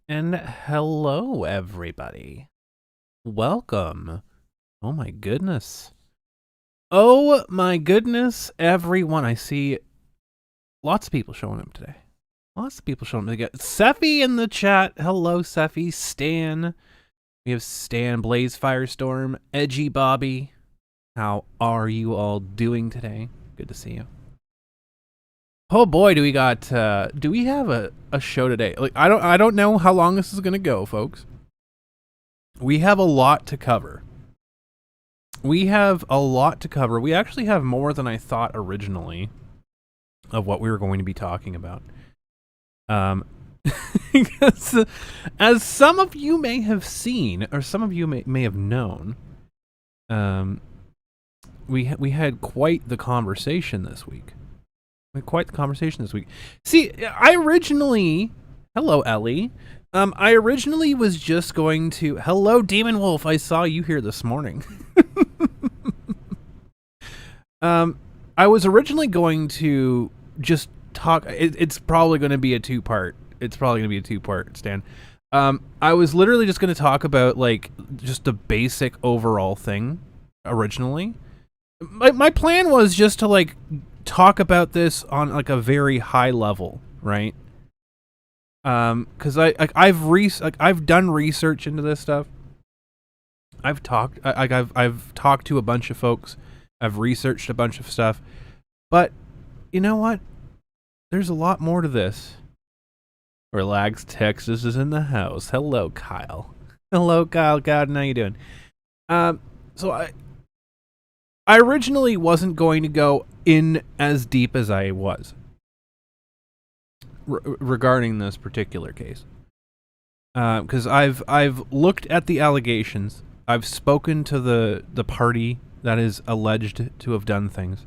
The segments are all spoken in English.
And hello, everybody. Welcome. Oh my goodness. Oh my goodness, everyone. I see lots of people showing up today. Lots of people showing up. We got Seffi in the chat. Hello, Seffi. Stan. We have Stan, Blaze Firestorm, Edgy Bobby. How are you all doing today? Good to see you. Oh boy, do we have a show today? Like I don't know how long this is gonna go, folks. We have a lot to cover. We actually have more than I thought originally of what we were going to be talking about. Because, as some of you may have seen, or some of you may have known, we had quite the conversation this week. See, hello, Ellie. I originally was just going to... Hello, Demon Wolf. I saw you here this morning. I was originally going to just talk... It's probably going to be a two-part. Stan. I was literally just going to talk about, like, just the basic overall thing originally. My plan was just to, like, talk about this on, like, a very high level, right? Because I've done research into this stuff. I've talked to a bunch of folks. I've researched a bunch of stuff, but you know what? There's a lot more to this. Relax, Texas is in the house. Hello, Kyle. Hello, Kyle. God, how you doing? So I originally wasn't going to go in as deep as I was regarding this particular case, because I've looked at the allegations. I've spoken to the party that is alleged to have done things,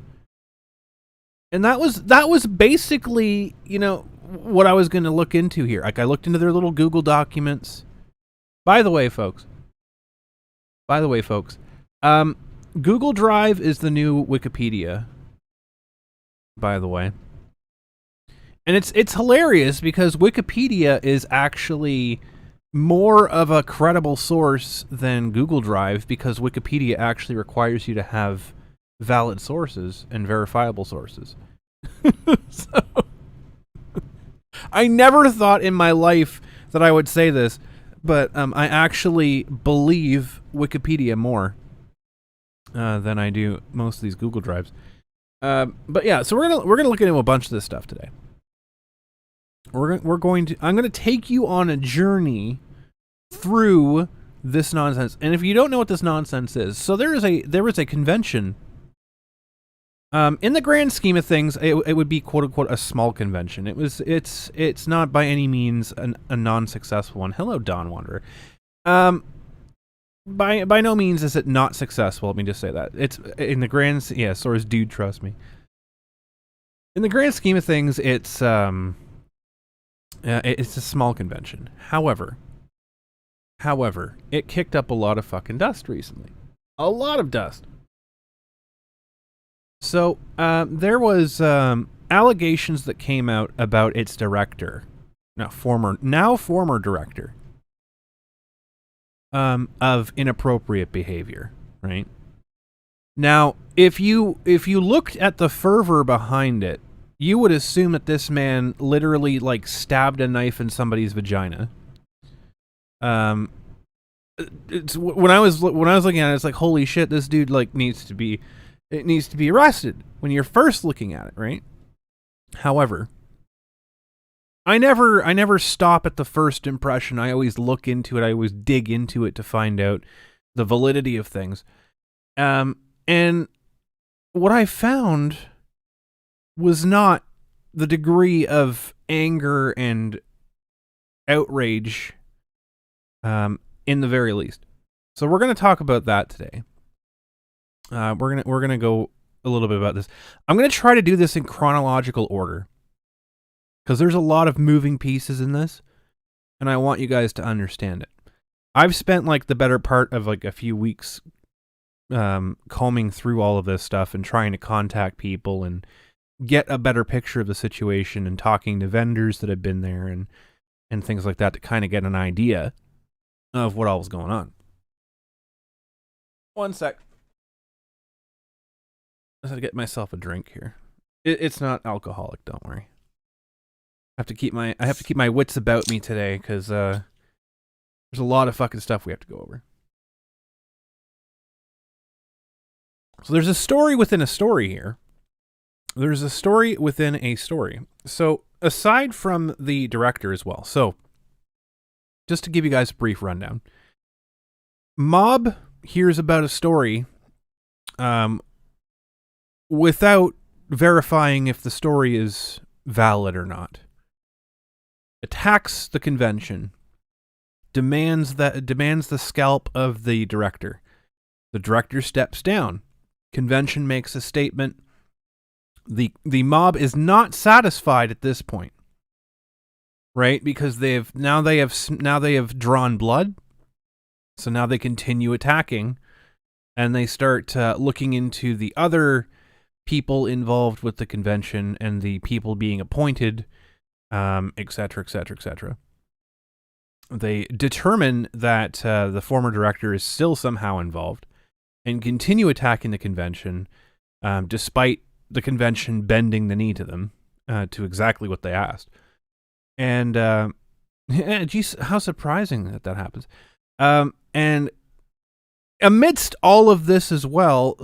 and that was basically, you know, what I was going to look into here. Like, I looked into their little Google documents. By the way, folks, Google Drive is the new Wikipedia. By the way. And it's hilarious because Wikipedia is actually more of a credible source than Google Drive, because Wikipedia actually requires you to have valid sources and verifiable sources. So, I never thought in my life that I would say this, but I actually believe Wikipedia more than I do most of these Google Drives. But yeah, so we're gonna look into a bunch of this stuff today. I'm gonna take you on a journey through this nonsense. And if you don't know what this nonsense is, so there was a convention. In the grand scheme of things, it would be quote unquote a small convention. It's not by any means a non-successful one. Hello, Dawn Wanderer. By no means is it not successful. Let me just say that. It's in the grand... Yeah, so is Dude, trust me. In the grand scheme of things, it's a small convention. However, it kicked up a lot of fucking dust recently. A lot of dust. So, there was allegations that came out about its director. Now former director. Of inappropriate behavior, right? Now, if you looked at the fervor behind it, you would assume that this man literally, like, stabbed a knife in somebody's vagina. It's when I was looking at it, it's like, holy shit, this dude, like, needs to be arrested when you're first looking at it, right? However, I never stop at the first impression. I always look into it. I always dig into it to find out the validity of things. And what I found was not the degree of anger and outrage, in the very least. So we're going to talk about that today. We're gonna go a little bit about this. I'm going to try to do this in chronological order, because there's a lot of moving pieces in this, and I want you guys to understand it. I've spent, like, the better part of, like, a few weeks combing through all of this stuff and trying to contact people and get a better picture of the situation and talking to vendors that have been there and and things like that to kind of get an idea of what all was going on. One sec. I have to get myself a drink here. It's not alcoholic, don't worry. I have to keep my wits about me today because there's a lot of fucking stuff we have to go over. So there's a story within a story here. There's a story within a story. So aside from the director as well. So just to give you guys a brief rundown. Mob hears about a story without verifying if the story is valid or not. Attacks the convention. Demands the scalp of the director. The director steps down. Convention makes a statement. The mob is not satisfied at this point, right? Because they have drawn blood, so now they continue attacking, and they start looking into the other people involved with the convention and the people being appointed, etc., etc., etc. They determine that the former director is still somehow involved, and continue attacking the convention, despite the convention bending the knee to them, to exactly what they asked. And, geez, how surprising that happens. And amidst all of this as well,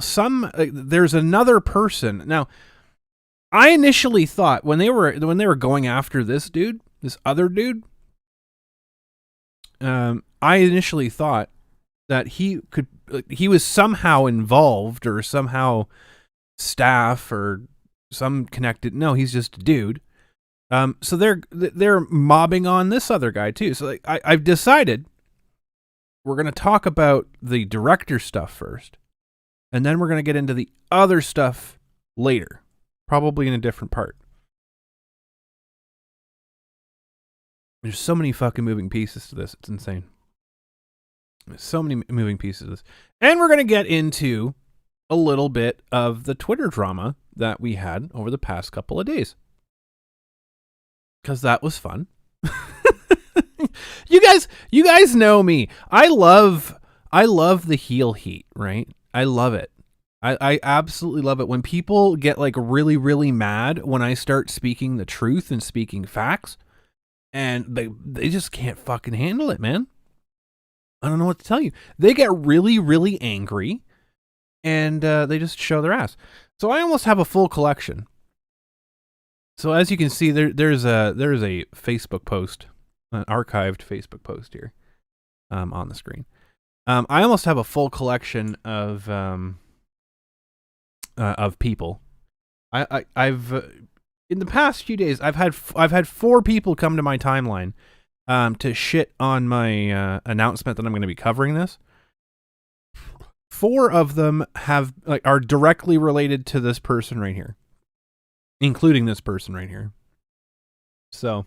there's another person. Now, I initially thought when they were going after this other dude, I initially thought that he was somehow involved or somehow staff or some connected. No, he's just a dude. So they're mobbing on this other guy too. So I've decided we're going to talk about the director stuff first, and then we're going to get into the other stuff later, probably in a different part. There's so many fucking moving pieces to this. It's insane. There's so many moving pieces to this. And we're going to get into a little bit of the Twitter drama that we had over the past couple of days. Because that was fun. You guys know me. I love the heel heat, right? I love it. I absolutely love it when people get like really, really mad when I start speaking the truth and speaking facts, and they just can't fucking handle it, man. I don't know what to tell you. They get really, really angry, and they just show their ass. So I almost have a full collection. So as you can see, there's a Facebook post, an archived Facebook post here, on the screen. I almost have a full collection of people. I've in the past few days, I've had 4 people come to my timeline to shit on my announcement that I'm going to be covering this. 4 of them are directly related to this person right here, including this person right here. So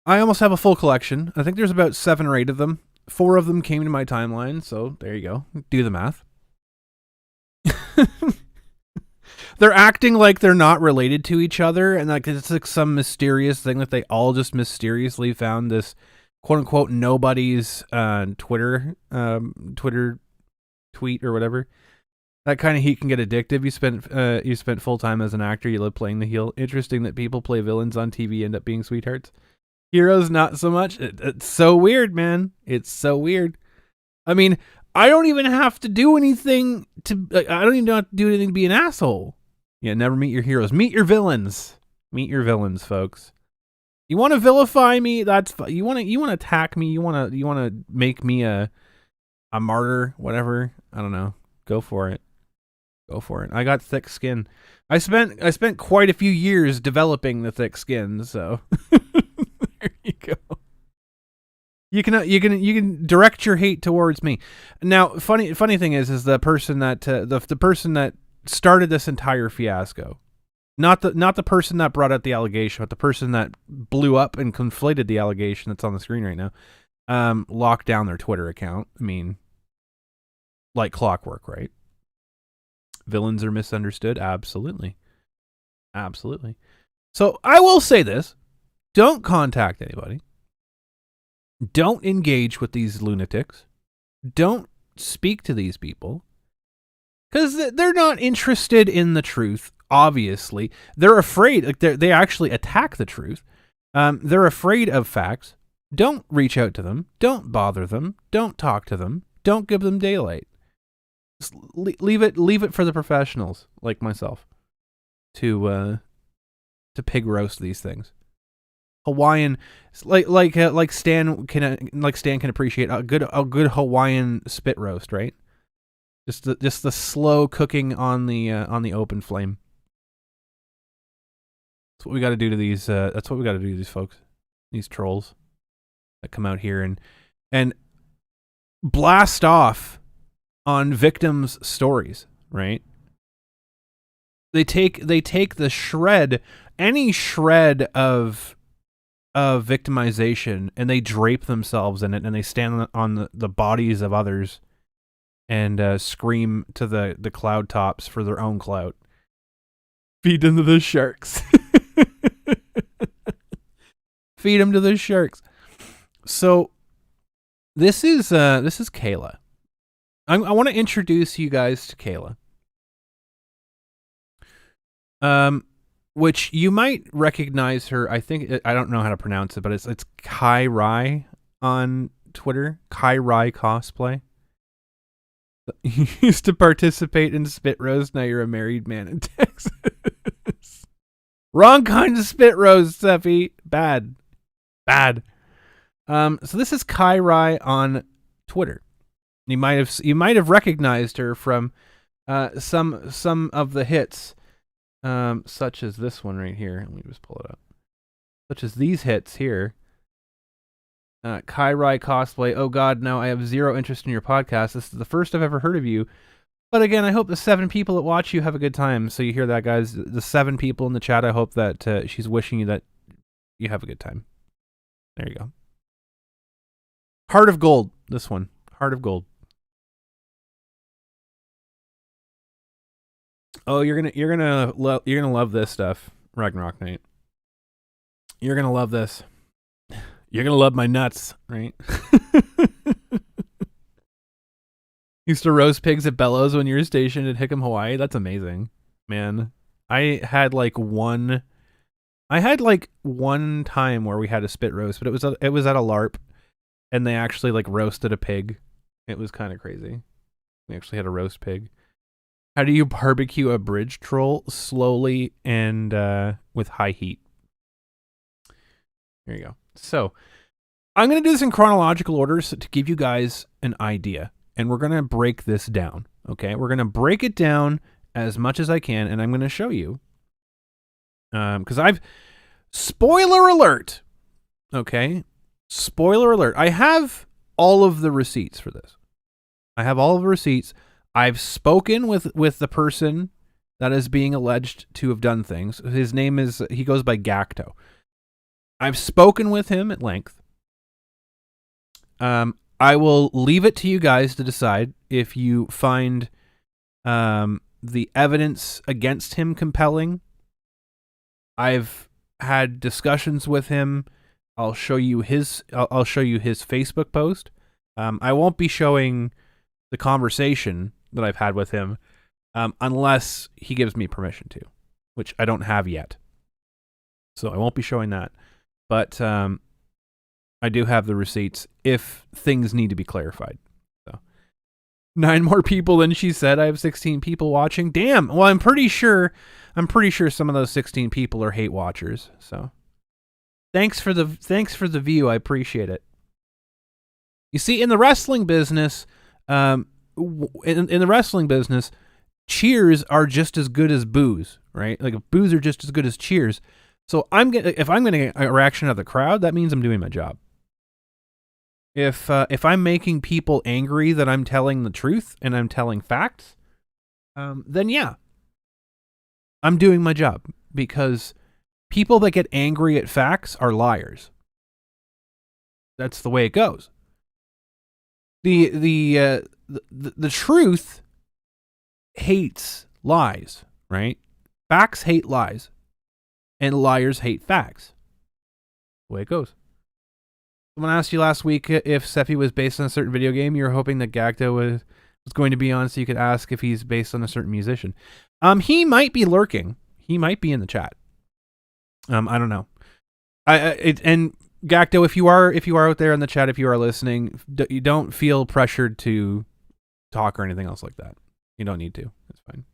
I almost have a full collection. I think there's about 7 or 8 of them. 4 of them came to my timeline, so there you go. Do the math. They're acting like they're not related to each other, and like it's like some mysterious thing that they all just mysteriously found this quote unquote nobody's Twitter tweet or whatever. That kind of heat can get addictive. You spent full time as an actor. You love playing the heel. Interesting that people play villains on TV end up being sweethearts. Heroes, not so much. It's so weird, man. It's so weird. I mean, I don't even have to do anything I don't even have to do anything to be an asshole. Yeah, never meet your heroes. Meet your villains. Meet your villains, folks. You want to vilify me? That's you want to attack me? You want to make me a martyr? Whatever. I don't know. Go for it. Go for it. I got thick skin. I spent quite a few years developing the thick skin, so there you go. You can direct your hate towards me. Now, funny thing is the person that the person that started this entire fiasco, not the person that brought out the allegation, but the person that blew up and conflated the allegation that's on the screen right now, locked down their Twitter account. I mean, like clockwork, right? Villains are misunderstood. Absolutely. Absolutely. So I will say this. Don't contact anybody. Don't engage with these lunatics. Don't speak to these people. Because they're not interested in the truth, obviously. They're afraid. Like they actually attack the truth. They're afraid of facts. Don't reach out to them. Don't bother them. Don't talk to them. Don't give them daylight. Just leave it for the professionals like myself to pig roast these things. Hawaiian, like Stan can appreciate a good Hawaiian spit roast, right? Just the slow cooking on the open flame. That's what we got to do to these. That's what we got to do to these folks, these trolls that come out here and blast off on victims' stories, right? They take the any shred of victimization, and they drape themselves in it, and they stand on the bodies of others and scream to the cloud tops for their own clout. Feed them to the sharks. Feed them to the sharks. So this is Kayla. I want to introduce you guys to Kayla. Which you might recognize her. I think I don't know how to pronounce it, but it's Kai Rai on Twitter. Kai Rai cosplay. You used to participate in spit roast. Now you're a married man in Texas. Wrong kind of spit roast, Seffi. Bad. So this is Kai Rai on Twitter. You might have recognized her from some of the hits, such as this one right here. Let me just pull it up. Such as these hits here. Kai Rai cosplay. Oh God, no! I have zero interest in your podcast. This is the first I've ever heard of you. But again, I hope the 7 people that watch you have a good time. So you hear that, guys? The 7 people in the chat. I hope that she's wishing you that you have a good time. There you go. Heart of Gold. This one. Heart of Gold. Oh, you're gonna love this stuff, Ragnarok Knight. You're gonna love this. You're gonna love my nuts, right? Used to roast pigs at Bellows when you were stationed at Hickam, Hawaii. That's amazing, man. I had like one time where we had a spit roast, but it was at a LARP, and they actually like roasted a pig. It was kind of crazy. We actually had a roast pig. How do you barbecue a bridge troll? Slowly and with high heat. There you go. So, I'm going to do this in chronological order to give you guys an idea. And we're going to break this down. Okay? We're going to break it down as much as I can, and I'm going to show you. Because spoiler alert! Okay? Spoiler alert. I have all of the receipts for this. I've spoken with the person that is being alleged to have done things. He goes by Gackto. I've spoken with him at length. I will leave it to you guys to decide if you find the evidence against him compelling. I've had discussions with him. I'll show you his Facebook post. I won't be showing the conversation that I've had with him unless he gives me permission to, which I don't have yet. So I won't be showing that. But I do have the receipts if things need to be clarified. So 9 more people than she said. I have 16 people watching. Damn. Well, I'm pretty sure some of those 16 people are hate watchers. So thanks for the view. I appreciate it. You see, in the wrestling business, in the wrestling business, cheers are just as good as boos, right? Like boos are just as good as cheers. So if I'm gonna get a reaction of the crowd, that means I'm doing my job. If I'm making people angry that I'm telling the truth and I'm telling facts, then yeah, I'm doing my job, because people that get angry at facts are liars. That's the way it goes. The truth hates lies, right? Facts hate lies, and liars hate facts. the way it goes. Someone asked you last week if Sephi was based on a certain video game. You were hoping that Gackto was going to be on so you could ask if he's based on a certain musician. He might be lurking. He might be in the chat. I don't know. And Gackto, if you are out there in the chat, if you are listening, you don't feel pressured to talk or anything else like that. You don't need to. It's fine.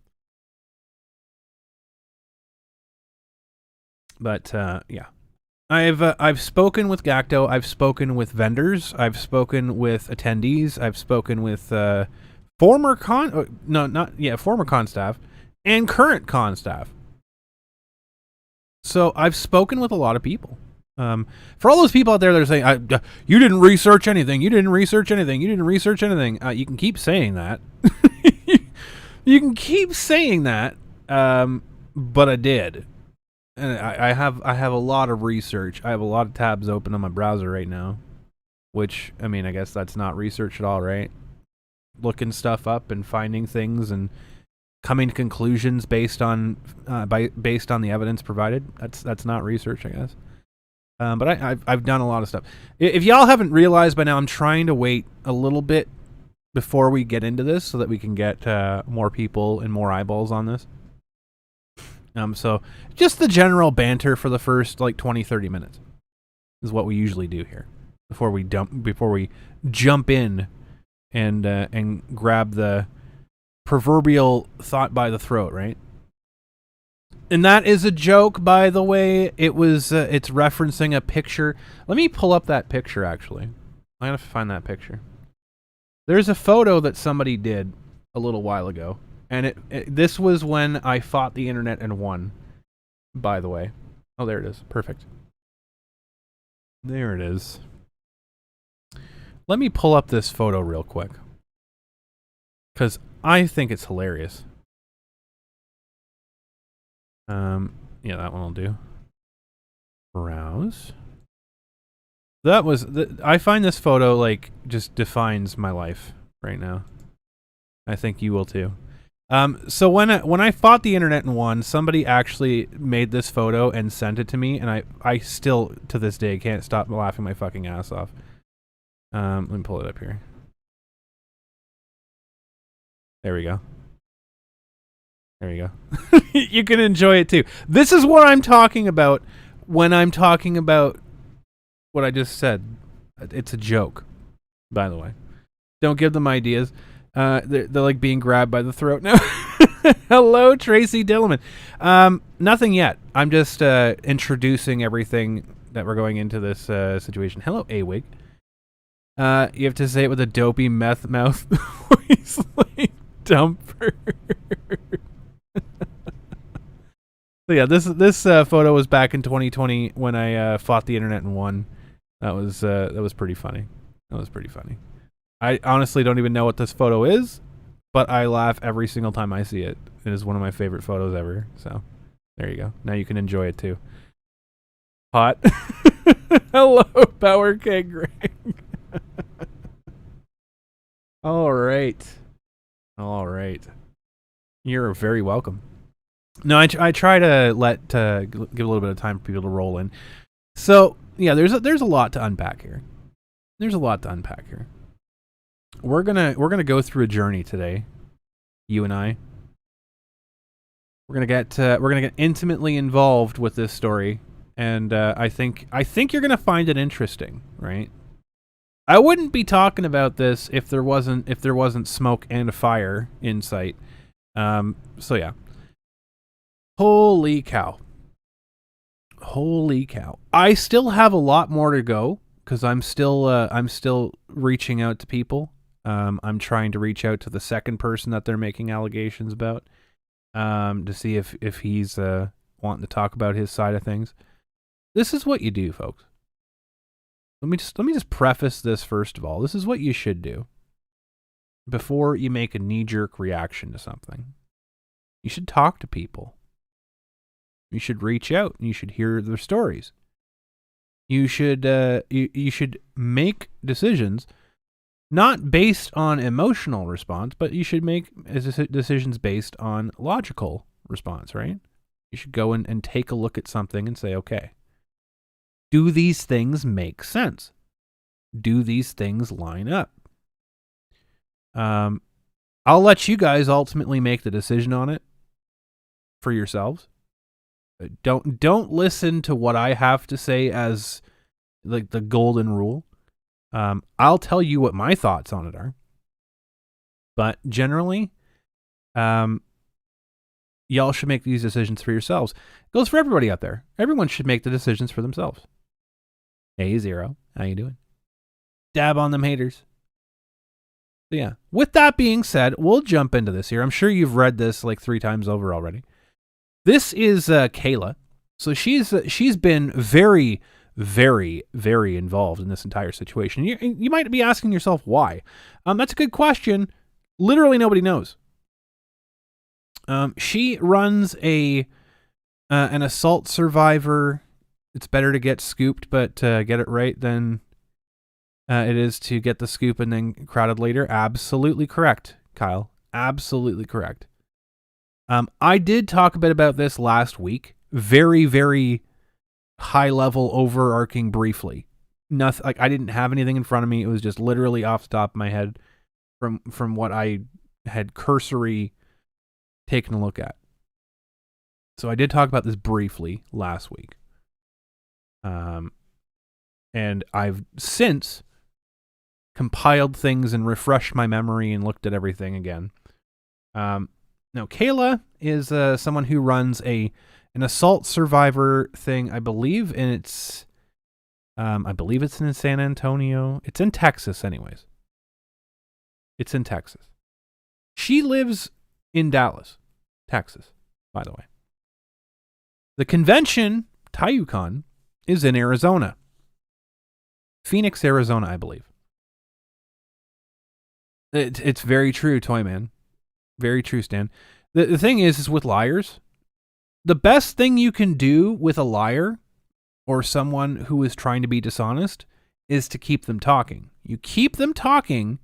But yeah, I've spoken with Gackto. I've spoken with vendors. I've spoken with attendees. I've spoken with former con staff and current con staff. So I've spoken with a lot of people. For all those people out there that are saying, you didn't research anything, you didn't research anything, you didn't research anything, you can keep saying that. You can keep saying that, but I did. And I have a lot of research. I have a lot of tabs open on my browser right now, which, I mean, I guess that's not research at all, right? Looking stuff up and finding things and coming to conclusions based on the evidence provided. That's not research, I guess. But I've done a lot of stuff. If y'all haven't realized by now, I'm trying to wait a little bit before we get into this so that we can get more people and more eyeballs on this. So just the general banter for the first like 20-30 minutes is what we usually do here before we jump in and grab the proverbial thought by the throat, right? And that is a joke, by the way. It was it's referencing a picture. Let me pull up that picture, actually. I gotta find that picture. There's a photo that somebody did a little while ago, and this was when I fought the internet and won, by the way. Oh, there it is. Perfect. There it is. Let me pull up this photo real quick, because I think it's hilarious. Yeah, that one will do. Browse. That was I find this photo like just defines my life right now. I think you will too. So when I fought the internet and won, somebody actually made this photo and sent it to me, and I still to this day can't stop laughing my fucking ass off. Let me pull it up here. There we go. There you go. You can enjoy it too. This is what I'm talking about when I'm talking about what I just said. It's a joke, by the way. Don't give them ideas. They're like being grabbed by the throat now. Hello, Tracy Dillman. Nothing yet. I'm just introducing everything that we're going into this situation. Hello, A-Wig. You have to say it with a dopey meth mouth voice like Dumper. So yeah, this photo was back in 2020 when I fought the internet and won. That was pretty funny. That was pretty funny. I honestly don't even know what this photo is, but I laugh every single time I see it. It is one of my favorite photos ever. So there you go. Now you can enjoy it too. Hot. Hello, Power K Greg. All right. All right. You're very welcome. No, I try to give a little bit of time for people to roll in. So yeah, there's a lot to unpack here. There's a lot to unpack here. We're gonna go through a journey today, you and I. We're gonna get intimately involved with this story, and I think you're gonna find it interesting, right? I wouldn't be talking about this if there wasn't smoke and fire in sight. So yeah. Holy cow. Holy cow. I still have a lot more to go because I'm still reaching out to people. I'm trying to reach out to the second person that they're making allegations about, to see if he's wanting to talk about his side of things. This is what you do, folks. Let me just preface this first of all. This is what you should do before you make a knee-jerk reaction to something. You should talk to people. You should reach out and you should hear their stories. You should you should make decisions not based on emotional response, but you should make decisions based on logical response, right? You should go and take a look at something and say, okay, Do these things make sense? Do these things line up? I'll let you guys ultimately make the decision on it for yourselves. Don't listen to what I have to say as like the golden rule. I'll tell you what my thoughts on it are. But generally, y'all should make these decisions for yourselves. It goes for everybody out there. Everyone should make the decisions for themselves. Hey, Zero. How you doing? Dab on them haters. So yeah. With that being said, we'll jump into this here. I'm sure you've read this like 3 times over already. This is Kayla. So she's been very, very, very involved in this entire situation. You might be asking yourself why. That's a good question. Literally nobody knows. She runs an assault survivor. It's better to get scooped, but get it right than it is to get the scoop and then crowded later. Absolutely correct, Kyle. Absolutely correct. I did talk a bit about this last week. Very, very high level, overarching briefly. Nothing, like I didn't have anything in front of me. It was just literally off the top of my head from what I had cursory taken a look at. So I did talk about this briefly last week. And I've since compiled things and refreshed my memory and looked at everything again. Now Kayla is someone who runs an assault survivor thing, I believe, and it's in San Antonio. It's in Texas anyways. It's in Texas. She lives in Dallas, Texas, by the way. The convention, Taiyou Con, is in Arizona. Phoenix, Arizona, I believe. It's very true, Toyman. Very true, Stan. The thing is with liars, the best thing you can do with a liar or someone who is trying to be dishonest is to keep them talking. You keep them talking,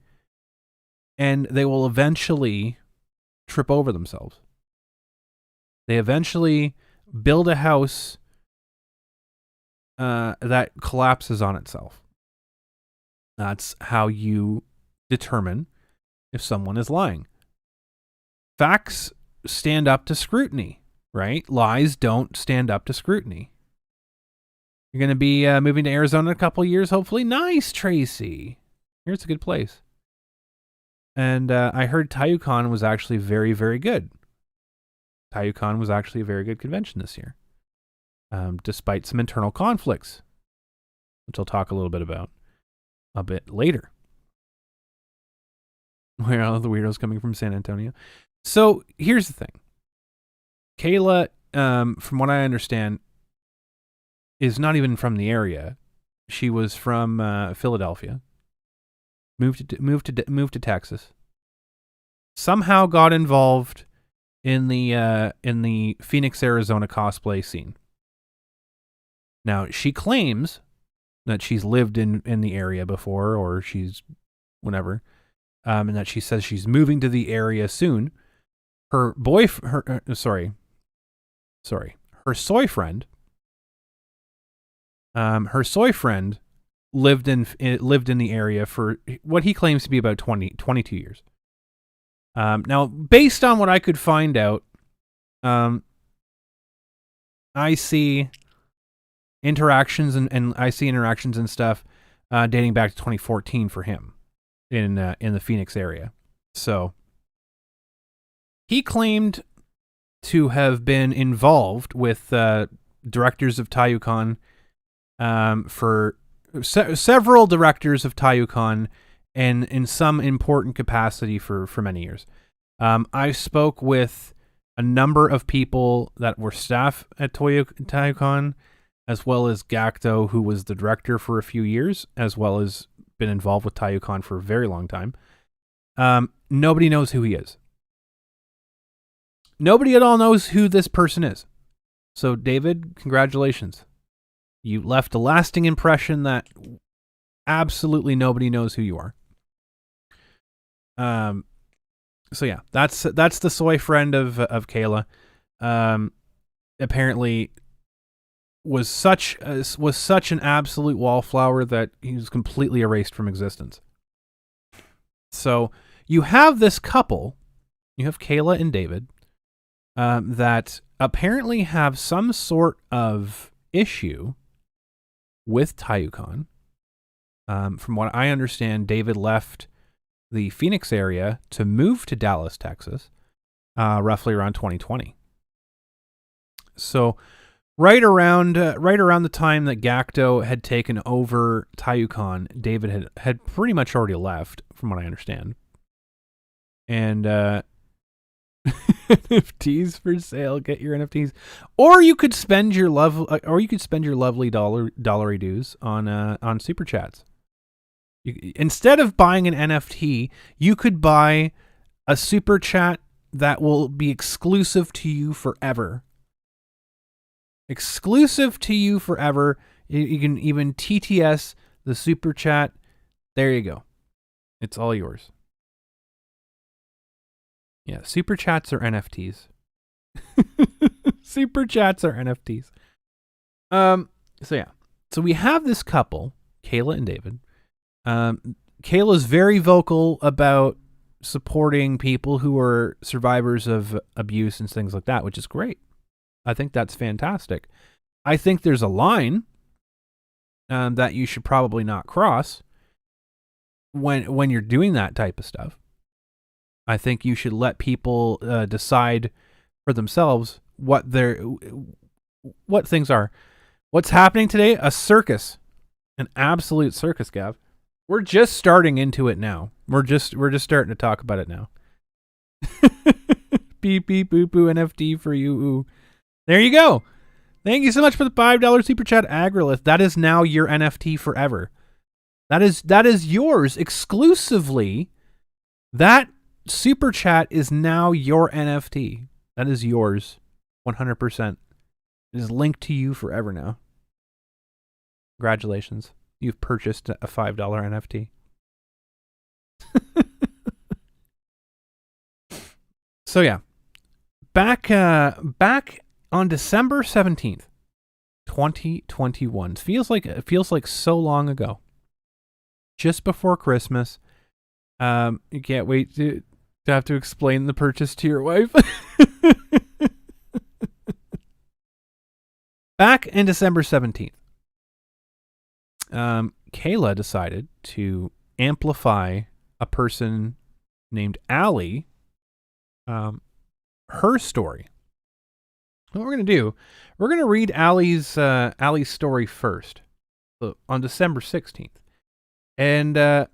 and they will eventually trip over themselves. They eventually build a house that collapses on itself. That's how you determine if someone is lying. Facts stand up to scrutiny, right? Lies don't stand up to scrutiny. You're going to be moving to Arizona in a couple years, hopefully. Nice, Tracy. Here's a good place. And I heard Taiyou Con was actually very, very good. Taiyou Con was actually a very good convention this year, despite some internal conflicts, which I'll talk a little bit about a bit later. Where are all the weirdos coming from San Antonio? So here's the thing. Kayla, from what I understand, is not even from the area. She was from Philadelphia. Moved to Texas. Somehow got involved in the Phoenix, Arizona cosplay scene. Now she claims that she's lived in the area before, or she's whatever, and that she says she's moving to the area soon. Her soy friend. Her soy friend lived in the area for what he claims to be about 22 years. Now, based on what I could find out, I see interactions and stuff dating back to 2014 for him in the Phoenix area. So he claimed to have been involved with directors of Taiyou Con for several directors of Taiyou Con and in some important capacity for many years. I spoke with a number of people that were staff at Taiyou Con, as well as Gackto, who was the director for a few years, as well as been involved with Taiyou Con for a very long time. Nobody knows who he is. Nobody at all knows who this person is. So, David, congratulations. You left a lasting impression that absolutely nobody knows who you are. So yeah, that's the soy friend of Kayla. Apparently was such an absolute wallflower that he was completely erased from existence. So you have this couple, you have Kayla and David, that apparently have some sort of issue with Taiyou Con. From what I understand, David left the Phoenix area to move to Dallas, Texas, roughly around 2020. So right around the time that Gackto had taken over Taiyou Con, David had pretty much already left, from what I understand. And NFTs for sale. Get your NFTs, or you could spend your lovely dollary dues on super chats. Instead of buying an NFT, you could buy a super chat that will be exclusive to you forever. Exclusive to you forever. You can even TTS the super chat. There you go. It's all yours. Yeah, super chats are NFTs. Super chats are NFTs. So we have this couple, Kayla and David. Kayla's very vocal about supporting people who are survivors of abuse and things like that, which is great. I think that's fantastic. I think there's a line that you should probably not cross when you're doing that type of stuff. I think you should let people decide for themselves what things are. What's happening today? A circus, an absolute circus, Gav. We're just starting into it now. We're just starting to talk about it now. Beep beep boop boo NFT for you. Ooh. There you go. Thank you so much for the $5 super chat, Agrilith. That is now your NFT forever. That is yours exclusively. That super chat is now your NFT. That is yours 100%. It is linked to you forever now. Congratulations. You've purchased a $5 NFT. So yeah. Back on December 17th, 2021. It feels like so long ago. Just before Christmas. You can't wait to have to explain the purchase to your wife. Back in December 17th, Kayla decided to amplify a person named Allie, her story. What we're going to do, we're going to read Allie's story first, on December 16th. And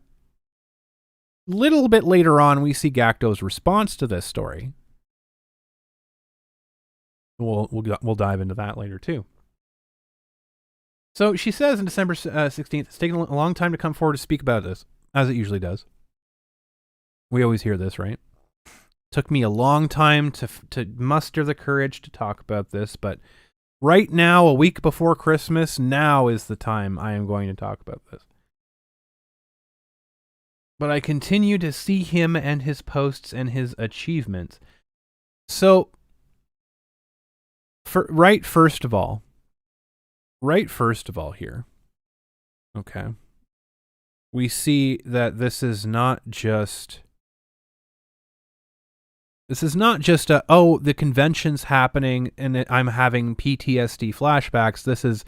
little bit later on, we see Gackto's response to this story. We'll dive into that later too. So she says in December 16th, it's taken a long time to come forward to speak about this, as it usually does. We always hear this, right? Took me a long time to muster the courage to talk about this, but right now, a week before Christmas, now is the time I am going to talk about this. But I continue to see him and his posts and his achievements. So, first of all here, okay, we see that this is not just the convention's happening and I'm having PTSD flashbacks. This is,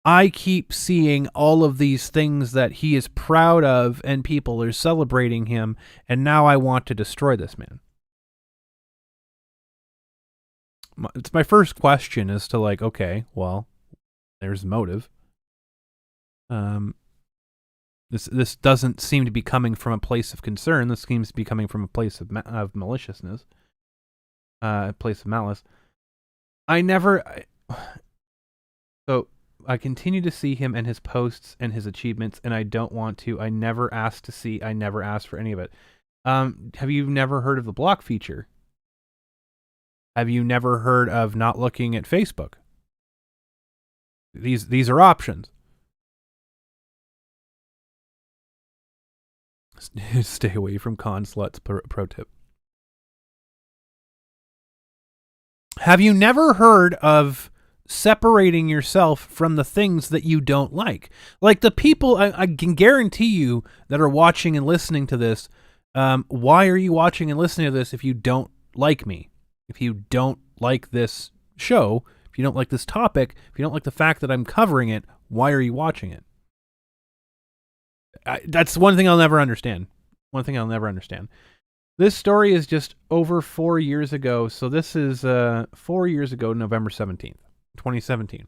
I keep seeing all of these things that he is proud of and people are celebrating him, and now I want to destroy this man. It's my first question as to like, okay, well, there's motive. This doesn't seem to be coming from a place of concern. This seems to be coming from a place of maliciousness. A place of malice. So I continue to see him and his posts and his achievements, and I don't want to. I never asked for any of it. Have you never heard of the block feature? Have you never heard of not looking at Facebook? These are options. Stay away from con sluts, pro tip. Have you never heard of separating yourself from the things that you don't like. Like the people, I can guarantee you that are watching and listening to this, why are you watching and listening to this if you don't like me? If you don't like this show, if you don't like this topic, if you don't like the fact that I'm covering it, why are you watching it? That's one thing I'll never understand. One thing I'll never understand. This story is just over 4 years ago. So this is 4 years ago, November 17th, 2017.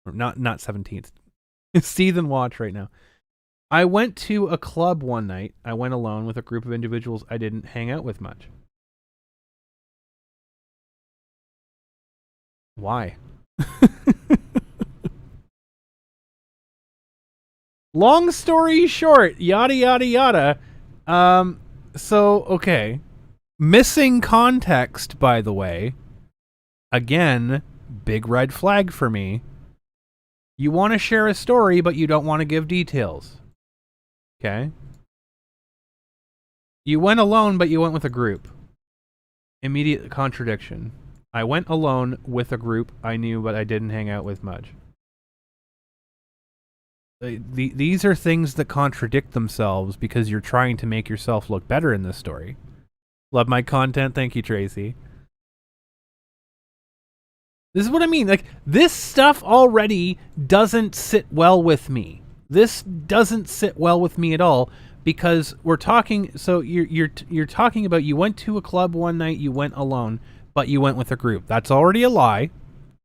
Or not 17th. Seethe and watch right now. I went to a club one night. I went alone with a group of individuals I didn't hang out with much. Why? Long story short, yada, yada, yada. So, okay. Missing context, by the way. Again, big red flag for me. You want to share a story, but you don't want to give details. Okay? You went alone, but you went with a group. Immediate contradiction. I went alone with a group I knew, but I didn't hang out with much. These are things that contradict themselves because you're trying to make yourself look better in this story. Love my content. Thank you, Tracy. This is what I mean. Like, this stuff already doesn't sit well with me. This doesn't sit well with me at all because we're talking. So you're talking about you went to a club one night, you went alone, but you went with a group. That's already a lie.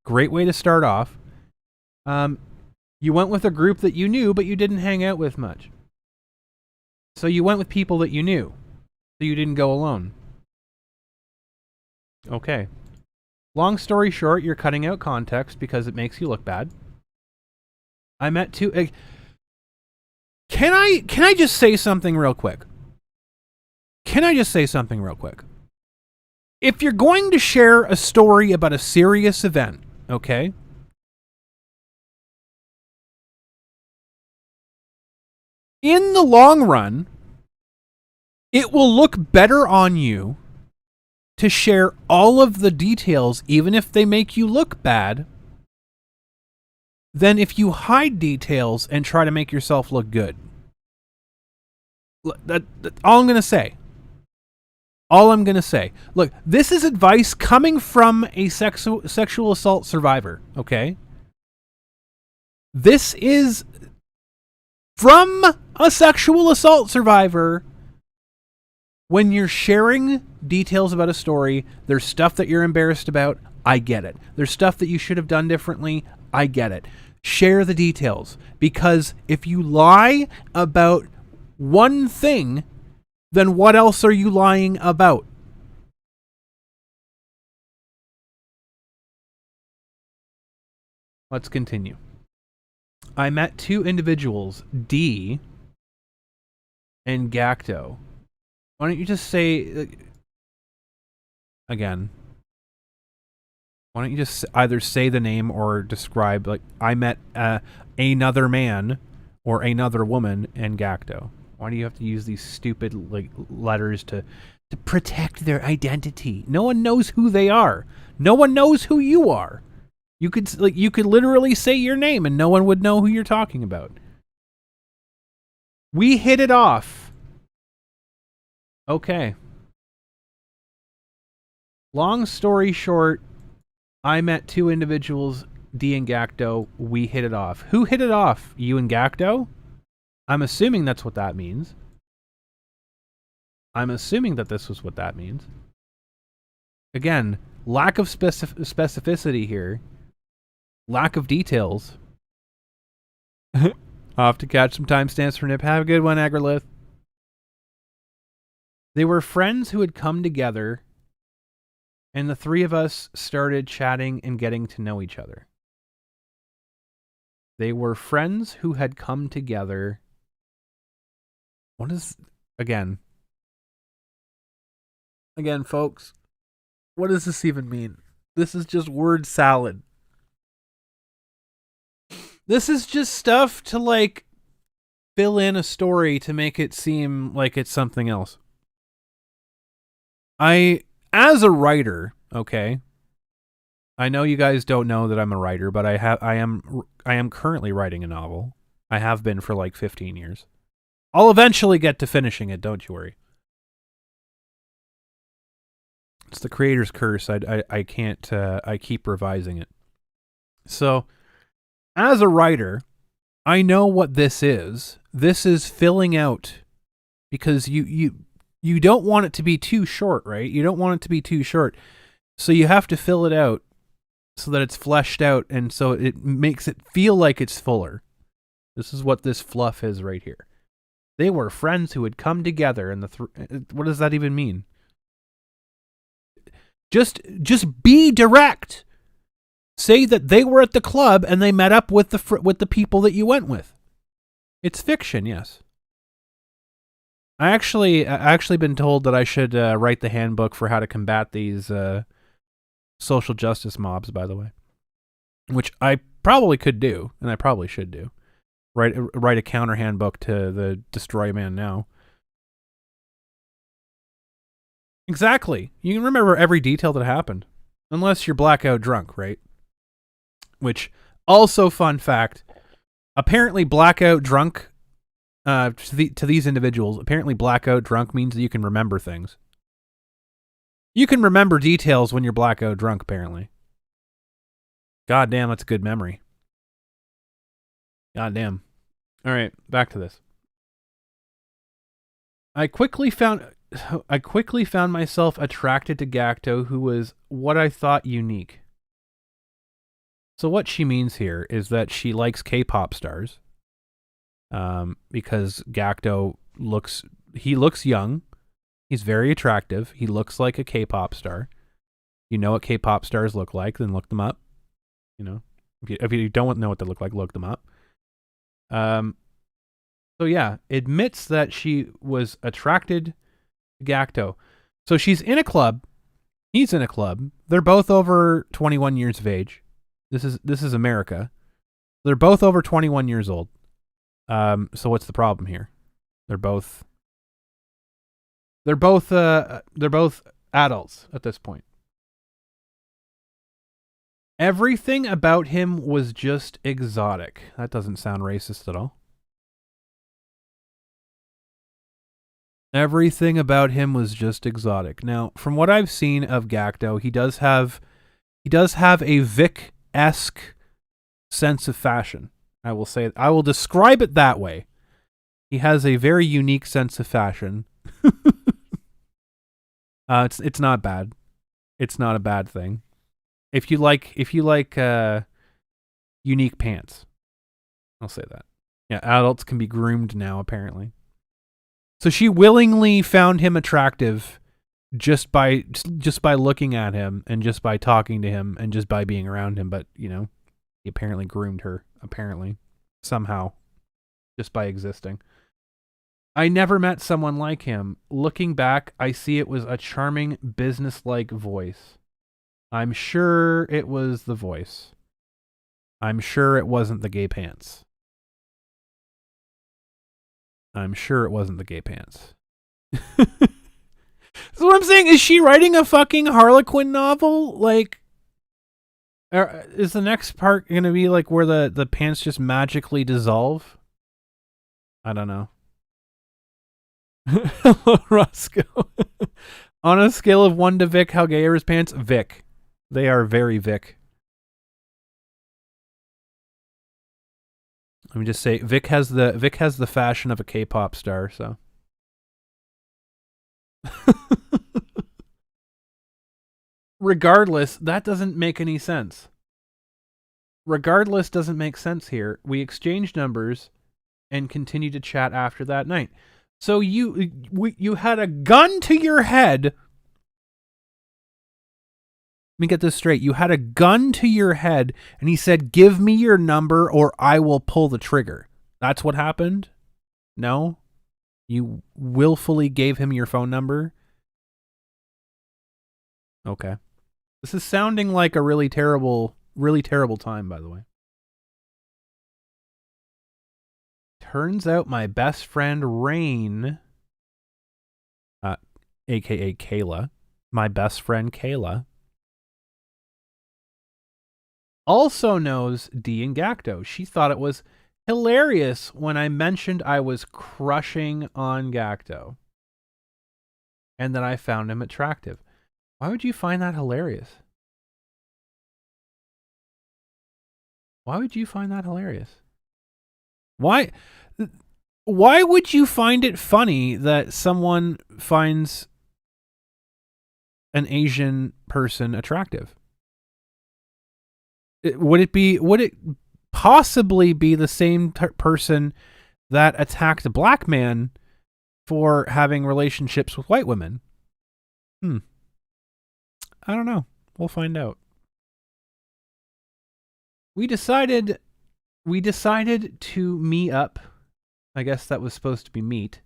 Great way to start off. You went with a group that you knew, but you didn't hang out with much. So you went with people that you knew. So you didn't go alone. Okay. Long story short, you're cutting out context because it makes you look bad. I met two... Can I just say something real quick? If you're going to share a story about a serious event, okay? In the long run, it will look better on you to share all of the details, even if they make you look bad, than if you hide details and try to make yourself look good. That's all I'm going to say. All I'm going to say. Look, this is advice coming from a sexual assault survivor, okay? This is from a sexual assault survivor. When you're sharing details about a story, there's stuff that you're embarrassed about. I get it. There's stuff that you should have done differently. I get it. Share the details. Because if you lie about one thing, then what else are you lying about? Let's continue. I met two individuals, D and Gackto. Why don't you just say... Again. Why don't you just either say the name or describe, like, I met another man or another woman and Gackto. Why do you have to use these stupid, like, letters to protect their identity? No one knows who they are. No one knows who you are. You could literally say your name and no one would know who you're talking about. We hit it off. Okay. Long story short, I met two individuals, D and Gackto. We hit it off. Who hit it off? You and Gackto? I'm assuming that's what that means. I'm assuming that this was what that means. Again, lack of specificity here. Lack of details. I'll have to catch some timestamps for Nip. Have a good one, Agrolith. They were friends who had come together, and the three of us started chatting and getting to know each other. They were friends who had come together. What is... Again, folks, what does this even mean? This is just word salad. This is just stuff to, like, fill in a story to make it seem like it's something else. As a writer, okay, I know you guys don't know that I'm a writer, but I am currently writing a novel. I have been for like 15 years. I'll eventually get to finishing it, don't you worry. It's the creator's curse. I can't I keep revising it. So, as a writer, I know what this is. This is filling out because you don't want it to be too short, right? You don't want it to be too short. So you have to fill it out so that it's fleshed out and so it makes it feel like it's fuller. This is what this fluff is right here. They were friends who had come together and what does that even mean? Just be direct. Say that they were at the club and they met up with the people that you went with. It's fiction, yes. I actually been told that I should write the handbook for how to combat these social justice mobs, by the way, which I probably could do, and I probably should do. Write a counter handbook to the Destroy Man Now. Exactly. You can remember every detail that happened, unless you're blackout drunk, right? Which, also fun fact, apparently blackout drunk, to these individuals, apparently blackout drunk means that you can remember things. You can remember details when you're blackout drunk, apparently. God damn, that's a good memory. God damn. All right, back to this. I quickly found myself attracted to Gackto, who was what I thought unique. So what she means here is that she likes K-pop stars, because Gackto looks young. He's very attractive. He looks like a K-pop star. You know what K-pop stars look like, then look them up. You know, if you don't know what they look like, look them up. So yeah, admits that she was attracted to Gackto. So she's in a club. He's in a club. They're both over 21 years of age. This is America. They're both over 21 years old. So what's the problem here? They're both adults at this point. Everything about him was just exotic. That doesn't sound racist at all. Everything about him was just exotic. Now, from what I've seen of Gackto, he does have a Vic-esque sense of fashion. I will describe it that way. He has a very unique sense of fashion. It's not bad. It's not a bad thing. If you like unique pants, I'll say that. Yeah, adults can be groomed now, apparently. So she willingly found him attractive just by looking at him and just by talking to him and just by being around him. But, you know, he apparently groomed her, apparently, somehow, just by existing. I never met someone like him. Looking back, I see it was a charming, business-like voice. I'm sure it was the voice. I'm sure it wasn't the gay pants. I'm sure it wasn't the gay pants. So what I'm saying, is she writing a fucking Harlequin novel? Like, is the next part going to be like where the pants just magically dissolve? I don't know. Hello, Roscoe. On a scale of 1 to Vic, how gay are his pants? Vic. They are very Vic. Let me just say, Vic has the fashion of a K-pop star, so. Regardless, that doesn't make any sense. Regardless doesn't make sense here. We exchanged numbers and continued to chat after that night. So you had a gun to your head. Let me get this straight. You had a gun to your head, and he said, "Give me your number or I will pull the trigger." That's what happened? No? You willfully gave him your phone number? Okay. This is sounding like a really terrible time, by the way. Turns out my best friend Rain, aka Kayla, my best friend Kayla, also knows D and Gackto. She thought it was hilarious when I mentioned I was crushing on Gackto and that I found him attractive. Why would you find that hilarious? Why would you find that hilarious? Why would you find it funny that someone finds an Asian person attractive? Would it possibly be the same person that attacked a black man for having relationships with white women? I don't know. We'll find out. We decided to meet up. I guess that was supposed to be meet.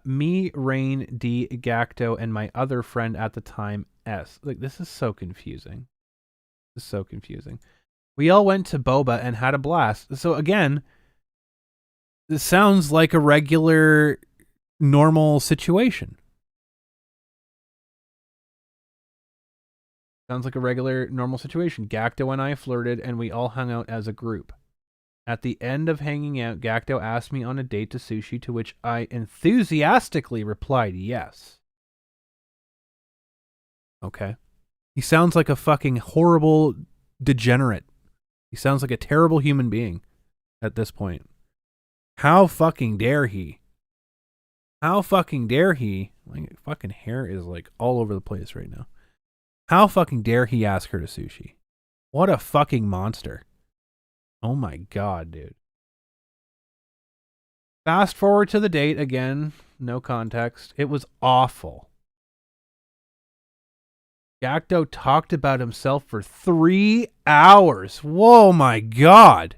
Me, Rain, D, Gackto, and my other friend at the time, S. Like, this is so confusing. This is so confusing. We all went to Boba and had a blast. So again, this sounds like a regular, normal situation. Sounds like a regular, normal situation. Gackto and I flirted, and we all hung out as a group. At the end of hanging out, Gackto asked me on a date to sushi, to which I enthusiastically replied yes. Okay. He sounds like a fucking horrible degenerate. He sounds like a terrible human being at this point. How fucking dare he? How fucking dare he? My fucking hair is like all over the place right now. How fucking dare he ask her to sushi? What a fucking monster. Oh my god, dude. Fast forward to the date again. No context. It was awful. Gackto talked about himself for 3 hours. Whoa, my god.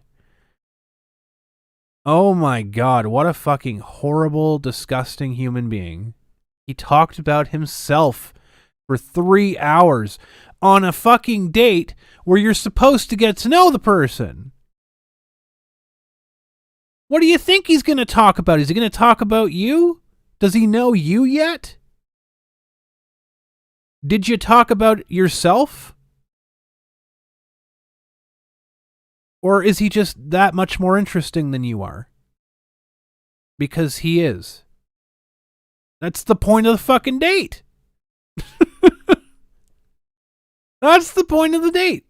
Oh my god, what a fucking horrible, disgusting human being. He talked about himself for 3 hours on a fucking date where you're supposed to get to know the person. What do you think he's going to talk about? Is he going to talk about you? Does he know you yet? Did you talk about yourself? Or is he just that much more interesting than you are? Because he is. That's the point of the fucking date. That's the point of the date.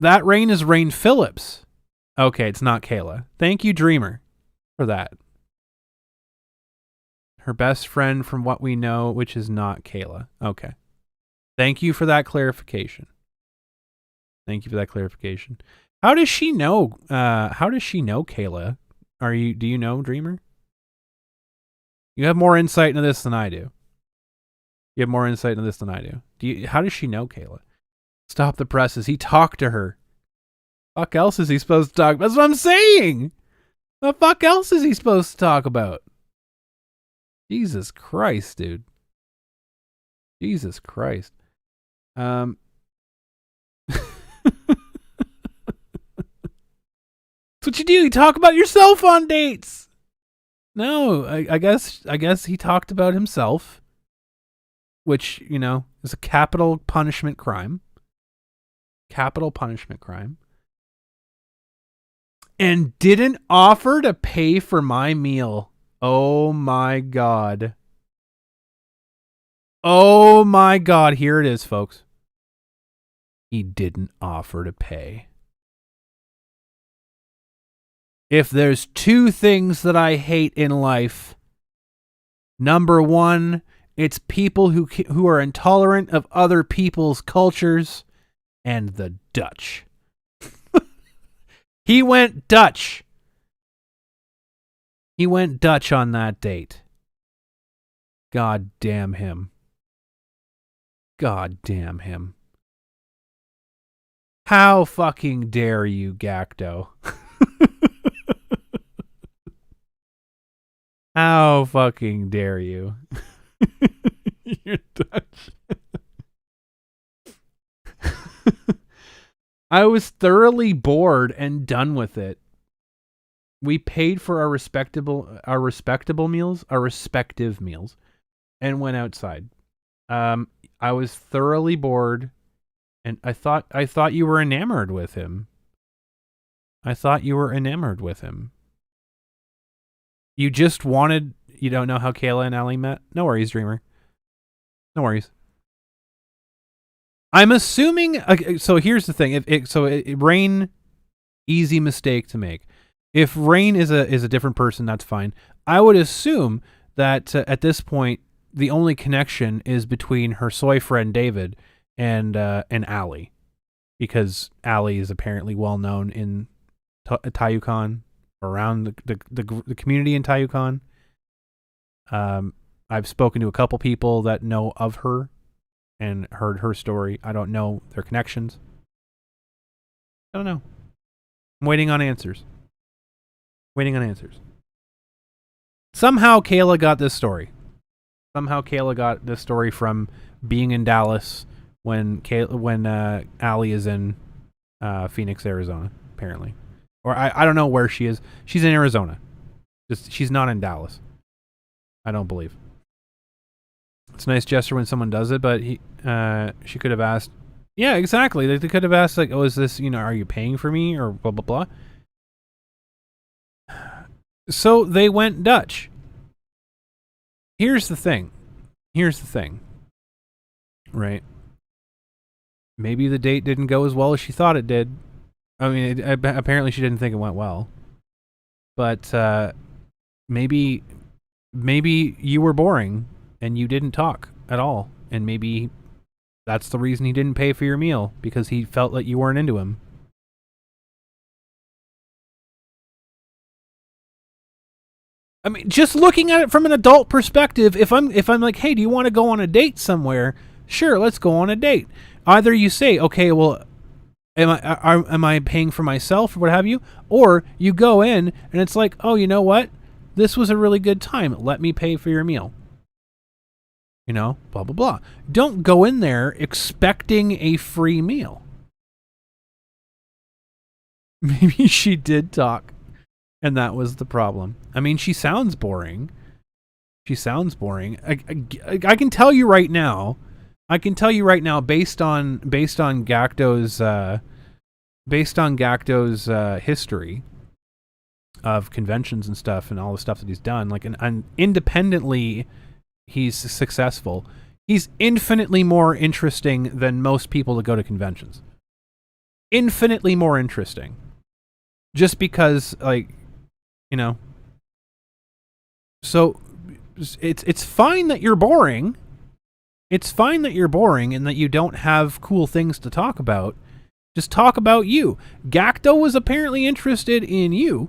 That Rain is Rain Phillips. Okay, it's not Kayla. Thank you, Dreamer, for that. Her best friend from what we know, which is not Kayla. Okay. Thank you for that clarification. Thank you for that clarification. How does she know Kayla? Do you know, Dreamer? You have more insight into this than I do. You have more insight into this than I do. How does she know Kayla? Stop the presses. He talked to her. Fuck else is he supposed to talk about? That's what I'm saying. What the fuck else is he supposed to talk about? Jesus Christ, dude. Jesus Christ. That's what you do. You talk about yourself on dates. No, I guess he talked about himself, which, you know, is a capital punishment crime. Capital punishment crime. And didn't offer to pay for my meal. Oh my god. Oh my god. Here it is, folks. He didn't offer to pay. If there's 2 things that I hate in life, number 1, it's people who are intolerant of other people's cultures, and the Dutch. He went Dutch. He went Dutch on that date. God damn him. God damn him. How fucking dare you, Gackto? How fucking dare you? You're Dutch. I was thoroughly bored and done with it. We paid for our respective meals, and went outside. I was thoroughly bored And I thought you were enamored with him. I thought you were enamored with him. You just wanted... You don't know how Kayla and Allie met? No worries, Dreamer. No worries. I'm assuming... So here's the thing. Rain, easy mistake to make. If Rain is a different person, that's fine. I would assume that at this point, the only connection is between her soy friend David and Allie. Because Allie is apparently well known in Taiyou Con, around the community in Taiyou Con. I've spoken to a couple people that know of her and heard her story. I don't know their connections. I don't know. I'm waiting on answers. Somehow Kayla got this story. From being in Dallas when Allie is in Phoenix, Arizona, apparently. Or I don't know where she is. She's in Arizona. She's not in Dallas. I don't believe. It's a nice gesture when someone does it, but she could have asked. Yeah, exactly. They could have asked, like, oh, is this, are you paying for me, or blah, blah, blah. So they went Dutch. Here's the thing. Right? Maybe the date didn't go as well as she thought it did. I mean, apparently she didn't think it went well. But maybe you were boring and you didn't talk at all. And maybe that's the reason he didn't pay for your meal, because he felt like you weren't into him. I mean, just looking at it from an adult perspective, if I'm like, hey, do you want to go on a date somewhere? Sure, let's go on a date. Either you say, okay, well, am I paying for myself or what have you? Or you go in and it's like, oh, you know what? This was a really good time. Let me pay for your meal. Blah, blah, blah. Don't go in there expecting a free meal. Maybe she did talk, and that was the problem. I mean, she sounds boring. I can tell you right now. Based on Gackto's history of conventions and stuff, and all the stuff that he's done, like, and independently, he's successful. He's infinitely more interesting than most people that go to conventions. Infinitely more interesting. Just because, like, So it's fine that you're boring. It's fine that you're boring and that you don't have cool things to talk about. Just talk about you. Gackto was apparently interested in you.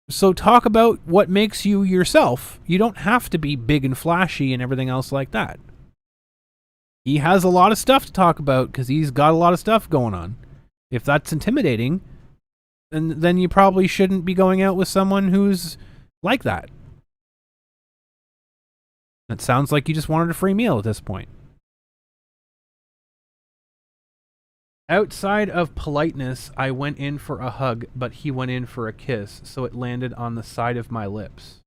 So talk about what makes you yourself. You don't have to be big and flashy and everything else like that. He has a lot of stuff to talk about because he's got a lot of stuff going on. If that's intimidating, then you probably shouldn't be going out with someone who's like that. It sounds like you just wanted a free meal at this point. Outside of politeness, I went in for a hug, but he went in for a kiss, so it landed on the side of my lips.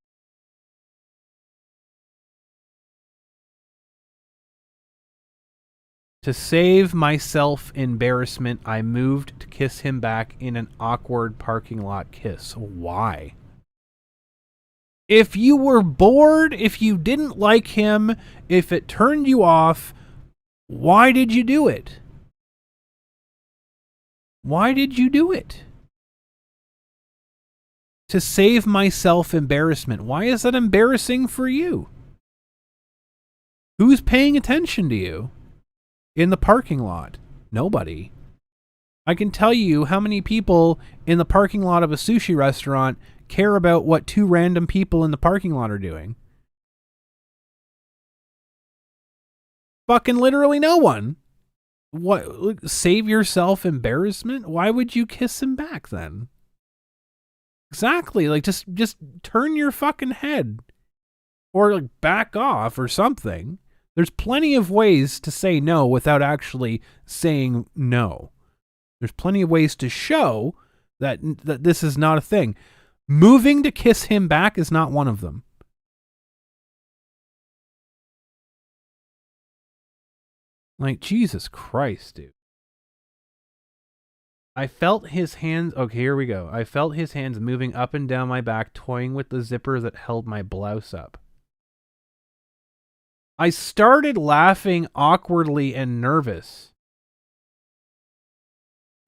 To save myself embarrassment, I moved to kiss him back in an awkward parking lot kiss. Why? If you were bored, if you didn't like him, if it turned you off, why did you do it? Why did you do it? To save myself embarrassment. Why is that embarrassing for you? Who's paying attention to you in the parking lot? Nobody. I can tell you how many people in the parking lot of a sushi restaurant care about what two random people in the parking lot are doing. Fucking literally no one. What? Save yourself embarrassment? Why would you kiss him back then? Exactly. Like, just turn your fucking head. Or, like, back off or something. There's plenty of ways to say no without actually saying no. There's plenty of ways to show that this is not a thing. Moving to kiss him back is not one of them. Like, Jesus Christ, dude. I felt his hands... Okay, here we go. I felt his hands moving up and down my back, toying with the zipper that held my blouse up. I started laughing awkwardly and nervous.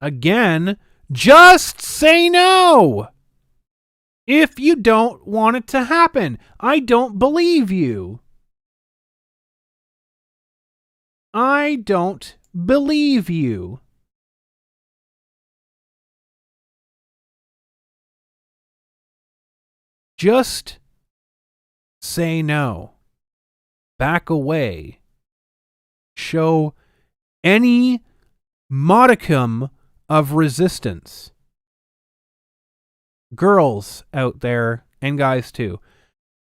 Again, just say no! If you don't want it to happen, I don't believe you. I don't believe you. Just say no. Back away. Show any modicum of resistance. Girls out there, and guys too,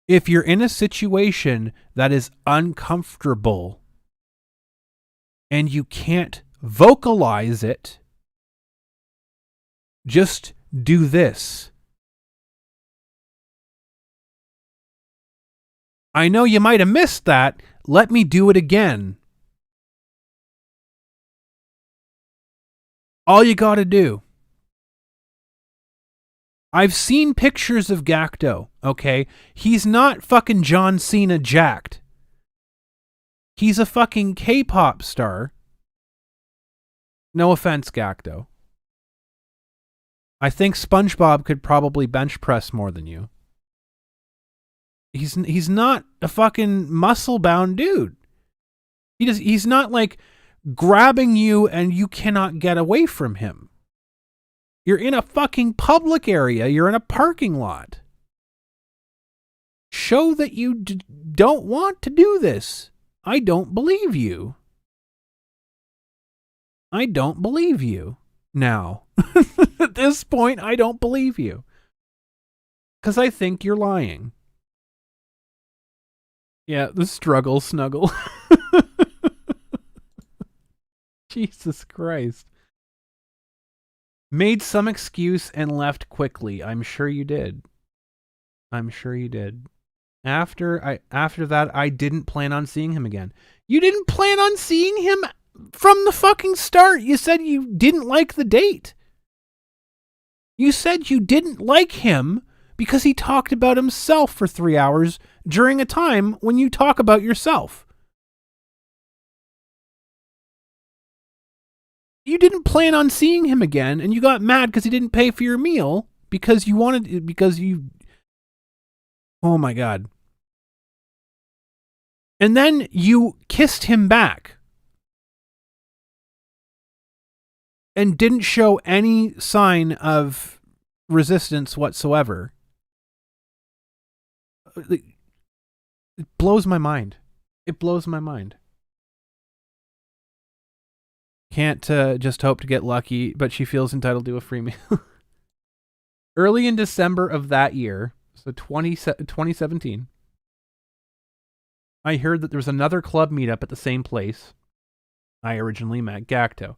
if you're in a situation that is uncomfortable and you can't vocalize it, just do this. I know you might have missed that. Let me do it again. All you gotta do. I've seen pictures of Gackto, okay? He's not fucking John Cena jacked. He's a fucking K-pop star. No offense, Gackto. I think SpongeBob could probably bench press more than you. He's not a fucking muscle-bound dude. He's not like grabbing you and you cannot get away from him. You're in a fucking public area. You're in a parking lot. Show that you don't want to do this. I don't believe you. I don't believe you. Now, at this point, I don't believe you. Because I think you're lying. Yeah, the struggle snuggle. Jesus Christ. Made some excuse and left quickly. I'm sure you did. I'm sure you did. After that, I didn't plan on seeing him again. You didn't plan on seeing him from the fucking start. You said you didn't like the date. You said you didn't like him because he talked about himself for 3 hours during a time when you talk about yourself. You didn't plan on seeing him again, and you got mad because he didn't pay for your meal because you... Oh my God. And then you kissed him back and didn't show any sign of resistance whatsoever. It blows my mind. It blows my mind. Can't just hope to get lucky, but she feels entitled to a free meal. Early in December of that year, so 2017, I heard that there was another club meetup at the same place I originally met Gackto.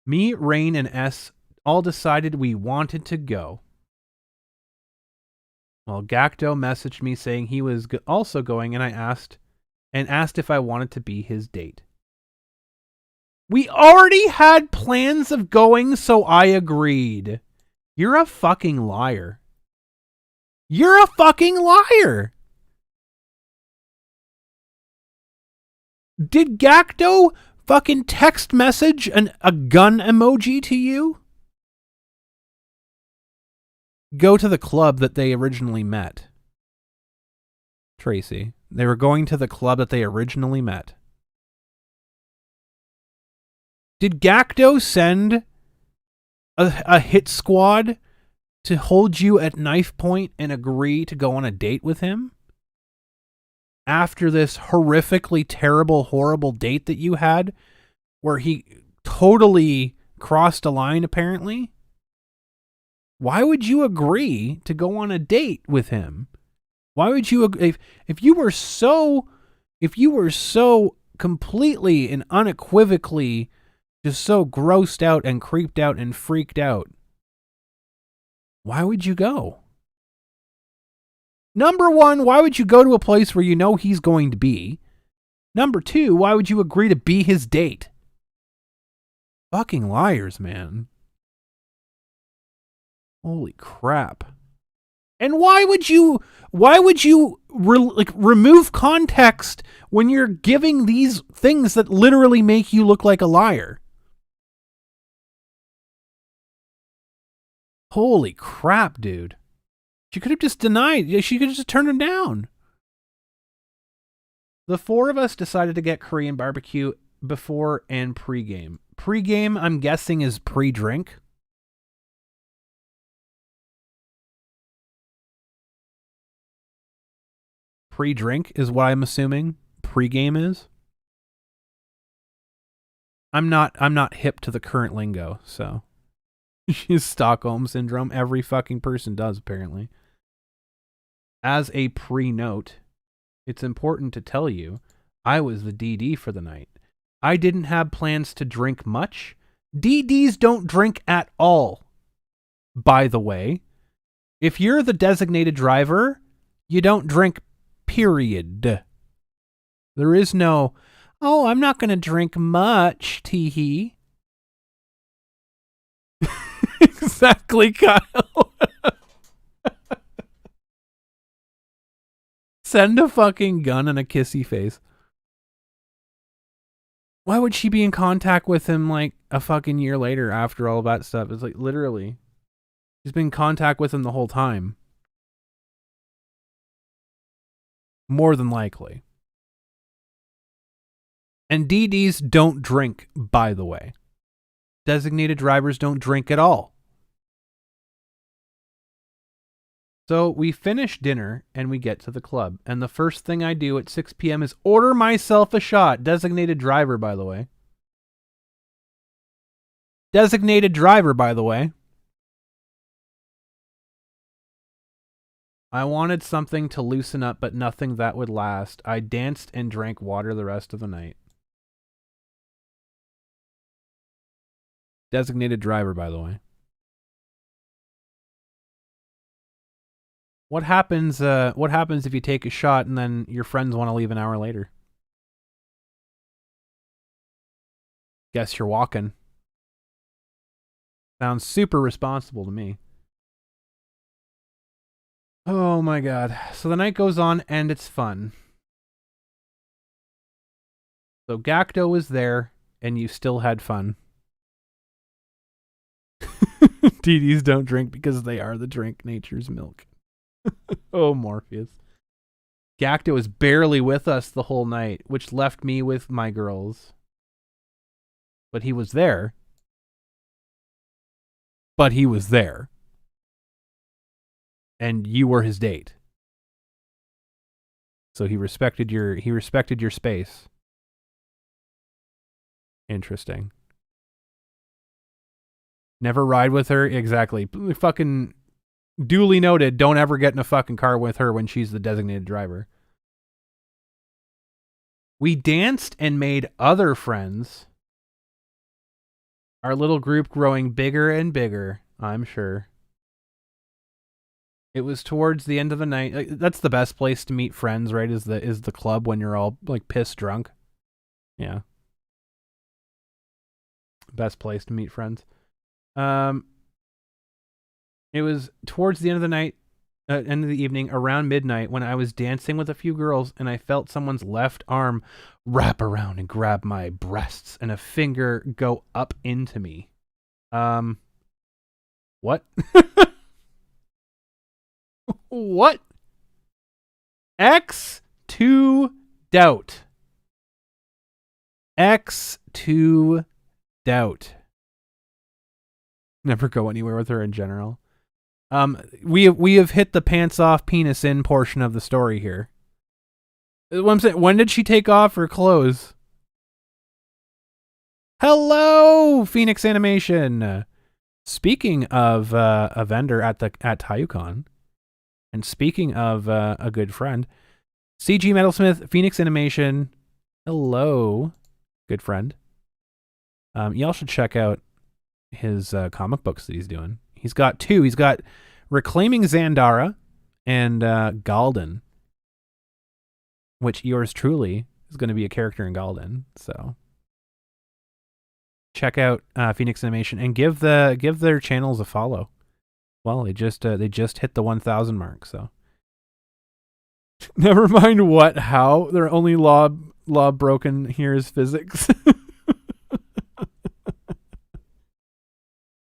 Me, Rain, and S all decided we wanted to go. Well, Gackto messaged me saying he was also going, and asked if I wanted to be his date. We already had plans of going, so I agreed. You're a fucking liar. You're a fucking liar. Did Gackto fucking text message a gun emoji to you? Go to the club that they originally met. Tracy, they were going to the club that they originally met. Did Gackto send a hit squad to hold you at knife point and agree to go on a date with him? After this horrifically terrible, horrible date that you had, where he totally crossed a line, apparently? Why would you agree to go on a date with him? Why would you, if you were so completely and unequivocally just so grossed out and creeped out and freaked out, why would you go? Number one, why would you go to a place where you know he's going to be? Number 2, why would you agree to be his date? Fucking liars, man. Holy crap. And why would you remove context when you're giving these things that literally make you look like a liar? Holy crap, dude. She could have just denied. She could have just turned him down. The 4 of us decided to get Korean barbecue before and pre-game. Pre-game, I'm guessing, is pre-drink. Pre-drink is what I'm assuming pre-game is. I'm not hip to the current lingo, so she's Stockholm syndrome. Every fucking person does, apparently. As a pre-note, it's important to tell you I was the DD for the night. I didn't have plans to drink much. DDs don't drink at all. By the way, if you're the designated driver, you don't drink, period. There is no, oh, I'm not going to drink much, teehee. Exactly, Kyle. Send a fucking gun and a kissy face. Why would she be in contact with him like a fucking year later after all that stuff? It's like literally, she's been in contact with him the whole time. More than likely. And DDs don't drink, by the way. Designated drivers don't drink at all. So we finish dinner and we get to the club. And the first thing I do at 6 p.m. is order myself a shot. Designated driver, by the way. Designated driver, by the way. I wanted something to loosen up, but nothing that would last. I danced and drank water the rest of the night. Designated driver, by the way. What happens if you take a shot and then your friends want to leave an hour later? Guess you're walking. Sounds super responsible to me. Oh my god. So the night goes on and it's fun. So Gackto was there and you still had fun. DDs don't drink because they are the drink, nature's milk. Oh, Morpheus. Gackto was barely with us the whole night, which left me with my girls. But he was there. But he was there. And you were his date. So he respected your space. Interesting. Never ride with her? Exactly. Fucking duly noted, don't ever get in a fucking car with her when she's the designated driver. We danced and made other friends. Our little group growing bigger and bigger, I'm sure. It was towards the end of the night. Like, that's the best place to meet friends, right? Is the club when you're all like pissed drunk. Yeah. Best place to meet friends. It was towards the end of the night, end of the evening, around midnight, when I was dancing with a few girls and I felt someone's left arm wrap around and grab my breasts and a finger go up into me. What? What? X2 doubt. X2 doubt. Never go anywhere with her in general. We have hit the pants off, penis in portion of the story here. What I'm saying, when did she take off her clothes? Hello, Phoenix Animation. Speaking of a vendor at Taiyou Con, and speaking of a good friend, CG Metalsmith, Phoenix Animation. Hello, good friend. Y'all should check out his comic books that he's doing. He's got 2. He's got Reclaiming Zandara and Galden, which yours truly is going to be a character in Galden. So check out Phoenix Animation and give their channels a follow. Well, they just hit the 1,000 mark. So never mind how their only law broken here is physics.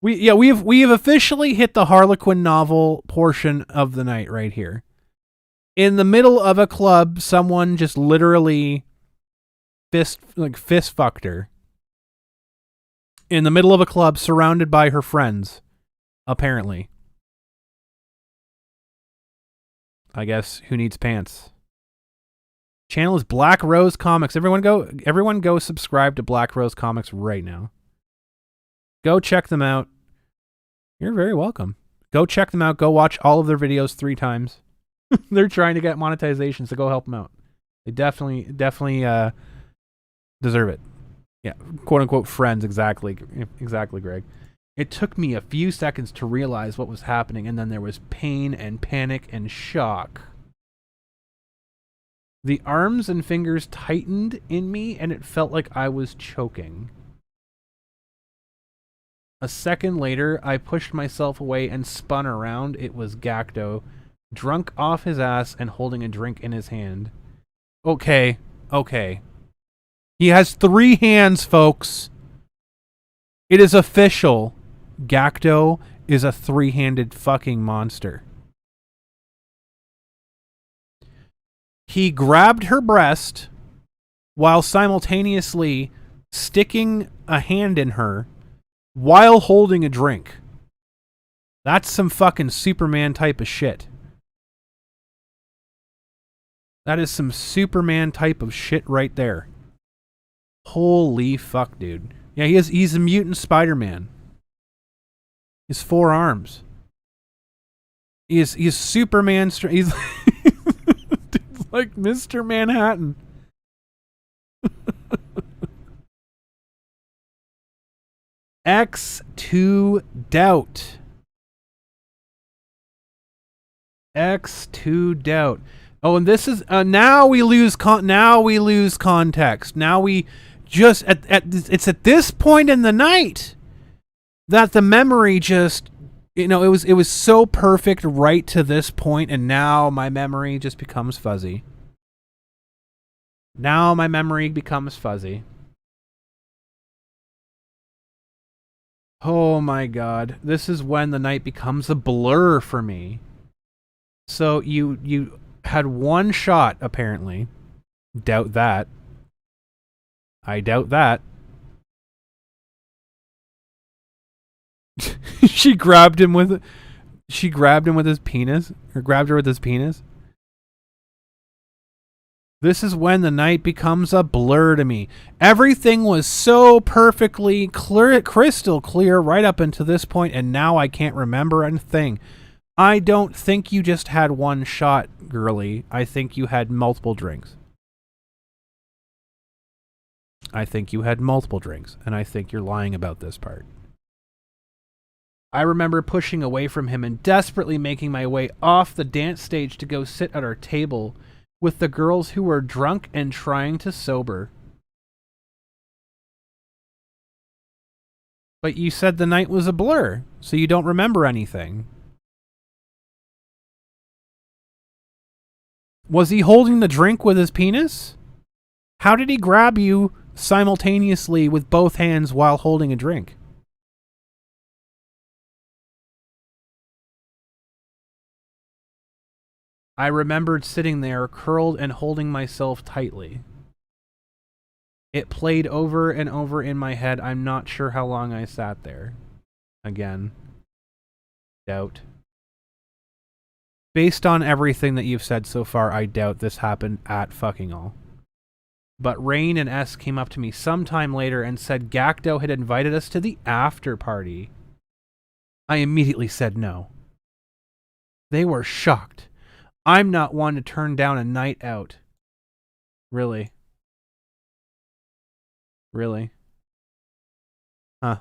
We have officially hit the Harlequin novel portion of the night right here. In the middle of a club, someone just literally fist fucked her. In the middle of a club, surrounded by her friends, apparently. I guess who needs pants? Channel is Black Rose Comics. Everyone go subscribe to Black Rose Comics right now. Go check them out. You're very welcome. Go check them out. Go watch all of their videos 3 times. They're trying to get monetization, so go help them out. They definitely deserve it. Yeah, quote unquote friends. Exactly, Greg. It took me a few seconds to realize what was happening, and then there was pain and panic and shock. The arms and fingers tightened in me, and it felt like I was choking. A second later, I pushed myself away and spun around. It was Gackto, drunk off his ass and holding a drink in his hand. Okay. He has 3 hands, folks. It is official. Gackto is a 3-handed fucking monster. He grabbed her breast while simultaneously sticking a hand in her while holding a drink. That's some fucking Superman type of shit. That is some Superman type of shit right there. Holy fuck, dude. Yeah, he's a mutant Spider-Man. He's 4 arms. He's Superman. He's like Mr. Manhattan. X2 Doubt. X2 Doubt. Oh, and this is now we lose context. Now we just it's at this point in the night that the memory just, it was so perfect right to this point, and now my memory just becomes fuzzy. Now my memory becomes fuzzy. Oh my god. This is when the night becomes a blur for me. So you had 1 shot, apparently. Doubt that. I doubt that. She grabbed him with his penis, or grabbed her with his penis. This is when the night becomes a blur to me. Everything was so perfectly clear, crystal clear right up until this point, and now I can't remember a thing. I don't think you just had 1 shot, girly. I think you had multiple drinks. I think you had multiple drinks, and I think you're lying about this part. I remember pushing away from him and desperately making my way off the dance stage to go sit at our table with the girls who were drunk and trying to sober. But you said the night was a blur, so you don't remember anything. Was he holding the drink with his penis? How did he grab you simultaneously with both hands while holding a drink? I remembered sitting there, curled and holding myself tightly. It played over and over in my head. I'm not sure how long I sat there. Again. Doubt. Based on everything that you've said so far, I doubt this happened at fucking all. But Rain and S came up to me sometime later and said Gackto had invited us to the after party. I immediately said no. They were shocked. I'm not one to turn down a night out. Really? Really? Huh.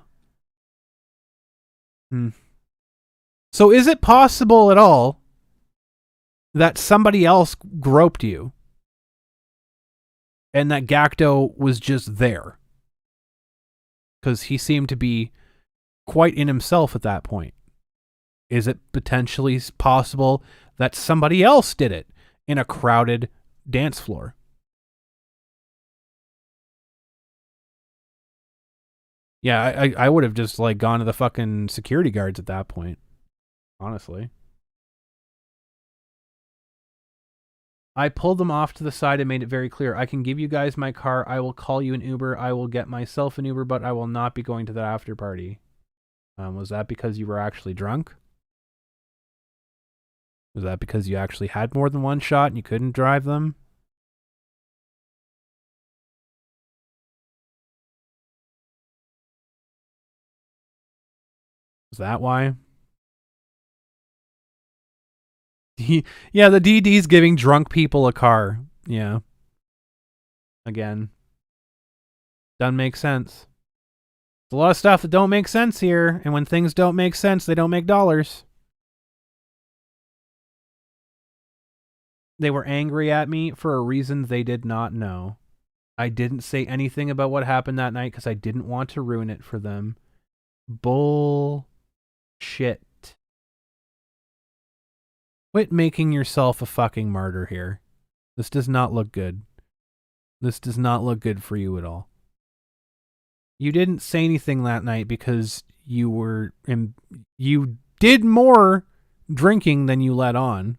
So is it possible at all that somebody else groped you? and that Gackto was just there. Because he seemed to be quite in himself at that point. Is it potentially possible that somebody else did it in a crowded dance floor? Yeah, I would have just like gone to the fucking security guards at that point. Honestly. I pulled them off to the side and made it very clear. I can give you guys my car. I will call you an Uber. I will get myself an Uber, but I will not be going to the after party. Was that because you were actually drunk? Was that because you actually had more than one shot and you couldn't drive them? Is that why? Yeah, the DD's giving drunk people a car. Yeah. Again. Doesn't make sense. There's a lot of stuff that don't make sense here, and when things don't make sense, they don't make dollars. They were angry at me for a reason they did not know. I didn't say anything about what happened that night because I didn't want to ruin it for them. Bullshit. Quit making yourself a fucking martyr here. This does not look good. This does not look good for you at all. You didn't say anything that night because you did more drinking than you let on.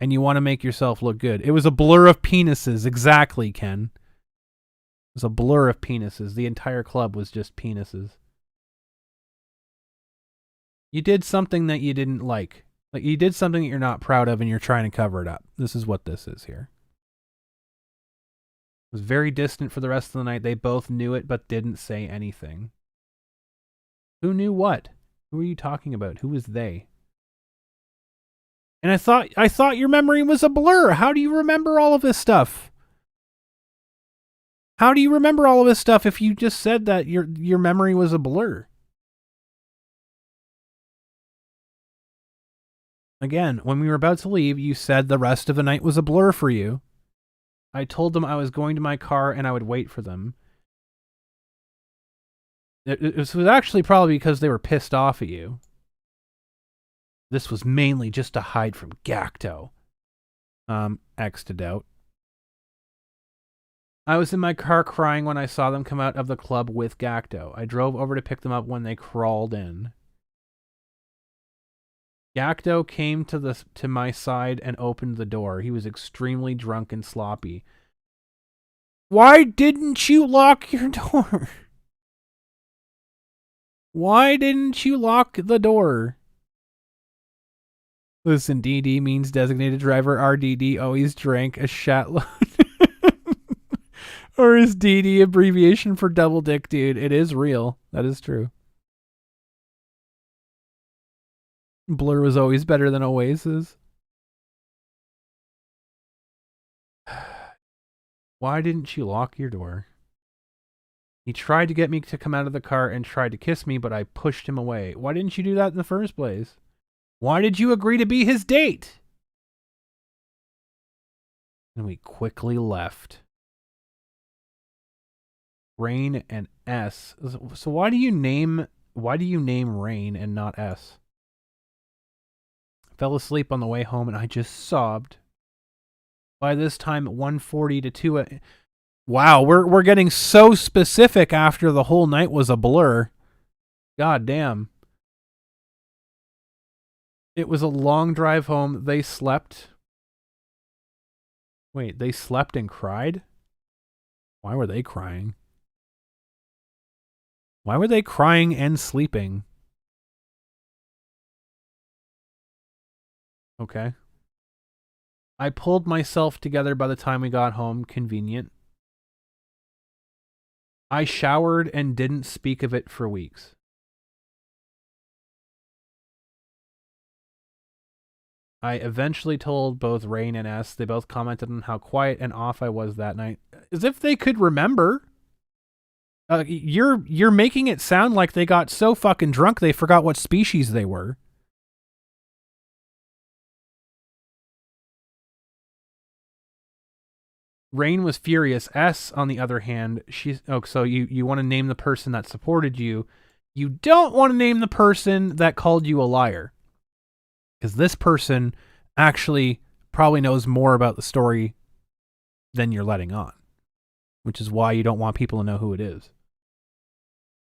And you want to make yourself look good. It was a blur of penises. Exactly, Ken. It was a blur of penises. The entire club was just penises. You did something that you didn't like. Like, you did something that you're not proud of and you're trying to cover it up. This is what this is here. It was very distant for the rest of the night. They both knew it but didn't say anything. Who knew what? Who are you talking about? Who was they? And I thought your memory was a blur. How do you remember all of this stuff? How do you remember all of this stuff if you just said that your memory was a blur? Again, when we were about to leave, you said the rest of the night was a blur for you. I told them I was going to my car and I would wait for them. It was actually probably because they were pissed off at you. This was mainly just to hide from Gackto. X to doubt. I was in my car crying when I saw them come out of the club with Gackto. I drove over to pick them up when they crawled in. Gackto came to my side and opened the door. He was extremely drunk and sloppy. Why didn't you lock your door? Why didn't you lock the door? Listen, DD means designated driver. RDD always drank a shatload. Or is DD abbreviation for double dick, dude? It is real. That is true. Blur was always better than Oasis. Why didn't you lock your door? He tried to get me to come out of the car and tried to kiss me, but I pushed him away. Why didn't you do that in the first place? Why did you agree to be his date? And we quickly left. Rain and S. So why do you name Rain and not S? Fell asleep on the way home and I just sobbed. By this time, 1:40 to 2. Wow, we're getting so specific after the whole night was a blur. God damn. It was a long drive home. They slept. Wait, they slept and cried? Why were they crying? Why were they crying and sleeping? Okay. I pulled myself together by the time we got home. Convenient. I showered and didn't speak of it for weeks. I eventually told both Rain and S. They both commented on how quiet and off I was that night. As if they could remember. You're making it sound like they got so fucking drunk they forgot what species they were. Rain was furious. S, on the other hand, so you want to name the person that supported you. You don't want to name the person that called you a liar. Because this person actually probably knows more about the story than you're letting on. Which is why you don't want people to know who it is.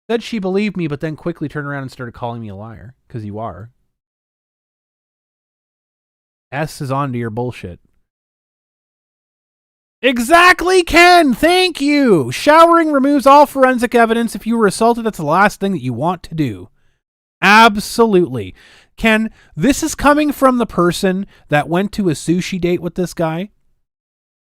Said she believed me, but then quickly turned around and started calling me a liar. Because you are. S is on to your bullshit. Exactly, Ken! Thank you! Showering removes all forensic evidence. If you were assaulted, that's the last thing that you want to do. Absolutely. Ken, this is coming from the person that went to a sushi date with this guy.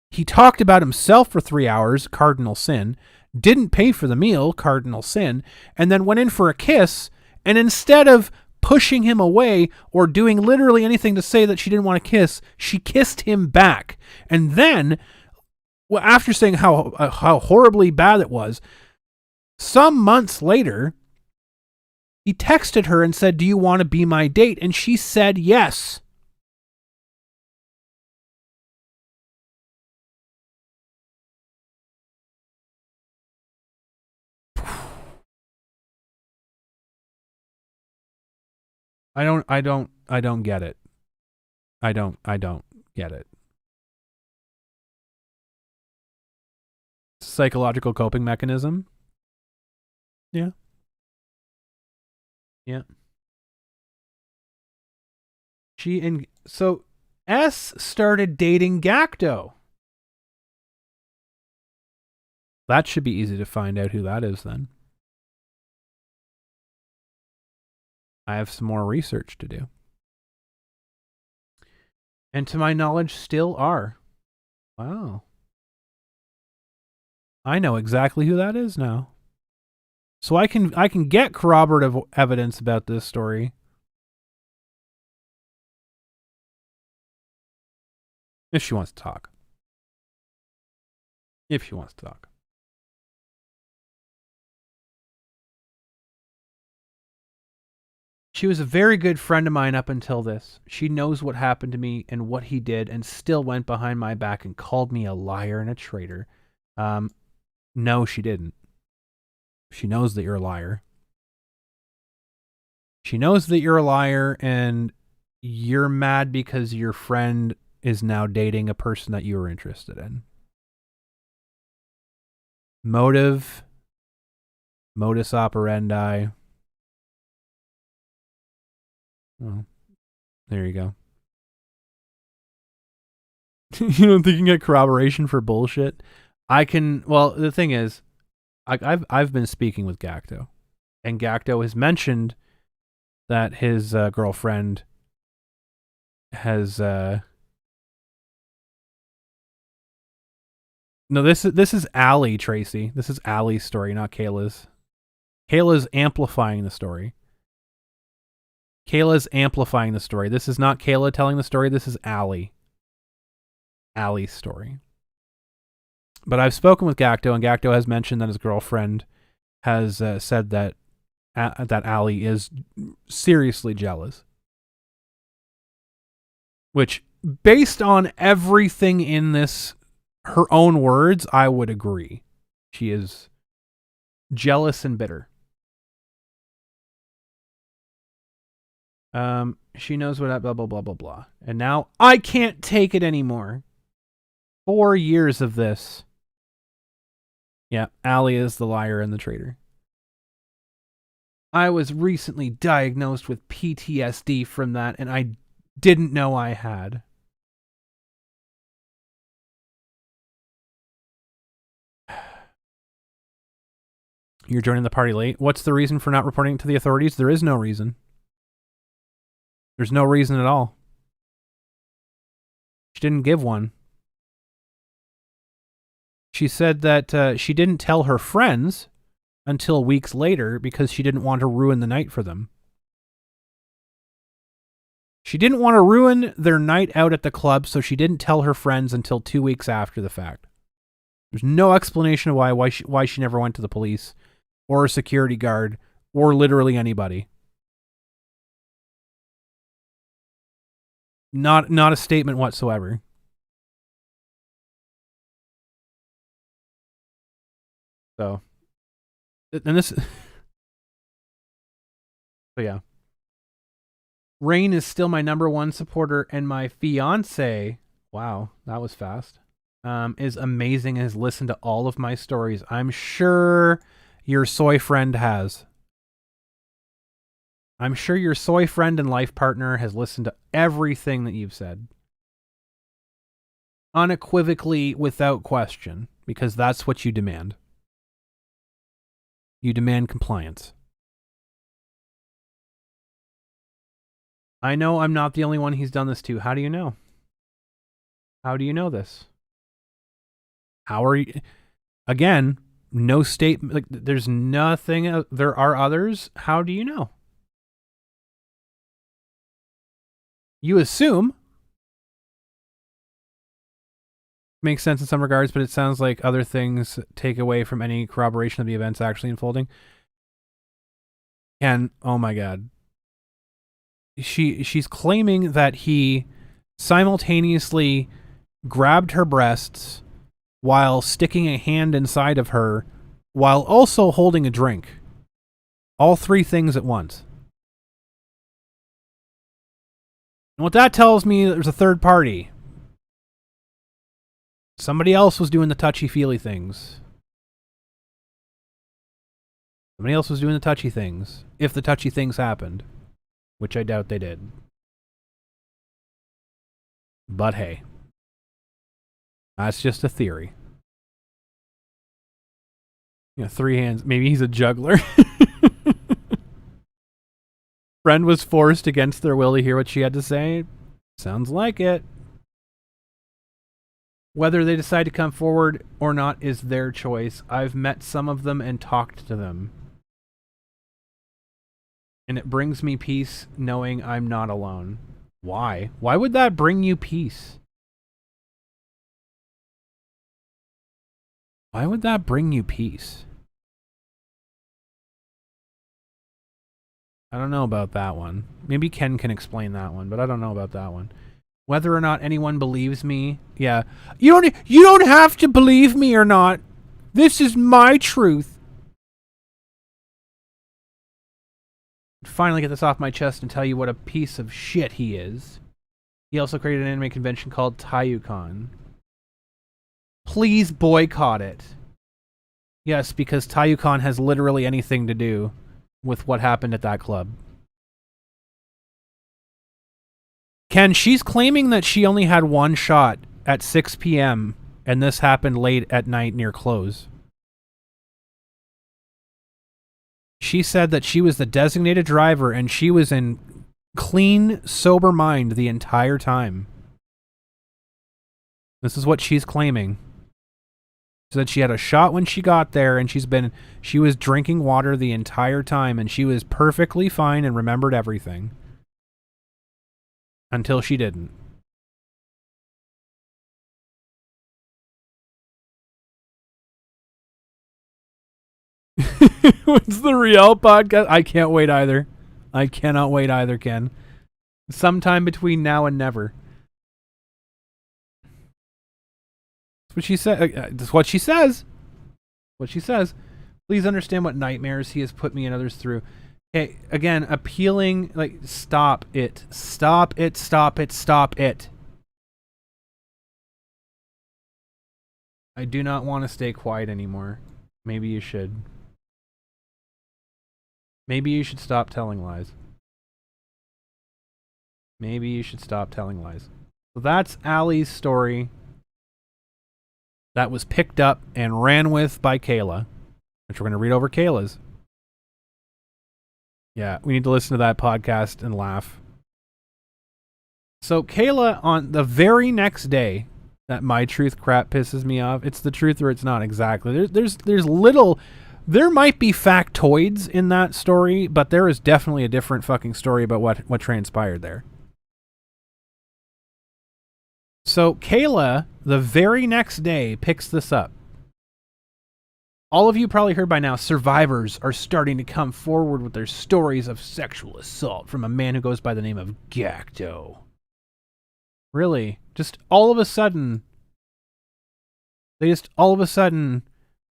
He talked about himself for 3 hours, cardinal sin, didn't pay for the meal, cardinal sin, and then went in for a kiss, and instead of pushing him away or doing literally anything to say that she didn't want to kiss, she kissed him back. And then, well, after saying how horribly bad it was, some months later, he texted her and said, "Do you want to be my date?" And she said yes. I don't get it. I don't get it. Psychological coping mechanism. Yeah. Yeah. So S started dating Gackto. That should be easy to find out who that is then. I have some more research to do. And to my knowledge, still are. Wow. I know exactly who that is now. So I can get corroborative evidence about this story. If she wants to talk. If she wants to talk. She was a very good friend of mine up until this. She knows what happened to me and what he did and still went behind my back and called me a liar and a traitor. No, she didn't. She knows that you're a liar. She knows that you're a liar and you're mad because your friend is now dating a person that you were interested in. Motive, modus operandi. Well, there you go. You don't think you can get corroboration for bullshit? Well, the thing is, I've been speaking with Gackto, and Gackto has mentioned that his girlfriend has no, this is Allie, Tracy. This is Allie's story, not Kayla's. Kayla's amplifying the story. Kayla's amplifying the story. This is not Kayla telling the story. This is Allie. Allie's story. But I've spoken with Gackto, and Gackto has mentioned that his girlfriend has said that Allie is seriously jealous. Which, based on everything in this, her own words, I would agree. She is jealous and bitter. She knows what blah, blah, blah, blah, blah. And now I can't take it anymore. 4 years of this. Yeah, Allie is the liar and the traitor. I was recently diagnosed with PTSD from that, and I didn't know I had. You're joining the party late. What's the reason for not reporting it to the authorities? There is no reason. There's no reason at all. She didn't give one. She said that she didn't tell her friends until weeks later because she didn't want to ruin the night for them. She didn't want to ruin their night out at the club, so she didn't tell her friends until 2 weeks after the fact. There's no explanation of why she never went to the police or a security guard or literally anybody. Not a statement whatsoever. So, and this, so yeah. Rain is still my #1 supporter, and my fiance, wow, that was fast, is amazing and has listened to all of my stories. I'm sure your soy friend has. I'm sure your soy friend and life partner has listened to everything that you've said. Unequivocally, without question, because that's what you demand. You demand compliance. I know I'm not the only one he's done this to. How do you know? How do you know this? How are you? Again, no statement. Like, there's nothing. There are others. How do you know? You assume. Makes sense in some regards, but it sounds like other things take away from any corroboration of the events actually unfolding. And oh my god, she's claiming that he simultaneously grabbed her breasts while sticking a hand inside of her while also holding a drink. All three things at once. And what that tells me, there's a third party. Somebody else was doing the touchy-feely things. Somebody else was doing the touchy things. If the touchy things happened. Which I doubt they did. But hey. That's just a theory. You know, 3 hands. Maybe he's a juggler. Friend was forced against their will to hear what she had to say. Sounds like it. Whether they decide to come forward or not is their choice. I've met some of them and talked to them. And it brings me peace knowing I'm not alone. Why? Why would that bring you peace? Why would that bring you peace? I don't know about that one. Maybe Ken can explain that one, but I don't know about that one. Whether or not anyone believes me, yeah. You don't have to believe me or not. This is my truth. Finally get this off my chest and tell you what a piece of shit he is. He also created an anime convention called Taiyou Con. Please boycott it. Yes, because Taiyou Con has literally anything to do with what happened at that club. Ken, she's claiming that she only had one shot at 6 p.m. and this happened late at night near close. She said that she was the designated driver and she was in clean, sober mind the entire time. This is what she's claiming. She said she had a shot when she got there and she was drinking water the entire time and she was perfectly fine and remembered everything. Until she didn't. What's the Real podcast? I can't wait either. I cannot wait either, Ken. Sometime between now and never. That's what she said. That's what she says. What she says. Please understand what nightmares he has put me and others through. Okay, again, appealing, like, stop it. Stop it, stop it, stop it. I do not want to stay quiet anymore. Maybe you should. Maybe you should stop telling lies. Maybe you should stop telling lies. So that's Allie's story. That was picked up and ran with by Kayla, which we're going to read over Kayla's. Yeah, we need to listen to that podcast and laugh. So Kayla, on the very next day, that my truth crap pisses me off. It's the truth or it's not exactly. There's little. There might be factoids in that story, but there is definitely a different fucking story about what transpired there. So Kayla, the very next day, picks this up. All of you probably heard by now, survivors are starting to come forward with their stories of sexual assault from a man who goes by the name of Gackto. Really? Just all of a sudden,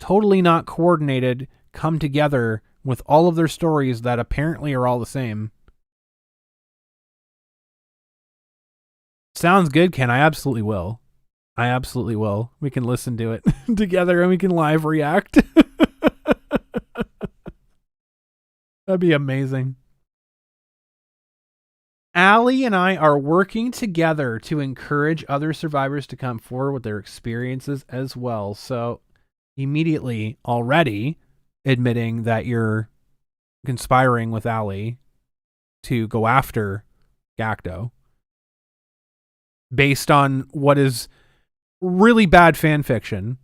totally not coordinated, come together with all of their stories that apparently are all the same. Sounds good, Ken. I absolutely will. I absolutely will. We can listen to it together and we can live react. That'd be amazing. Allie and I are working together to encourage other survivors to come forward with their experiences as well. So immediately already admitting that you're conspiring with Allie to go after Gackto based on what is really bad fan fiction.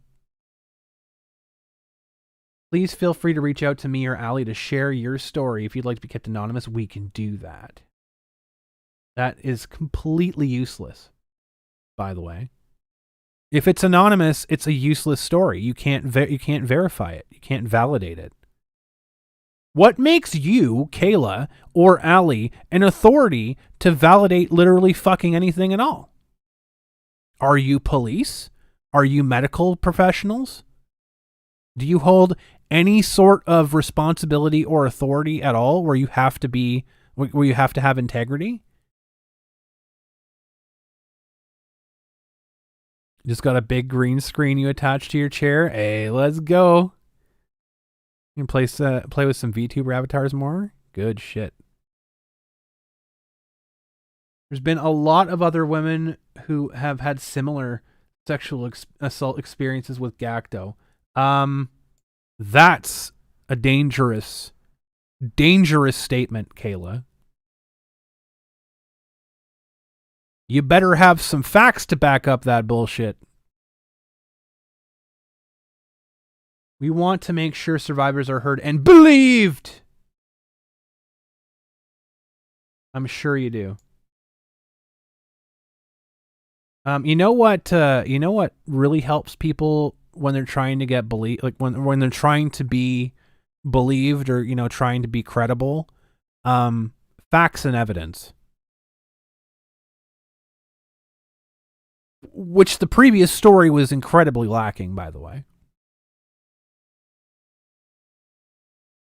Please feel free to reach out to me or Allie to share your story. If you'd like to be kept anonymous, we can do that. That is completely useless, by the way. If it's anonymous, it's a useless story. You can't verify it. You can't validate it. What makes you, Kayla, or Allie, an authority to validate literally fucking anything at all? Are you police? Are you medical professionals? Do you hold any sort of responsibility or authority at all where you have to have integrity? Just got a big green screen you attach to your chair. Hey, let's go. You can play with some VTuber avatars more? Good shit. There's been a lot of other women who have had similar sexual assault experiences with Gackto. That's a dangerous statement, Kayla. You better have some facts to back up that bullshit. We want to make sure survivors are heard and believed. I'm sure you do. You know what really helps people when they're trying to get when they're trying to be believed or, trying to be credible? Facts and evidence. Which the previous story was incredibly lacking, by the way.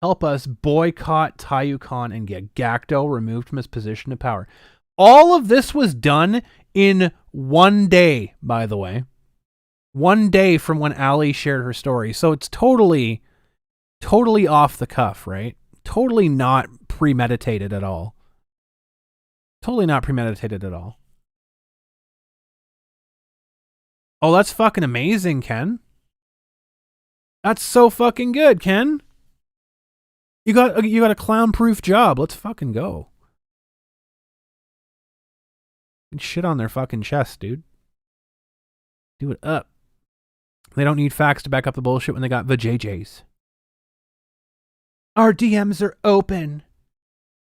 Help us boycott Taiyou Con and get Gackto removed from his position of power. All of this was done in one day, by the way. One day from when Allie shared her story. So it's totally off the cuff, right? Totally not premeditated at all. Totally not premeditated at all. Oh, that's fucking amazing, Ken. That's so fucking good, Ken. You got a clown-proof job. Let's fucking go. Shit on their fucking chest, dude. Do it up. They don't need facts to back up the bullshit when they got the JJs. Our DMs are open.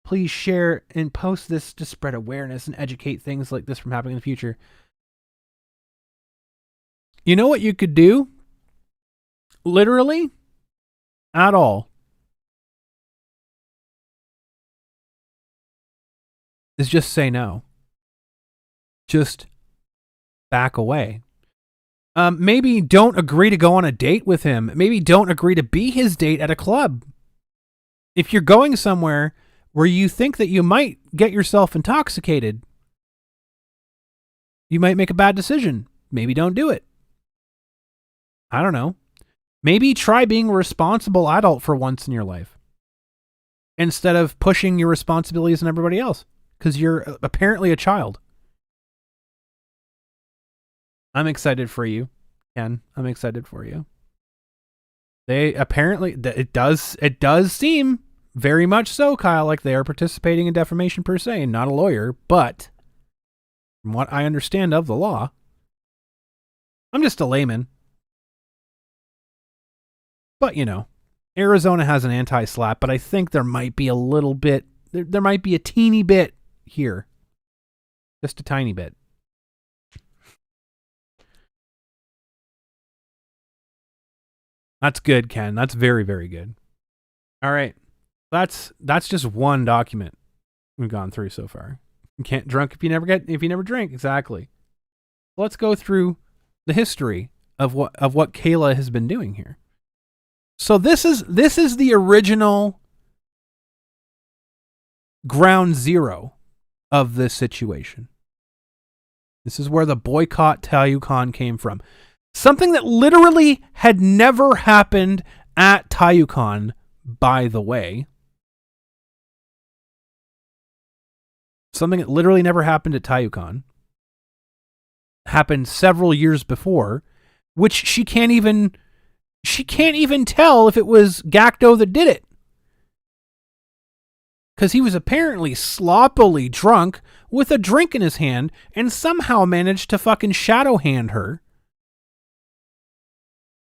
Please share and post this to spread awareness and educate things like this from happening in the future. You know what you could do? Literally, at all, is just say no. Just back away. Maybe don't agree to go on a date with him. Maybe don't agree to be his date at a club. If you're going somewhere where you think that you might get yourself intoxicated, you might make a bad decision. Maybe don't do it. I don't know. Maybe try being a responsible adult for once in your life instead of pushing your responsibilities on everybody else because you're apparently a child. I'm excited for you, Ken. I'm excited for you. They apparently, it does seem very much so, Kyle, like they are participating in defamation per se, and not a lawyer, but from what I understand of the law, I'm just a layman. But, Arizona has an anti-slap, but I think there might be a little bit, there might be a teeny bit here. Just a tiny bit. That's good, Ken. That's very, very good. All right. That's just one document we've gone through so far. You can't drunk if you never drink. Exactly. Let's go through the history of what Kayla has been doing here. So this is the original ground zero of this situation. This is where the boycott Taiyou Con came from. Something that literally had never happened at Taiyou Con, by the way. Something that literally never happened at Taiyou Con. Happened several years before, which she can't even tell if it was Gackto that did it. Because he was apparently sloppily drunk with a drink in his hand and somehow managed to fucking shadow hand her.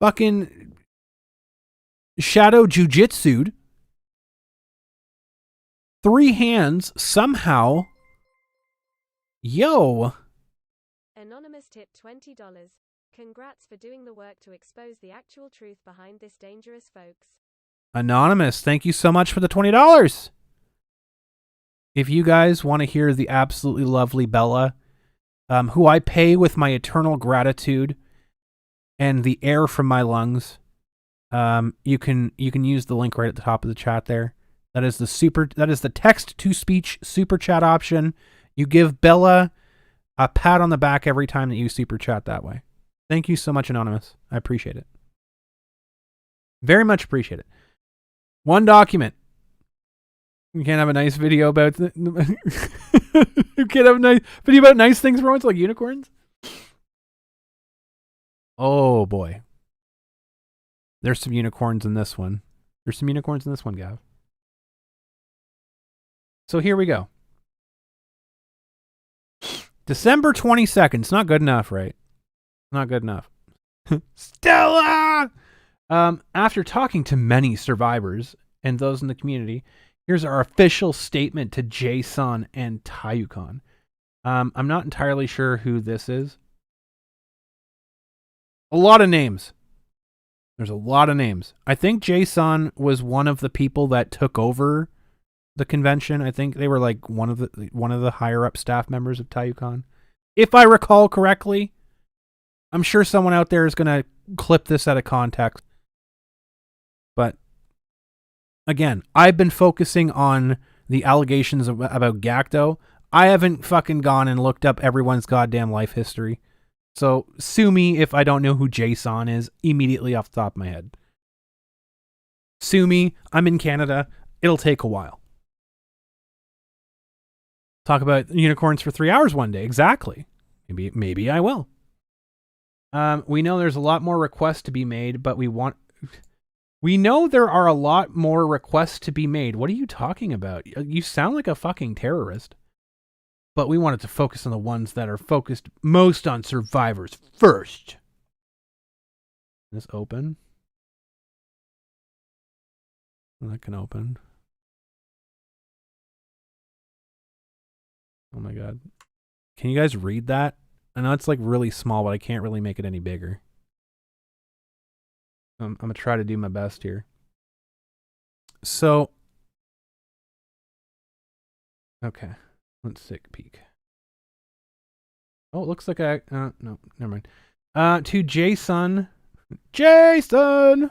Fucking shadow jujitsu'd. 3 hands somehow. Yo. Anonymous tip $20. Congrats for doing the work to expose the actual truth behind this dangerous, folks. Anonymous, thank you so much for the $20. If you guys want to hear the absolutely lovely Bella, who I pay with my eternal gratitude and the air from my lungs, you can use the link right at the top of the chat there. That is the text to speech super chat option. You give Bella a pat on the back every time that you super chat that way. Thank you so much, Anonymous. I appreciate it. Very much appreciate it. One document. You can't have a nice video about you can't have a nice video about nice things for once, like unicorns. Oh boy. There's some unicorns in this one. Gav. So here we go. December 22nd. It's not good enough, right? Not good enough. Stella! After talking to many survivors and those in the community, here's our official statement to Jason and Taiyou Con. I'm not entirely sure who this is. A lot of names. There's a lot of names. I think Jason was one of the people that took over the convention. I think they were like one of the higher up staff members of Taiyou Con, if I recall correctly. I'm sure someone out there is going to clip this out of context. But again, I've been focusing on the allegations about Gackto. I haven't fucking gone and looked up everyone's goddamn life history. So sue me if I don't know who Jason is immediately off the top of my head. Sue me. I'm in Canada. It'll take a while. Talk about unicorns for 3 hours one day. Exactly. Maybe I will. We know there's a lot more requests to be made, but we know there are a lot more requests to be made. What are you talking about? You sound like a fucking terrorist. But we wanted to focus on the ones that are focused most on survivors first. This open? That can open. Oh my god. Can you guys read that? I know it's like really small, but I can't really make it any bigger. I'm going to try to do my best here. So, okay. Let's take a peek. Oh, it looks like no, never mind. To Jason. Jason!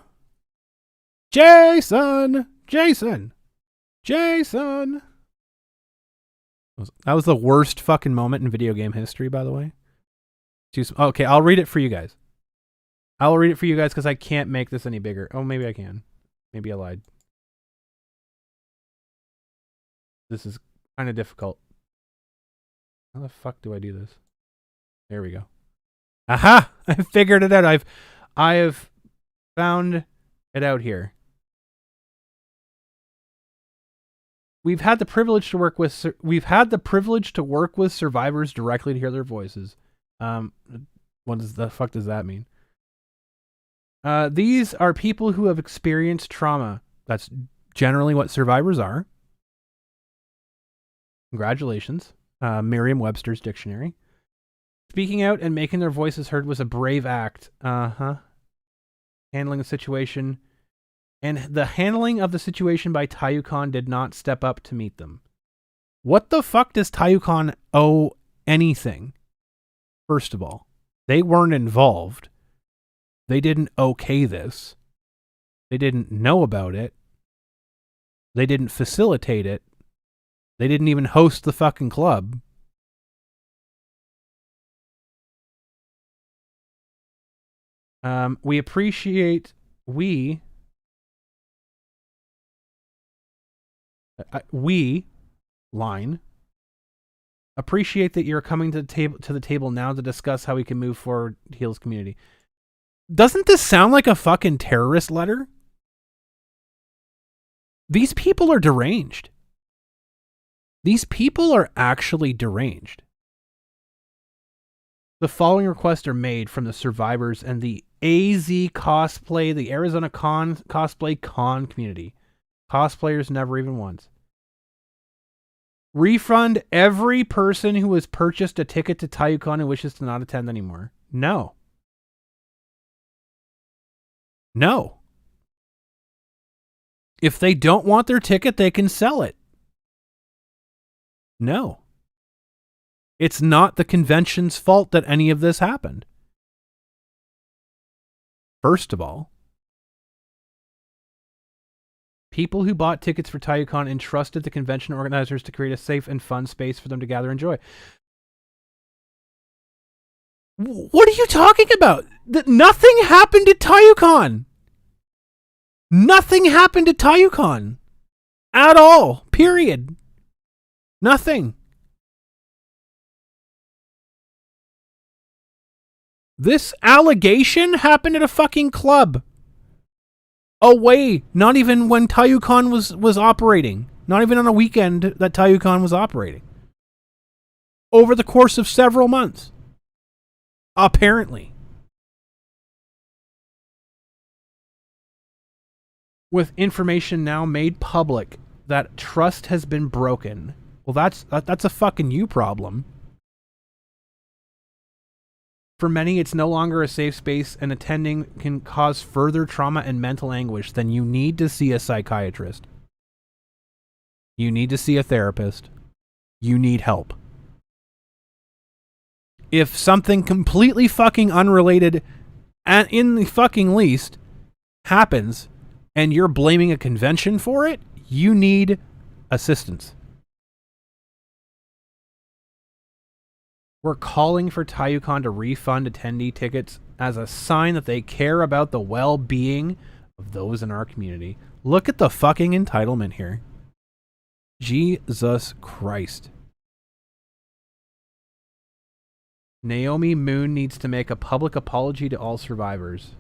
That was the worst fucking moment in video game history, by the way. Okay, I'll read it for you guys. I will read it for you guys because I can't make this any bigger. Oh, maybe I can. Maybe I lied. This is kind of difficult. How the fuck do I do this? There we go. Aha! I figured it out. I have found it out here. We've had the privilege to work with survivors directly to hear their voices. What the fuck does that mean? These are people who have experienced trauma. That's generally what survivors are. Congratulations. Merriam-Webster's dictionary. Speaking out and making their voices heard was a brave act. Handling the situation. And the handling of the situation by Taiyou Con did not step up to meet them. What the fuck does Taiyou Con owe anything? First of all, they weren't involved. They didn't okay this. They didn't know about it. They didn't facilitate it. They didn't even host the fucking club. We appreciate we line appreciate that you're coming to the table now to discuss how we can move forward Heels community. Doesn't this sound like a fucking terrorist letter? These people are deranged. These people are actually deranged. The following requests are made from the survivors and the AZ cosplay, the Arizona cosplay con community. Cosplayers never even once. Refund every person who has purchased a ticket to Taiyou Con and wishes to not attend anymore. No. No. If they don't want their ticket, they can sell it. No. It's not the convention's fault that any of this happened. First of all, people who bought tickets for Taiyou Con entrusted the convention organizers to create a safe and fun space for them to gather and enjoy. What are you talking about? Nothing happened at Taiyou Con. Nothing happened at Taiyou Con. At all. Period. Nothing. This allegation happened at a fucking club. Away. Not even when Taiyou Con was operating. Not even on a weekend that Taiyou Con was operating. Over the course of several months. Apparently. With information now made public that trust has been broken. Well, that's a fucking you problem. For many, it's no longer a safe space, and attending can cause further trauma and mental anguish. Then you need to see a psychiatrist. You need to see a therapist. You need help. If something completely fucking unrelated, and in the fucking least, happens, and you're blaming a convention for it, you need assistance. We're calling for Taiyou Con to refund attendee tickets as a sign that they care about the well-being of those in our community. Look at the fucking entitlement here. Jesus Christ. Naomi Moon needs to make a public apology to all survivors.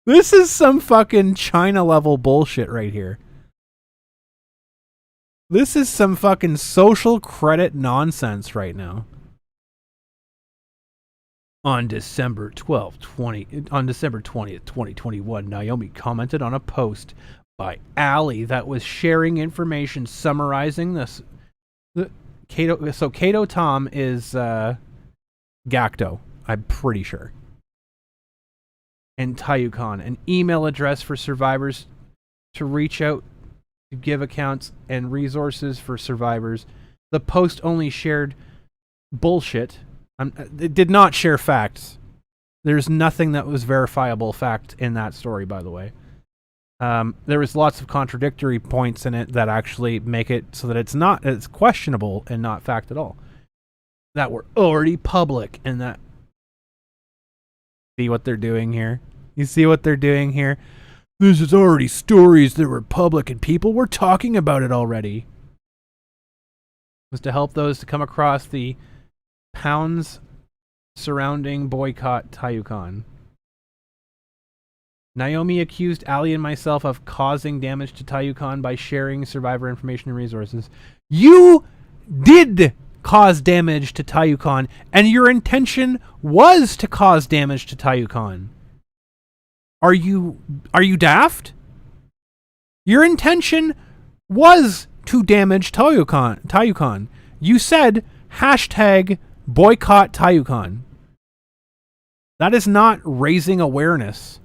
This is some fucking China level bullshit right here. This is some fucking social credit nonsense right now. On December 20th, 2021, Naomi commented on a post by Ali that was sharing information summarizing this. Kato Tom is Gackto, I'm pretty sure. And Taiyou Con, an email address for survivors to reach out to give accounts and resources for survivors. The post only shared bullshit. It did not share facts. There's nothing that was verifiable fact in that story, by the way. There was lots of contradictory points in it that actually make it so that it's questionable and not fact at all. That were already public, and that... See what they're doing here? You see what they're doing here? This is already stories that were public and people were talking about it already. It was to help those to come across the pounds surrounding Boycott Taiyou Con. Naomi accused Ali and myself of causing damage to Taiyou Con by sharing survivor information and resources. You did cause damage to Taiyou Con, and your intention was to cause damage to Taiyou Con. Are you daft? Your intention was to damage Taiyou Con. You said hashtag boycott Taiyou Con. That is not raising awareness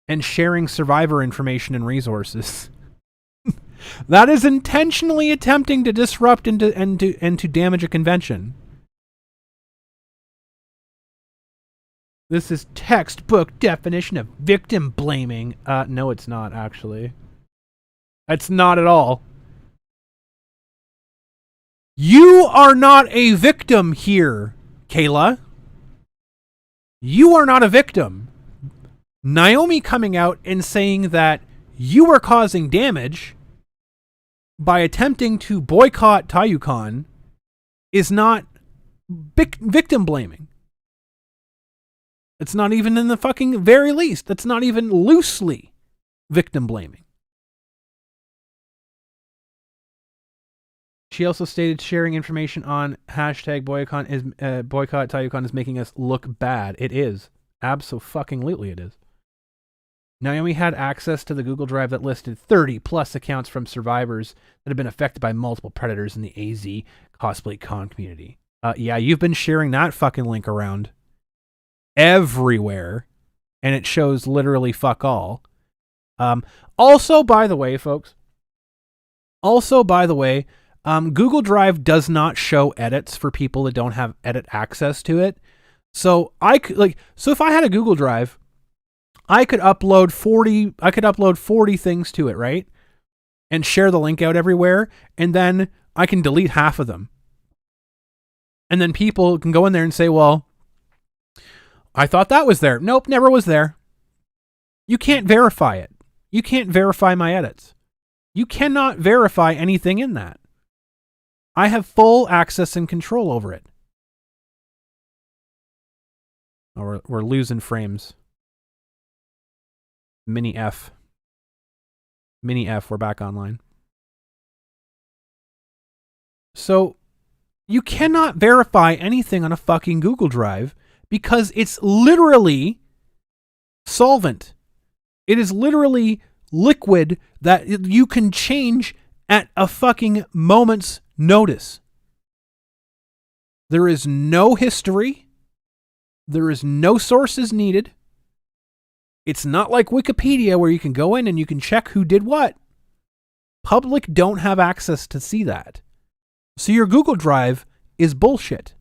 and sharing survivor information and resources. That is intentionally attempting to disrupt and to damage a convention. This is textbook definition of victim blaming. No, it's not, actually. It's not at all. You are not a victim here, Kayla. You are not a victim. Naomi coming out and saying that you are causing damage by attempting to boycott Taiyou Con is not victim blaming. It's not even in the fucking very least. That's not even loosely victim blaming. She also stated sharing information on hashtag boycott Taiyou Con is making us look bad. It is. Abso-fucking-lutely it is. Naomi had access to the Google Drive that listed 30 plus accounts from survivors that have been affected by multiple predators in the AZ cosplay con community. Yeah, you've been sharing that fucking link around everywhere, and it shows literally fuck all. Also, by the way, folks, Google Drive does not show edits for people that don't have edit access to it. So if I had a Google Drive, I could upload 40 things to it, right? And share the link out everywhere, and then I can delete half of them. And then people can go in there and say, well, I thought that was there. Nope, never was there. You can't verify it. You can't verify my edits. You cannot verify anything in that. I have full access and control over it. Oh, we're losing frames. Mini F, we're back online. So, you cannot verify anything on a fucking Google Drive because it's literally solvent. It is literally liquid that you can change at a fucking moment's notice. There is no history. There is no sources needed. It's not like Wikipedia where you can go in and you can check who did what. Public don't have access to see that. So your Google Drive is bullshit.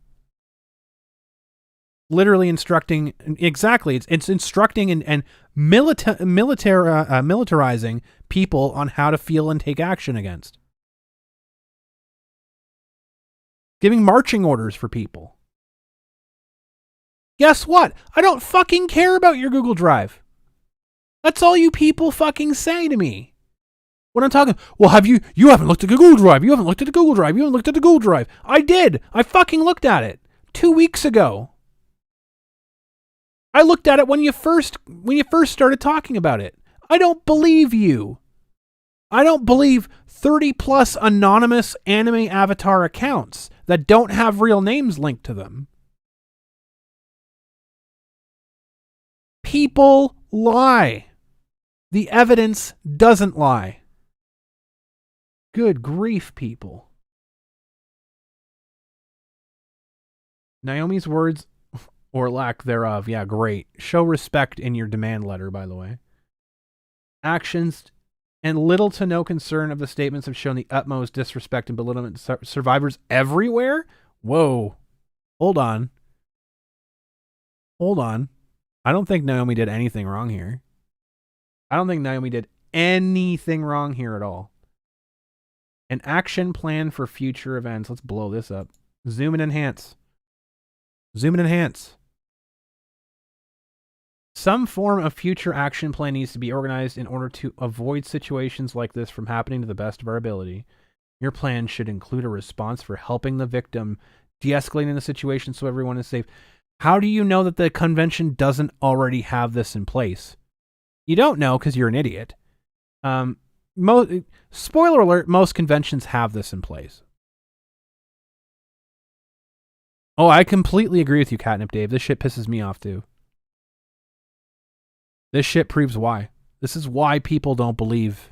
Literally instructing, exactly, it's instructing and militarizing people on how to feel and take action against. Giving marching orders for people. Guess what? I don't fucking care about your Google Drive. That's all you people fucking say to me. When I'm talking, well, you haven't looked at the Google Drive. You haven't looked at the Google Drive. You haven't looked at the Google Drive. I did. I fucking looked at it 2 weeks ago. I looked at it when you first started talking about it. I don't believe you. I don't believe 30 plus anonymous anime avatar accounts that don't have real names linked to them. People lie. The evidence doesn't lie. Good grief, people. Naomi's words, or lack thereof, yeah, great. Show respect in your demand letter, by the way. Actions and little to no concern of the statements have shown the utmost disrespect and belittlement to survivors everywhere? Whoa. Hold on. I don't think Naomi did anything wrong here. I don't think Naomi did anything wrong here at all. An action plan for future events. Let's blow this up. Zoom and enhance. Some form of future action plan needs to be organized in order to avoid situations like this from happening to the best of our ability. Your plan should include a response for helping the victim, de-escalating the situation so everyone is safe. How do you know that the convention doesn't already have this in place? You don't know because you're an idiot. Spoiler alert, most conventions have this in place. Oh, I completely agree with you, Catnip Dave. This shit pisses me off too. This shit proves why. This is why people don't believe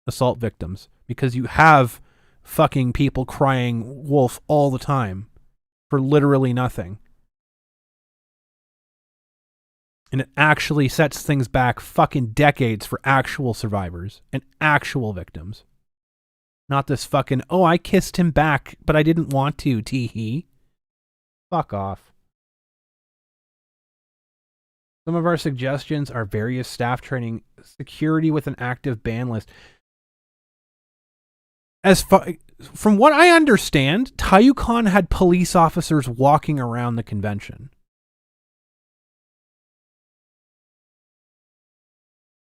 assault victims. Because you have fucking people crying wolf all the time for literally nothing. And it actually sets things back fucking decades for actual survivors and actual victims. Not this fucking, oh, I kissed him back, but I didn't want to, tee-hee. Fuck off. Some of our suggestions are various staff training, security with an active ban list. From what I understand, Taiyou Con had police officers walking around the convention.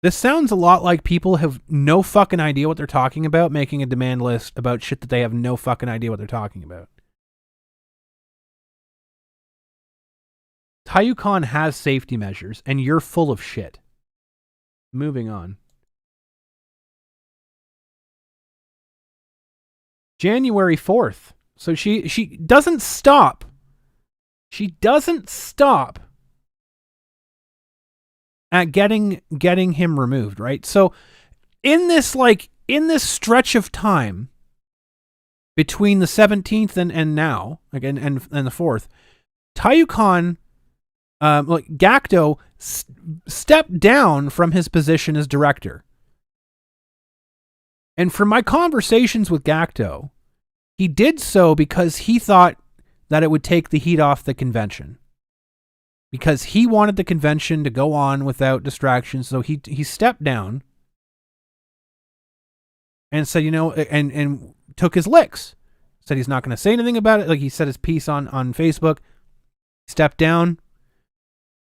This sounds a lot like people have no fucking idea what they're talking about, making a demand list about shit that they have no fucking idea what they're talking about. Taiyou Con has safety measures, and you're full of shit. Moving on. January 4th. So she doesn't stop. She doesn't stop at getting him removed, right? So in this stretch of time between the 17th and now, again and the 4th, Taiyou Con, Gackto stepped down from his position as director. And from my conversations with Gackto, he did so because he thought that it would take the heat off the convention. Because he wanted the convention to go on without distractions, so he stepped down and said, and took his licks. Said he's not going to say anything about it. Like, he said his piece on Facebook. Stepped down.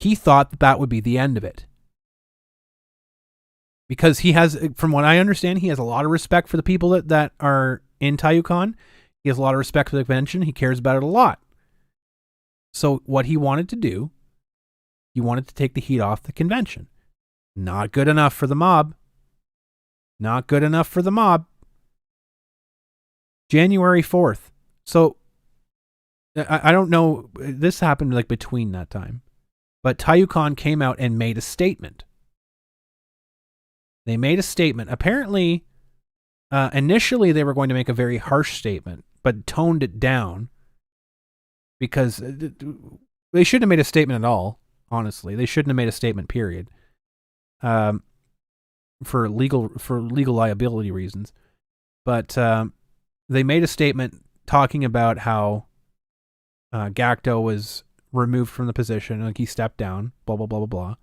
He thought that would be the end of it. Because he has, from what I understand, he has a lot of respect for the people that are in Taiyou Con. He has a lot of respect for the convention. He cares about it a lot. So what he wanted to do, he wanted to take the heat off the convention. Not good enough for the mob. Not good enough for the mob. January 4th. So I don't know. This happened like between that time. But Taiyou Con came out and made a statement. They made a statement. Apparently, initially they were going to make a very harsh statement, but toned it down because they shouldn't have made a statement at all, honestly. They shouldn't have made a statement, period, for legal liability reasons. But they made a statement talking about how Gackto was removed from the position, like he stepped down, blah, blah, blah, blah, blah.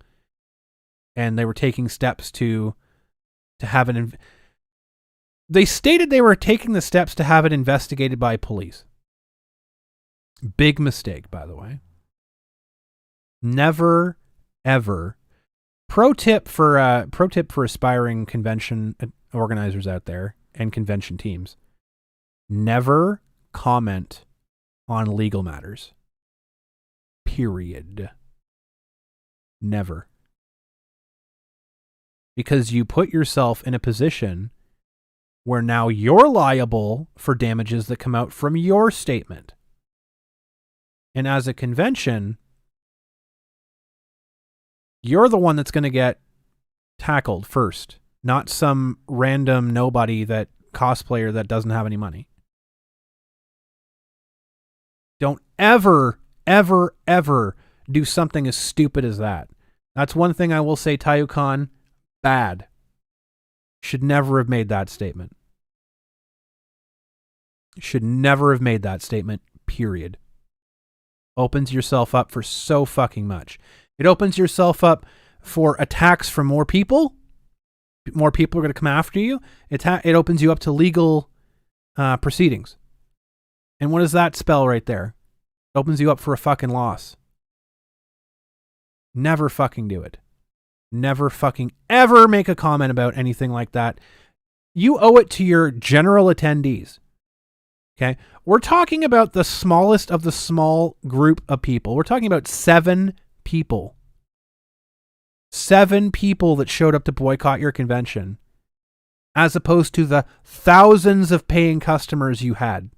And they were taking steps to have it. They stated they were taking the steps to have it investigated by police. Big mistake, by the way. Never, ever. Pro tip for aspiring convention organizers out there and convention teams: never comment on legal matters. Period. Never. Because you put yourself in a position where now you're liable for damages that come out from your statement. And as a convention, you're the one that's going to get tackled first, not some random nobody cosplayer that doesn't have any money. Don't ever, ever, ever do something as stupid as that. That's one thing I will say, Taiyou Con, bad. Should never have made that statement. Should never have made that statement, period. Opens yourself up for so fucking much. It opens yourself up for attacks from more people. More people are going to come after you. It opens you up to legal proceedings. And what does that spell right there? It opens you up for a fucking loss. Never fucking do it. Never fucking ever make a comment about anything like that. You owe it to your general attendees. Okay? We're talking about the smallest of the small group of people. We're talking about 7 people. 7 people that showed up to boycott your convention, as opposed to the thousands of paying customers you had.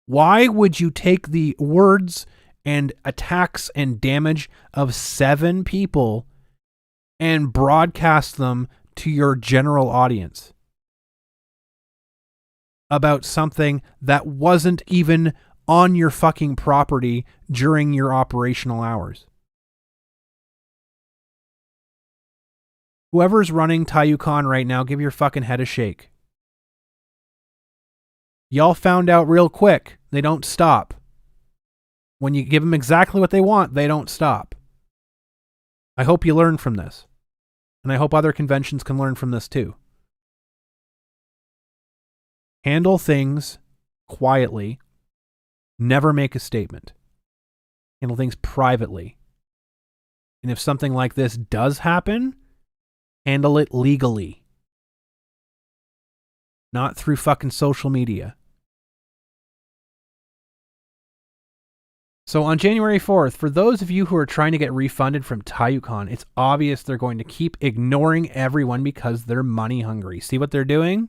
Why would you take the words and attacks and damage of 7 people and broadcast them to your general audience about something that wasn't even on your fucking property during your operational hours? Whoever's running Taiyou Con right now, give your fucking head a shake. Y'all found out real quick. They don't stop. When you give them exactly what they want, they don't stop. I hope you learn from this. And I hope other conventions can learn from this too. Handle things quietly. Never make a statement. Handle things privately. And if something like this does happen, handle it legally. Not through fucking social media. So on January 4th, for those of you who are trying to get refunded from Taiyou Con, it's obvious they're going to keep ignoring everyone because they're money hungry. See what they're doing?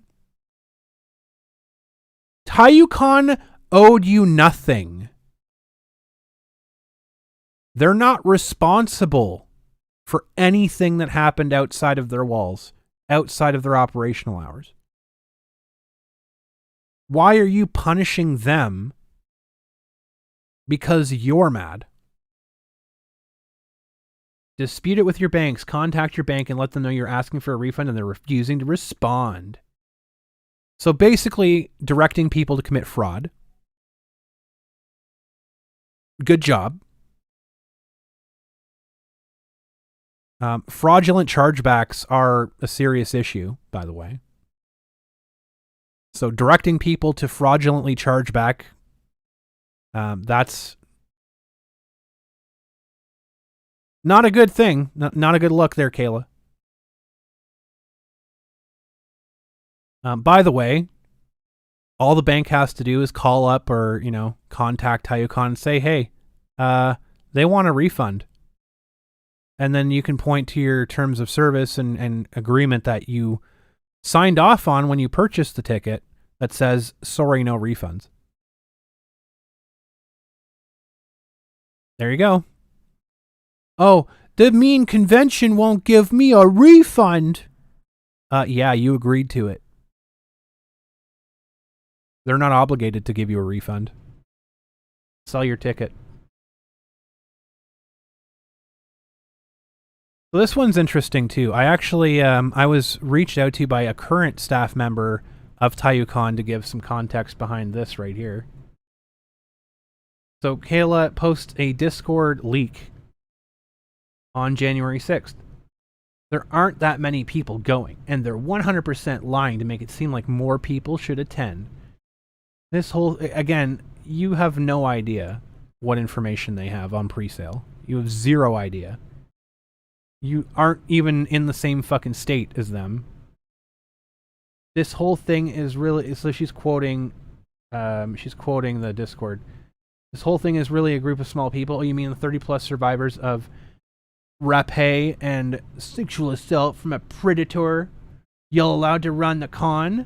Taiyou Con owed you nothing. They're not responsible for anything that happened outside of their walls, outside of their operational hours. Why are you punishing them because you're mad? Dispute it with your banks. Contact your bank and let them know you're asking for a refund and they're refusing to respond. So basically, directing people to commit fraud. Good job. Fraudulent chargebacks are a serious issue, by the way. So directing people to fraudulently charge back, that's not a good thing. Not a good look there, Kayla. By the way, all the bank has to do is call up or, contact Taiyou Con and say, hey, they want a refund. And then you can point to your terms of service and agreement that you signed off on when you purchased the ticket that says, sorry, no refunds. There you go. Oh, the mean convention won't give me a refund. Yeah, you agreed to it. They're not obligated to give you a refund. Sell your ticket. So this one's interesting too. I actually, I was reached out to by a current staff member of Taiyou Con to give some context behind this right here. So Kayla posts a Discord leak on January 6th. There aren't that many people going, and they're 100% lying to make it seem like more people should attend. This whole, again, you have no idea what information they have on presale. You have zero idea. You aren't even in the same fucking state as them. This whole thing is really, so she's quoting the Discord. This whole thing is really a group of small people. Oh, you mean the 30 plus survivors of rapé and sexual assault from a predator? Y'all allowed to run the con?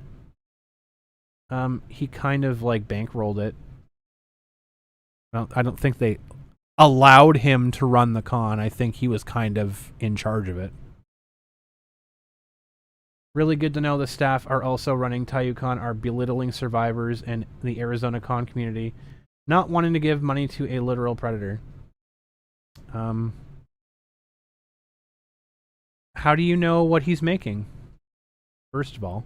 He kind of like bankrolled it. Well, I don't think they allowed him to run the con. I think he was kind of in charge of it. Really good to know the staff are also running Taiyou Con are belittling survivors and the Arizona con community, not wanting to give money to a literal predator. How do you know what he's making? First of all,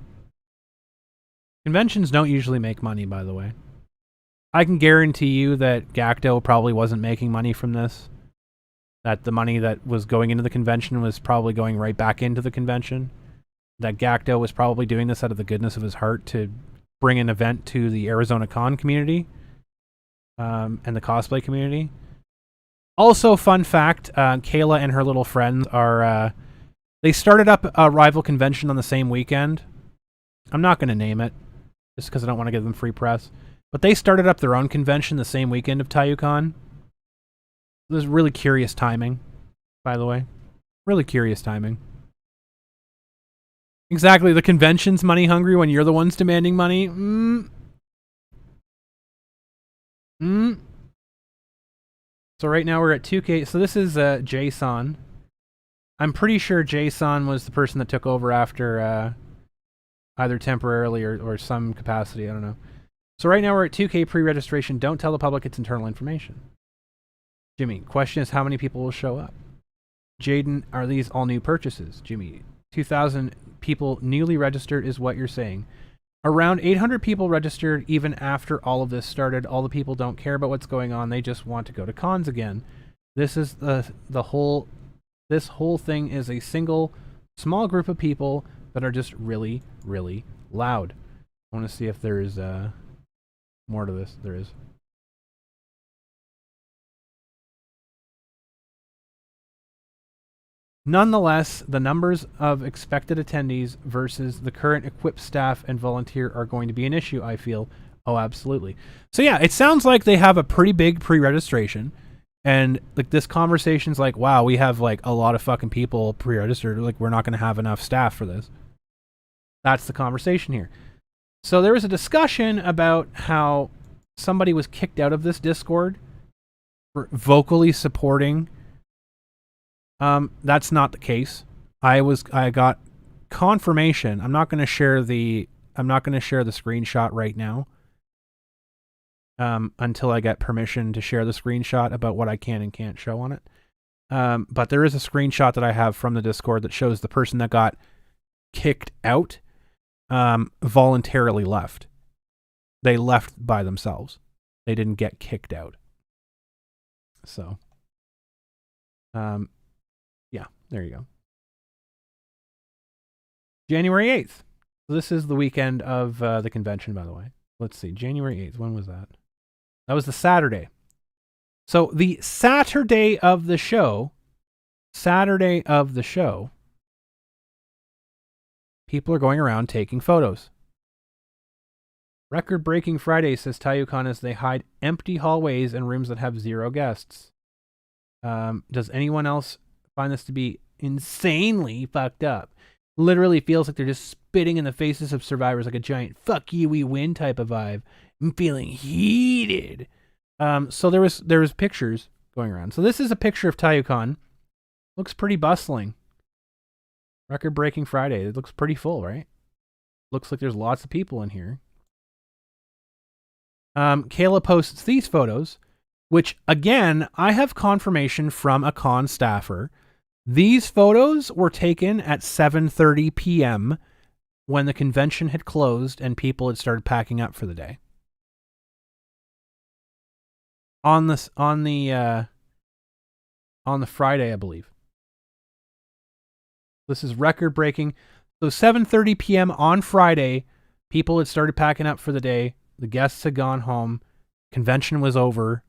conventions don't usually make money, by the way. I can guarantee you that Gackto probably wasn't making money from this. That the money that was going into the convention was probably going right back into the convention. That Gackto was probably doing this out of the goodness of his heart to bring an event to the Arizona con community and the cosplay community. Also, fun fact, Kayla and her little friends are... they started up a rival convention on the same weekend. I'm not going to name it, just because I don't want to give them free press. But they started up their own convention the same weekend of Taiyou Con. This is really curious timing, by the way. Really curious timing. Exactly, the convention's money hungry when you're the ones demanding money. So right now we're at 2K. So this is Jason. I'm pretty sure Jason was the person that took over after either temporarily or some capacity. I don't know. So right now we're at 2K pre-registration. Don't tell the public it's internal information. Jimmy, question is how many people will show up? Jaden, are these all new purchases? Jimmy, 2,000 people newly registered is what you're saying. Around 800 people registered even after all of this started. All the people don't care about what's going on. They just want to go to cons again. This is the This whole thing is a single, small group of people that are just really, really loud. I want to see if there's more to this. There is. Nonetheless, the numbers of expected attendees versus the current equipped staff and volunteer are going to be an issue, I feel. Oh, absolutely. So yeah, it sounds like they have a pretty big pre-registration. And like this conversation's like, wow, we have like a lot of fucking people pre-registered. Like we're not going to have enough staff for this. That's the conversation here. So there was a discussion about how somebody was kicked out of this Discord for vocally supporting. That's not the case. I got confirmation. I'm not going to share the screenshot right now. Until I get permission to share the screenshot about what I can and can't show on it. But there is a screenshot that I have from the Discord that shows the person that got kicked out voluntarily left. They left by themselves. They didn't get kicked out. So, yeah, there you go. January 8th. This is the weekend of the convention, by the way. Let's see, January 8th. When was that? That was the Saturday. So the Saturday of the show, people are going around taking photos. Record-breaking Friday, says Taiyou Con, as they hide empty hallways and rooms that have 0 guests. Does anyone else find this to be insanely fucked up? Literally feels like they're just spitting in the faces of survivors like a giant "fuck you, we win" type of vibe. I'm feeling heated. So there was pictures going around. So this is a picture of Taiyou Con. Looks pretty bustling. Record-breaking Friday. It looks pretty full, right? Looks like there's lots of people in here. Kayla posts these photos, which again, I have confirmation from a con staffer. These photos were taken at 7:30 p.m. when the convention had closed and people had started packing up for the day. On the Friday, I believe. This is record breaking. So 7:30 p.m. on Friday, people had started packing up for the day. The guests had gone home. Convention was over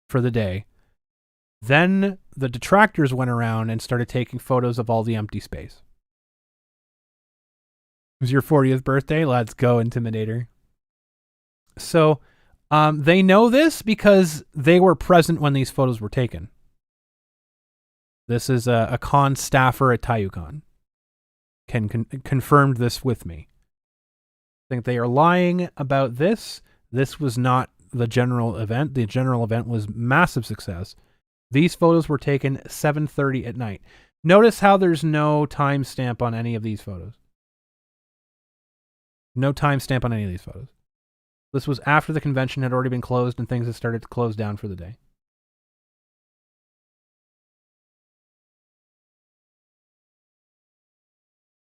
for the day. Then the detractors went around and started taking photos of all the empty space. It was your 40th birthday? Let's go, Intimidator. So they know this because they were present when these photos were taken. This is a con staffer at Taiyou Con. Confirmed this with me. I think they are lying about this. This was not the general event. The general event was massive success. These photos were taken 7:30 at night. Notice how there's no timestamp on any of these photos. No timestamp on any of these photos. This was after the convention had already been closed and things had started to close down for the day.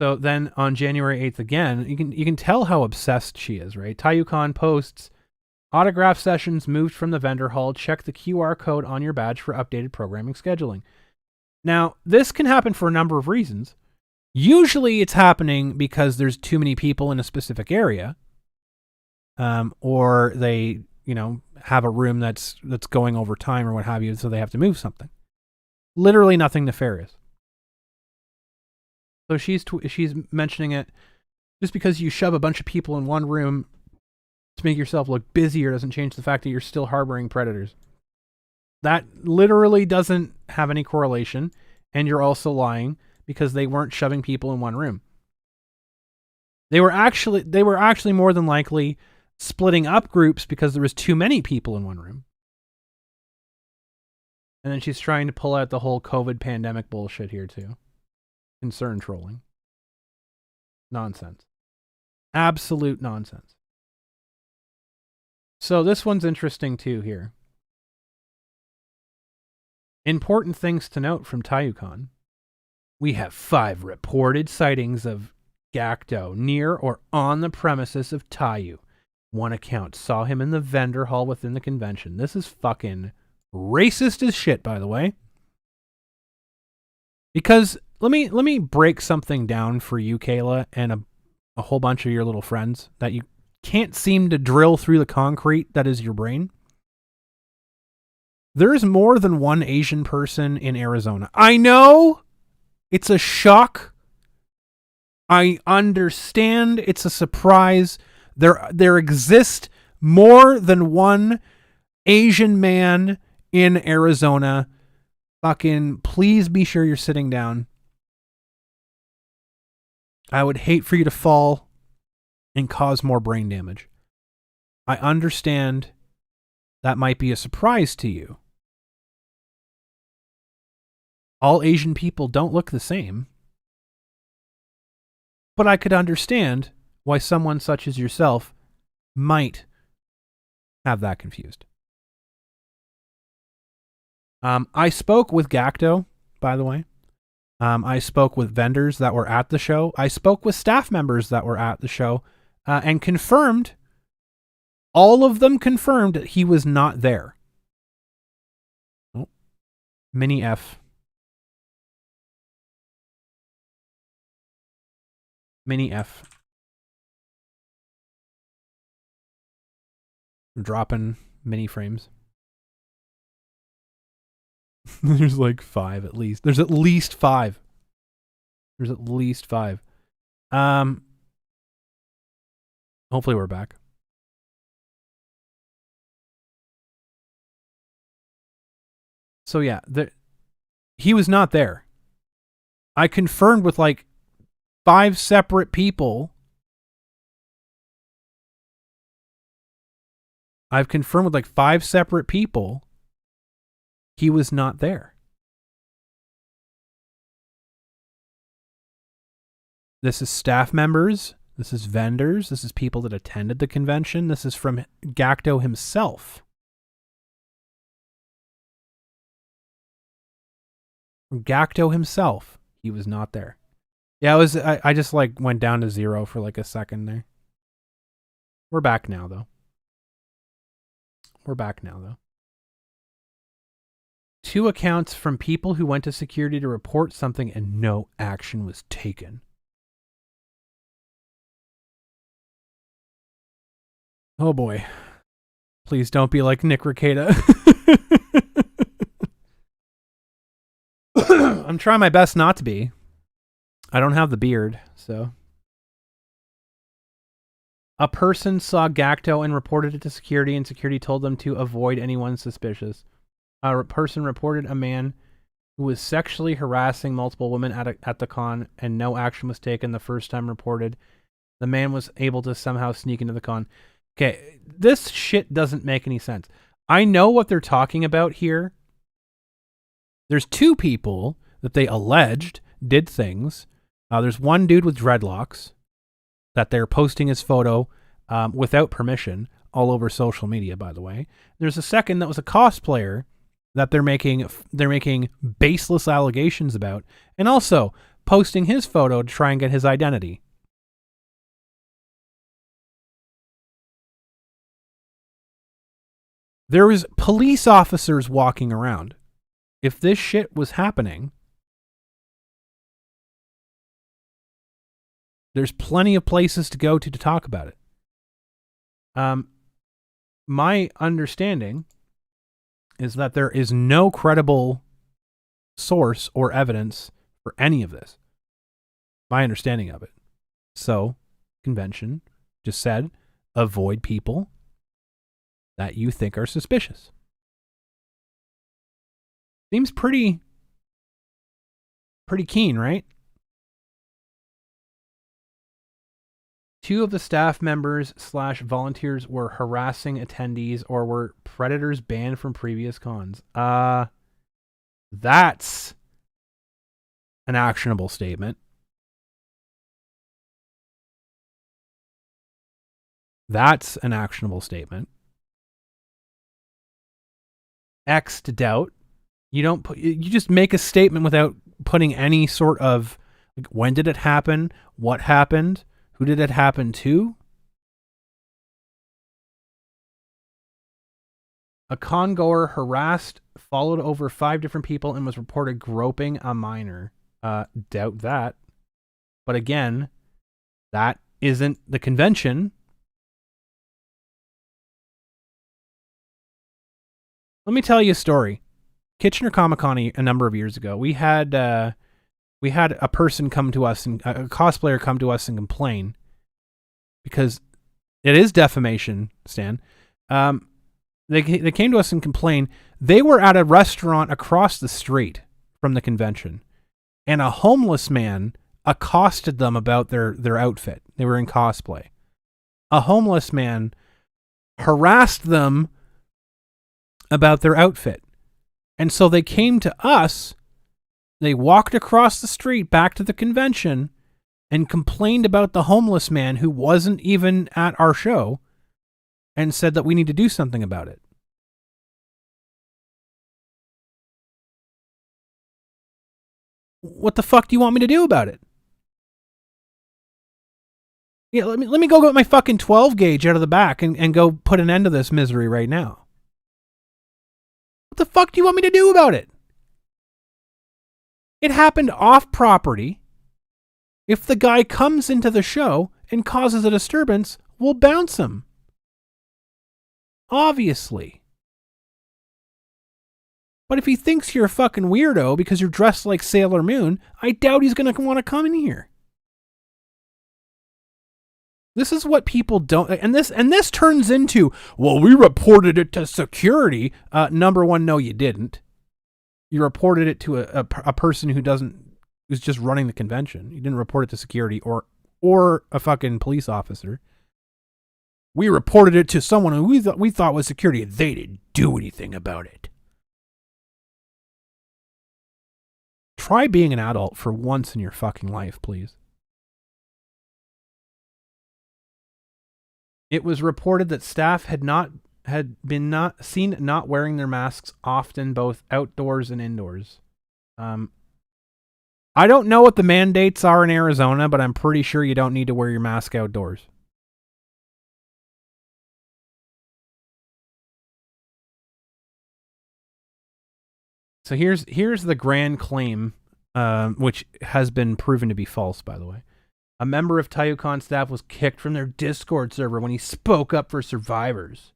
So then on January 8th again, you can tell how obsessed she is, right? Taiyou Con posts, autograph sessions moved from the vendor hall. Check the QR code on your badge for updated programming scheduling. Now, this can happen for a number of reasons. Usually it's happening because there's too many people in a specific area. Or they, have a room that's going over time or what have you, so they have to move something. Literally nothing nefarious. So she's mentioning it just because you shove a bunch of people in one room to make yourself look busier doesn't change the fact that you're still harboring predators. That literally doesn't have any correlation, and you're also lying because they weren't shoving people in one room. They were actually more than likely splitting up groups because there was too many people in one room. And then she's trying to pull out the whole COVID pandemic bullshit here too. Concern trolling. Nonsense. Absolute nonsense. So this one's interesting too here. Important things to note from Taiyou Con. We have 5 reported sightings of Gackto near or on the premises of Taiyou. One account saw him in the vendor hall within the convention. This is fucking racist as shit, by the way. Because let me break something down for you, Kayla, and a whole bunch of your little friends that you can't seem to drill through the concrete that is your brain. There is more than one Asian person in Arizona. I know it's a shock. I understand it's a surprise. There exists more than one Asian man in Arizona. Fucking please be sure you're sitting down. I would hate for you to fall and cause more brain damage. I understand that might be a surprise to you. All Asian people don't look the same. But I could understand why someone such as yourself might have that confused. I spoke with Gackto, by the way. I spoke with vendors that were at the show. I spoke with staff members that were at the show and confirmed, all of them confirmed that he was not there. Oh, mini F. Mini F. I'm dropping mini frames. There's like 5 at least. There's at least 5. There's at least 5. Hopefully we're back. So yeah, he was not there. I confirmed with like 5 separate people. I've confirmed with like 5 separate people. He was not there. This is staff members. This is vendors. This is people that attended the convention. This is from Gackto himself. From Gackto himself. He was not there. Yeah, I just like went down to 0 for like a second there. We're back now though. 2 accounts from people who went to security to report something and no action was taken. Oh boy. Please don't be like Nick Rekieta. I'm trying my best not to be. I don't have the beard, so. A person saw Gackto and reported it to security, and security told them to avoid anyone suspicious. A person reported a man who was sexually harassing multiple women at the con, and no action was taken the first time reported. The man was able to somehow sneak into the con. Okay, this shit doesn't make any sense. I know what they're talking about here. There's 2 people that they alleged did things. There's one dude with dreadlocks that they're posting his photo without permission all over social media, by the way. There's a second that was a cosplayer that they're making baseless allegations about, and also posting his photo to try and get his identity. There was police officers walking around. If this shit was happening, there's plenty of places to go to talk about it. My understanding is that there is no credible source or evidence for any of this. My understanding of it. So, convention just said, avoid people that you think are suspicious. Seems pretty keen, right? 2 of the staff members / volunteers were harassing attendees or were predators banned from previous cons. That's an actionable statement. That's an actionable statement. X to doubt. You just make a statement without putting any sort of, like, when did it happen? What happened? Who did it happen to? A congoer harassed, followed over 5 different people, and was reported groping a minor. Doubt that. But again, that isn't the convention. Let me tell you a story. Kitchener Comic-Con a number of years ago, we had a person come to us, and a cosplayer come to us and complain, because it is defamation, Stan. They came to us and complained. They were at a restaurant across the street from the convention, and a homeless man accosted them about their outfit. They were in cosplay. A homeless man harassed them about their outfit. And so they came to us, they walked across the street back to the convention and complained about the homeless man who wasn't even at our show, and said that we need to do something about it. What the fuck do you want me to do about it? Yeah, let me go get my fucking 12 gauge out of the back and go put an end to this misery right now. What the fuck do you want me to do about it? It happened off property. If the guy comes into the show and causes a disturbance, we'll bounce him. Obviously. But if he thinks you're a fucking weirdo because you're dressed like Sailor Moon, I doubt he's going to want to come in here. This is what people don't, and this turns into, well, we reported it to security. Number one, no, you didn't. You reported it to a person who's just running the convention. You didn't report it to security or a fucking police officer. We reported it to someone who we thought was security. They didn't do anything about it. Try being an adult for once in your fucking life, please. It was reported that staff had been seen not wearing their masks often, both outdoors and indoors. I don't know what the mandates are in Arizona, but I'm pretty sure you don't need to wear your mask outdoors. So here's the grand claim, which has been proven to be false, by the way. A member of Taiyou Con staff was kicked from their Discord server when he spoke up for survivors.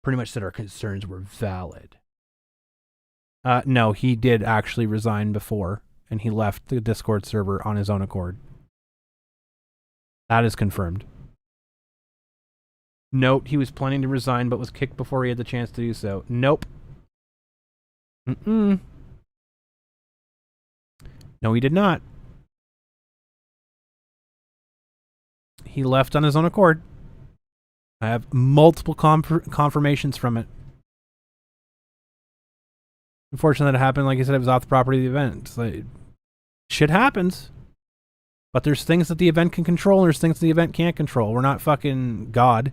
Pretty much said our concerns were valid. No, he did actually resign before, and he left the Discord server on his own accord. That is confirmed. Note, he was planning to resign, but was kicked before he had the chance to do so. Nope. No, he did not. He left on his own accord. I have multiple confirmations from it. Unfortunately, that happened. Like I said, it was off the property of the event. It's like, shit happens. But there's things that the event can control, and there's things the event can't control. We're not fucking God.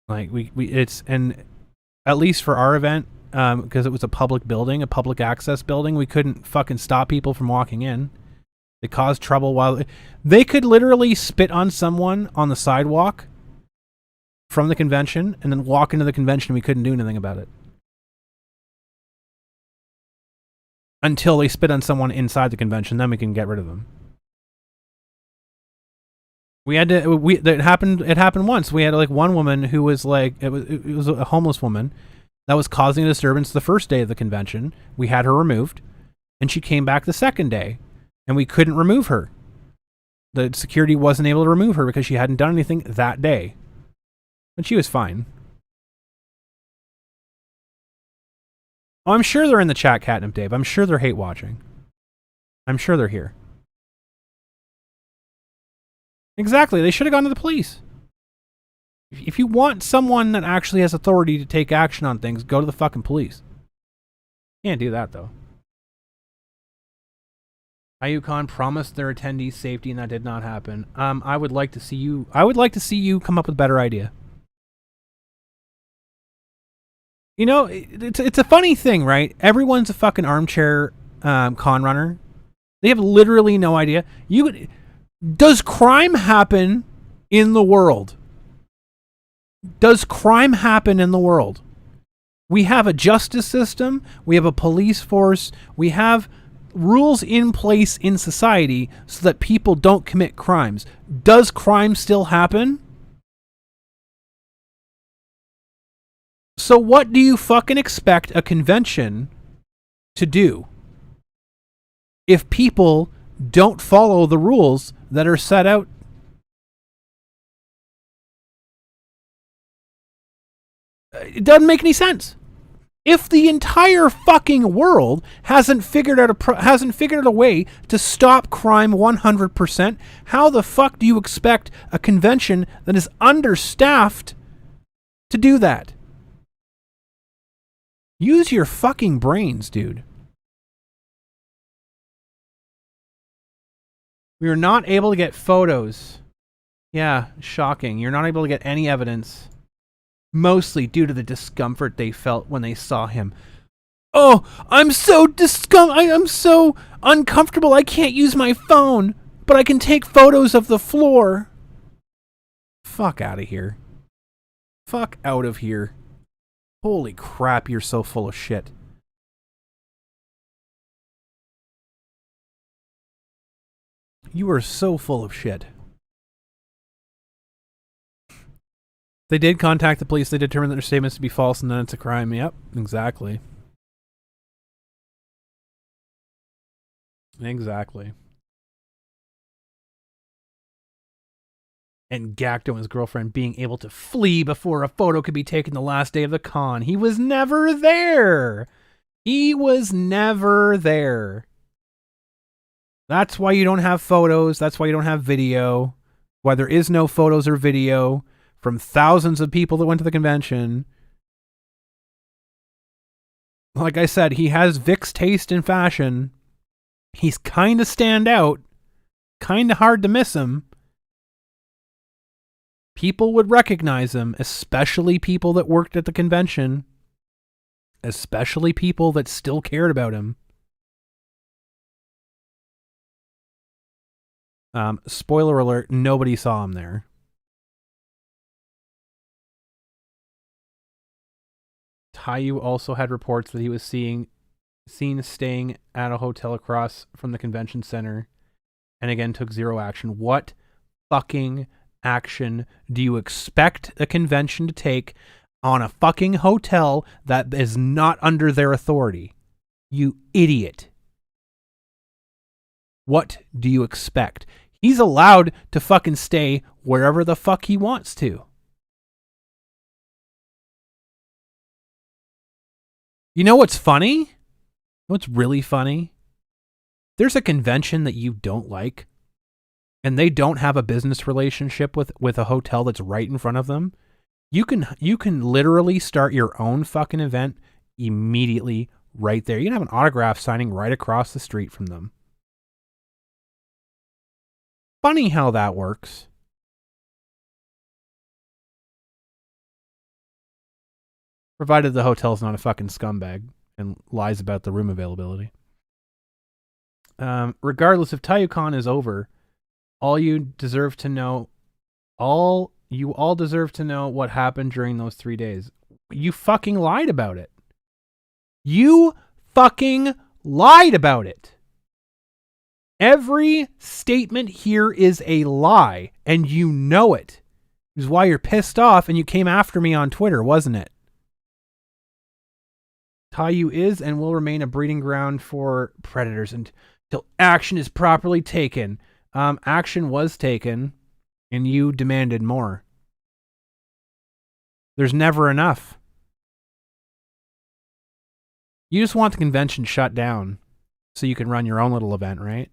Like, and at least for our event, because it was a public building, a public access building, we couldn't fucking stop people from walking in. They caused trouble while they could literally spit on someone on the sidewalk from the convention and then walk into the convention. We couldn't do anything about it until they spit on someone inside the convention. Then we can get rid of them. We had to. It happened once. We had like one woman who was like it was a homeless woman that was causing a disturbance the first day of the convention. We had her removed, and she came back the second day. And we couldn't remove her. The security wasn't able to remove her because she hadn't done anything that day. And she was fine. Oh, I'm sure they're in the chat, Catnip Dave. I'm sure they're hate watching. I'm sure they're here. Exactly. They should have gone to the police. If you want someone that actually has authority to take action on things, go to the fucking police. Can't do that, though. Taiyou Con promised their attendees safety, and that did not happen. I would like to see you come up with a better idea. You know, it's a funny thing, right? Everyone's a fucking armchair con runner. They have literally no idea. Does crime happen in the world? Does crime happen in the world? We have a justice system. We have a police force. We have rules in place in society so that people don't commit crimes. Does crime still happen? So what do you fucking expect a convention to do if people don't follow the rules that are set out? It doesn't make any sense. If the entire fucking world hasn't figured out a way to stop crime 100%, how the fuck do you expect a convention that is understaffed to do that? Use your fucking brains, dude. We were not able to get photos. Yeah, shocking. You're not able to get any evidence. Mostly due to the discomfort they felt when they saw him. Oh, I'm so uncomfortable. I can't use my phone, but I can take photos of the floor. Fuck out of here. Fuck out of here. Holy crap, you're so full of shit. You are so full of shit. They did contact the police. They determined that their statements to be false, and then it's a crime. Yep, exactly. Exactly. And Gackto and his girlfriend being able to flee before a photo could be taken the last day of the con. He was never there. He was never there. That's why you don't have photos. That's why you don't have video. Why there is no photos or video from thousands of people that went to the convention. Like I said, he has Vic's taste in fashion. He's kind of stand out. Kind of hard to miss him. People would recognize him, especially people that worked at the convention. Especially people that still cared about him. Spoiler alert, nobody saw him there. Taiyou also had reports that he was seen staying at a hotel across from the convention center, and again took zero action. What fucking action do you expect a convention to take on a fucking hotel that is not under their authority? You idiot. What do you expect? He's allowed to fucking stay wherever the fuck he wants to. You know what's funny? What's really funny? There's a convention that you don't like, and they don't have a business relationship with a hotel that's right in front of them. You can literally start your own fucking event immediately right there. You can have an autograph signing right across the street from them. Funny how that works. Provided the hotel's not a fucking scumbag and lies about the room availability. Regardless, if Taiyou Con is over, you all deserve to know what happened during those 3 days. You fucking lied about it. You fucking lied about it. Every statement here is a lie, and you know it. Which is why you're pissed off and you came after me on Twitter, wasn't it? Taiyou is and will remain a breeding ground for predators until action is properly taken. Action was taken, and you demanded more. There's never enough. You just want the convention shut down so you can run your own little event, right?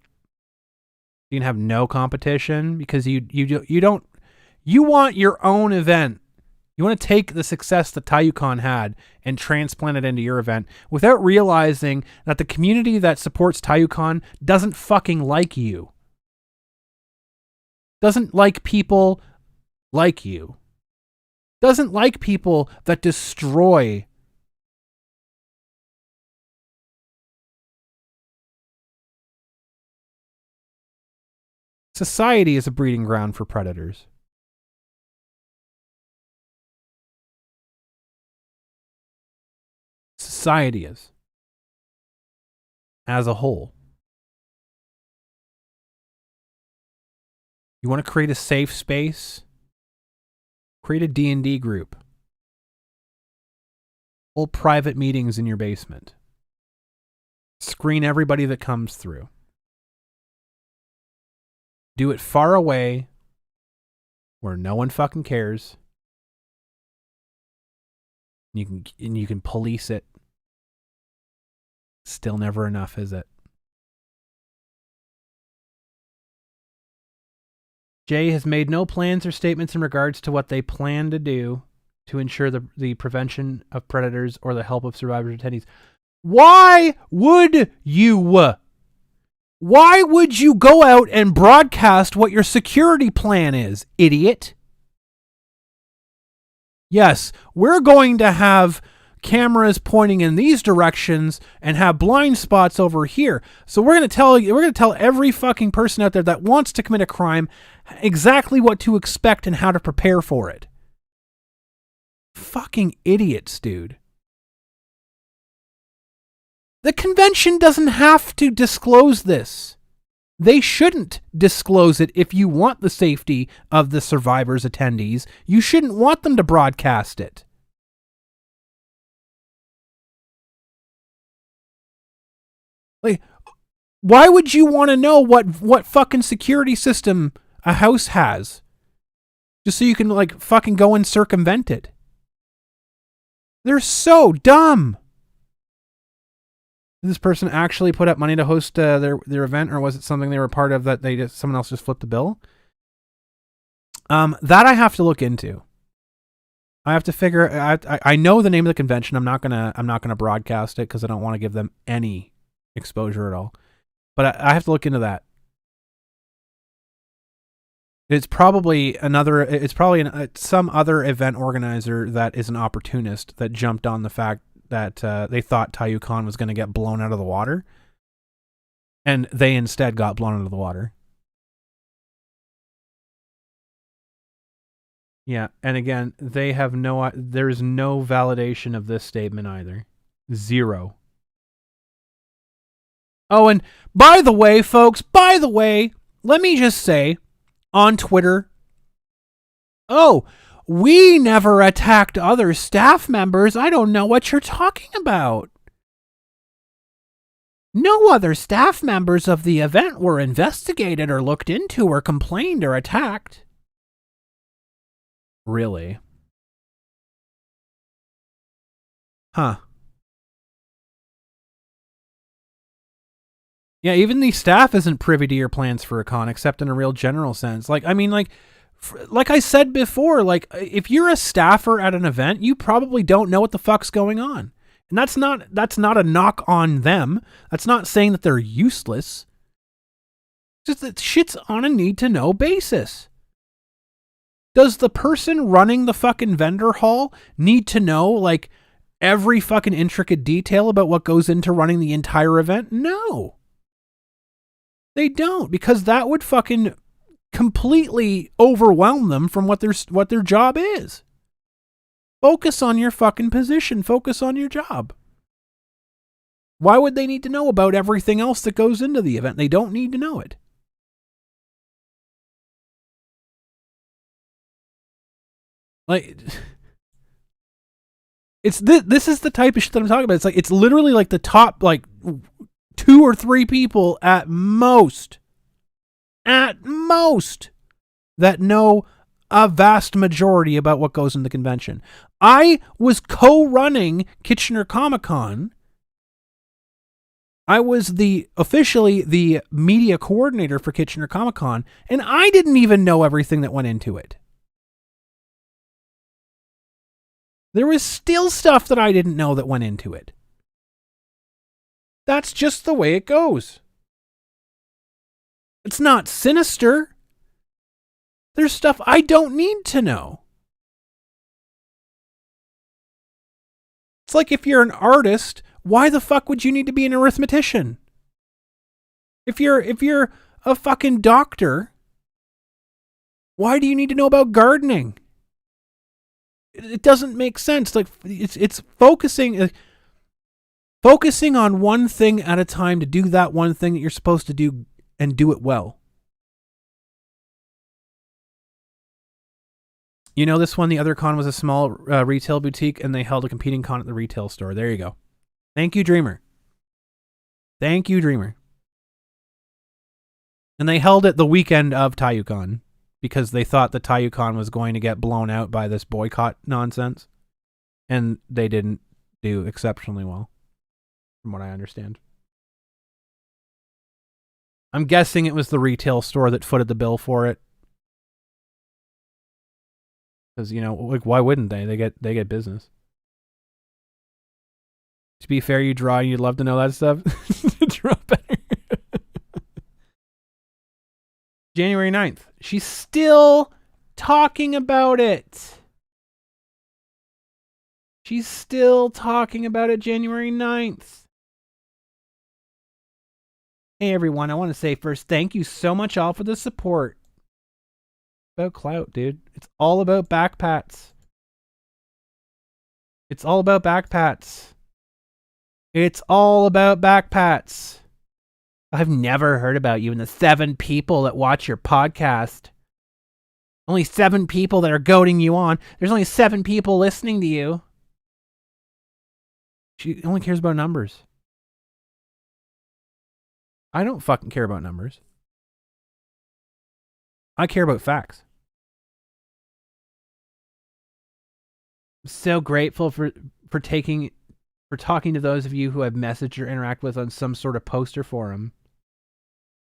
You can have no competition because you want your own event. You want to take the success that Taiyou Con had and transplant it into your event without realizing that the community that supports Taiyou Con doesn't fucking like you. Doesn't like people like you. Doesn't like people that destroy. Society is a breeding ground for predators. Society is. As a whole. You want to create a safe space? Create a D&D group. Hold private meetings in your basement. Screen everybody that comes through. Do it far away where no one fucking cares. You can police it. Still never enough, is it? Jay has made no plans or statements in regards to what they plan to do to ensure the prevention of predators or the help of survivors or attendees. Why would you? Why would you go out and broadcast what your security plan is, idiot? Yes, we're going to have cameras pointing in these directions and have blind spots over here. So we're going to tell every fucking person out there that wants to commit a crime exactly what to expect and how to prepare for it. Fucking idiots, dude. The convention doesn't have to disclose this. They shouldn't disclose it if you want the safety of the survivors' attendees. You shouldn't want them to broadcast it. Like, why would you want to know what fucking security system a house has? Just so you can, like, fucking go and circumvent it. They're so dumb. Did this person actually put up money to host their event, or was it something they were part of that someone else just flipped the bill? That I have to look into. I have to figure. I know the name of the convention. I'm not gonna broadcast it because I don't want to give them any exposure at all. But I have to look into that. It's probably some other event organizer that is an opportunist that jumped on the fact that they thought Taiyou Con was going to get blown out of the water, and they instead got blown out of the water. Yeah, and again, they have there's no validation of this statement either. Zero. Oh, and by the way, folks, let me just say on Twitter, we never attacked other staff members. I don't know what you're talking about. No other staff members of the event were investigated or looked into or complained or attacked. Really? Huh. Yeah, even the staff isn't privy to your plans for a con, except in a real general sense. Like I said before, like, if you're a staffer at an event, you probably don't know what the fuck's going on. And that's not a knock on them. That's not saying that they're useless. Just that shit's on a need-to-know basis. Does the person running the fucking vendor hall need to know, like, every fucking intricate detail about what goes into running the entire event? No. They don't, because that would fucking completely overwhelm them from what their job is. Focus on your fucking position. Focus on your job. Why would they need to know about everything else that goes into the event? They don't need to know it. Like, this is the type of shit that I'm talking about. It's like, it's literally like the top, like, 2 or 3 people at most, that know a vast majority about what goes in the convention. I was co-running Kitchener Comic-Con. I was officially the media coordinator for Kitchener Comic-Con, and I didn't even know everything that went into it. There was still stuff that I didn't know that went into it. That's just the way it goes. It's not sinister. There's stuff I don't need to know. It's like, if you're an artist, why the fuck would you need to be an arithmetician? If you're a fucking doctor, why do you need to know about gardening? It doesn't make sense. Like, it's focusing on one thing at a time to do that one thing that you're supposed to do and do it well. You know, this one, the other con was a small retail boutique, and they held a competing con at the retail store. There you go. Thank you, Dreamer. Thank you, Dreamer. And they held it the weekend of Taiyou Con because they thought the Taiyou Con was going to get blown out by this boycott nonsense. And they didn't do exceptionally well, from what I understand. I'm guessing it was the retail store that footed the bill for it. Because, you know, like, why wouldn't they? They get business. To be fair, you draw and you'd love to know that stuff. Draw better. January 9th. She's still talking about it. She's still talking about it January 9th. Hey everyone, I want to say first, thank you so much all for the support. About clout, dude. It's all about backpats. It's all about backpats. It's all about backpats. I've never heard about you and the 7 people that watch your podcast. Only 7 people that are goading you on. There's only 7 people listening to you. She only cares about numbers. I don't fucking care about numbers. I care about facts. I'm so grateful for talking to those of you who I've messaged or interact with on some sort of poster forum.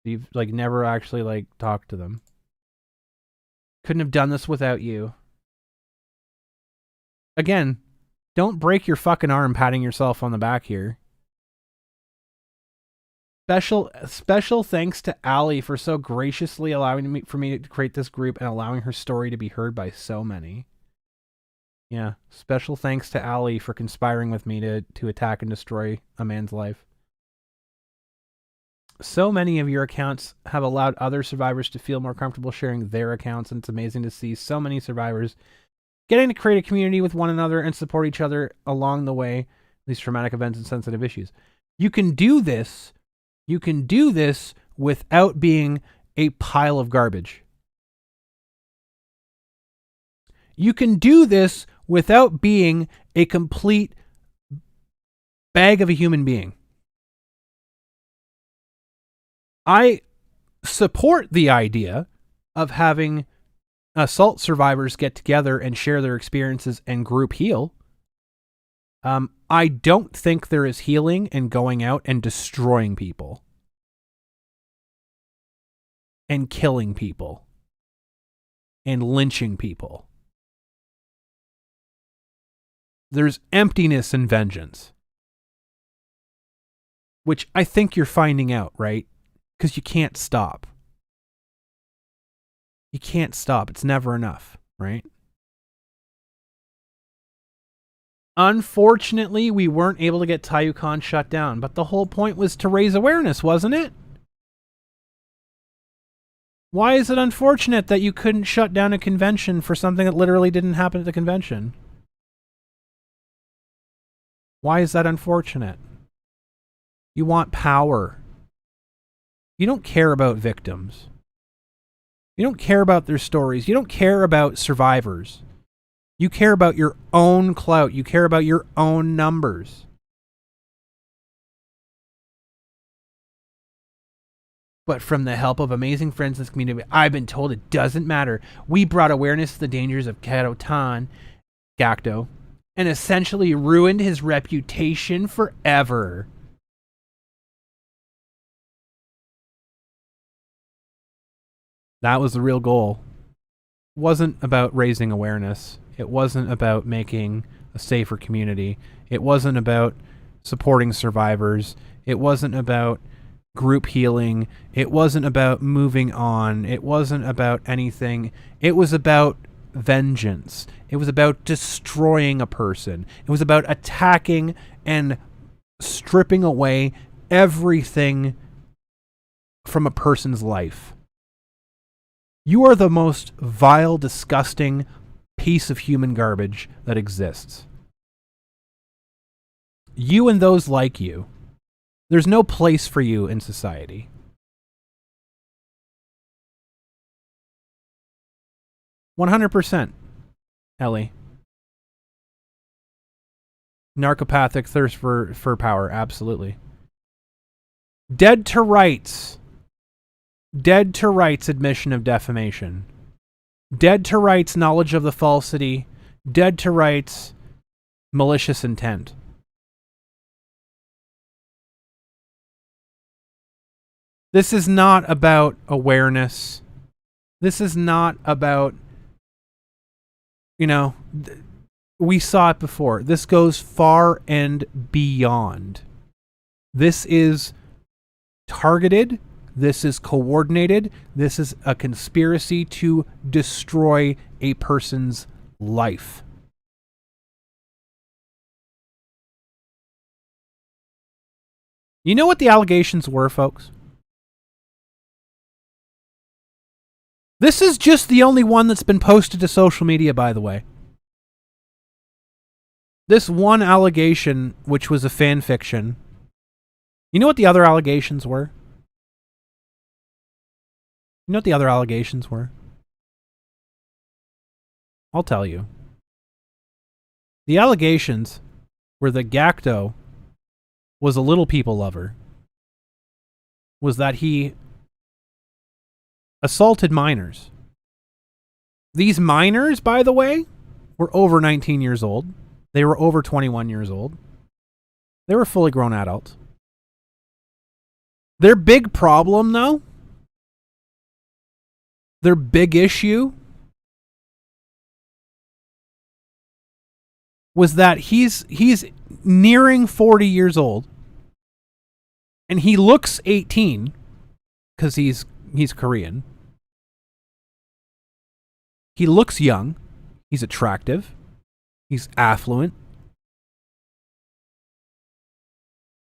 You've like never actually like talked to them. Couldn't have done this without you. Again, don't break your fucking arm patting yourself on the back here. Special thanks to Allie for so graciously allowing me to create this group and allowing her story to be heard by so many. Yeah, special thanks to Allie for conspiring with me to attack and destroy a man's life. So many of your accounts have allowed other survivors to feel more comfortable sharing their accounts, and it's amazing to see so many survivors getting to create a community with one another and support each other along the way, these traumatic events and sensitive issues. You can do this without being a pile of garbage. You can do this without being a complete bag of a human being. I support the idea of having assault survivors get together and share their experiences and group heal. I don't think there is healing in going out and destroying people and killing people and lynching people. There's emptiness and vengeance, which I think you're finding out, right? Because you can't stop. You can't stop. It's never enough, right? Unfortunately, we weren't able to get Taiyou Con shut down, but the whole point was to raise awareness, wasn't it? Why is it unfortunate that you couldn't shut down a convention for something that literally didn't happen at the convention? Why is that unfortunate? You want power. You don't care about victims. You don't care about their stories. You don't care about survivors. You care about your own clout. You care about your own numbers. But from the help of amazing friends in this community, I've been told it doesn't matter. We brought awareness to the dangers of Gackto, and essentially ruined his reputation forever. That was the real goal. It wasn't about raising awareness. It wasn't about making a safer community. It wasn't about supporting survivors. It wasn't about group healing. It wasn't about moving on. It wasn't about anything. It was about vengeance. It was about destroying a person. It was about attacking and stripping away everything from a person's life. You are the most vile, disgusting piece of human garbage that exists. You and those like you. There's no place for you in society. "100%. Ellie. Narcopathic thirst for power, absolutely. Dead to rights. Dead to rights admission of defamation. Dead to rights knowledge of the falsity. Dead to rights malicious intent. This is not about awareness. This is not about, we saw it before. This goes far and beyond. This is targeted. This is coordinated. This is a conspiracy to destroy a person's life. You know what the allegations were, folks? This is just the only one that's been posted to social media, by the way. This one allegation, which was a fan fiction. You know what the other allegations were? You know what the other allegations were? I'll tell you. The allegations were that Gackto was a little people lover. Was that he assaulted minors. These minors, by the way, were over 19 years old. They were over 21 years old. They were fully grown adults. Their big problem, though, their big issue was that he's nearing 40 years old and he looks 18 because he's Korean. He looks young. He's attractive. He's affluent.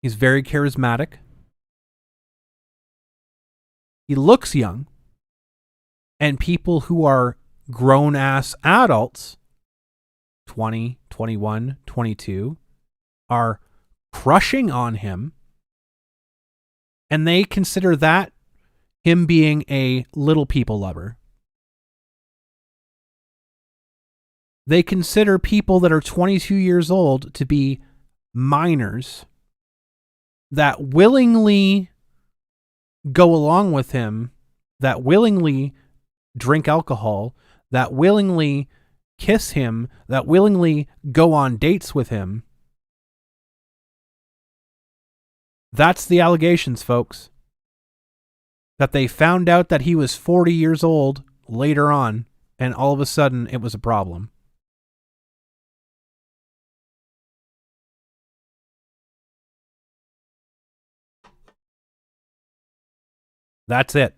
He's very charismatic. He looks young. And people who are grown-ass adults, 20, 21, 22, are crushing on him. And they consider that him being a little people lover. They consider people that are 22 years old to be minors that willingly go along with him, that willingly drink alcohol, that willingly kiss him, that willingly go on dates with him. That's the allegations, folks. That they found out that he was 40 years old later on, and all of a sudden it was a problem. That's it.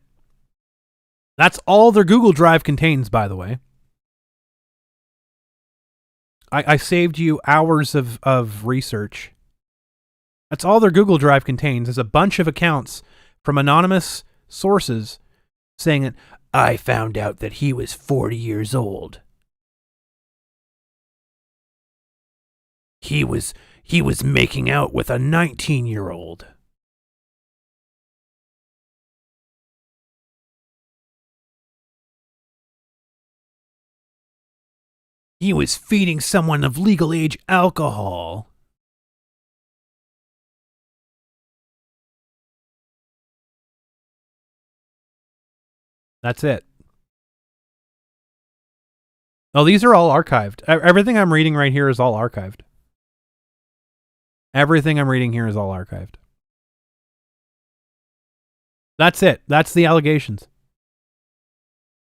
That's all their Google Drive contains, by the way. I saved you hours of research. That's all their Google Drive contains is a bunch of accounts from anonymous sources saying that I found out that he was 40 years old. He was making out with a 19-year-old. He was feeding someone of legal age alcohol. That's it. Oh, these are all archived. Everything I'm reading right here is all archived. Everything I'm reading here is all archived. That's it. That's the allegations.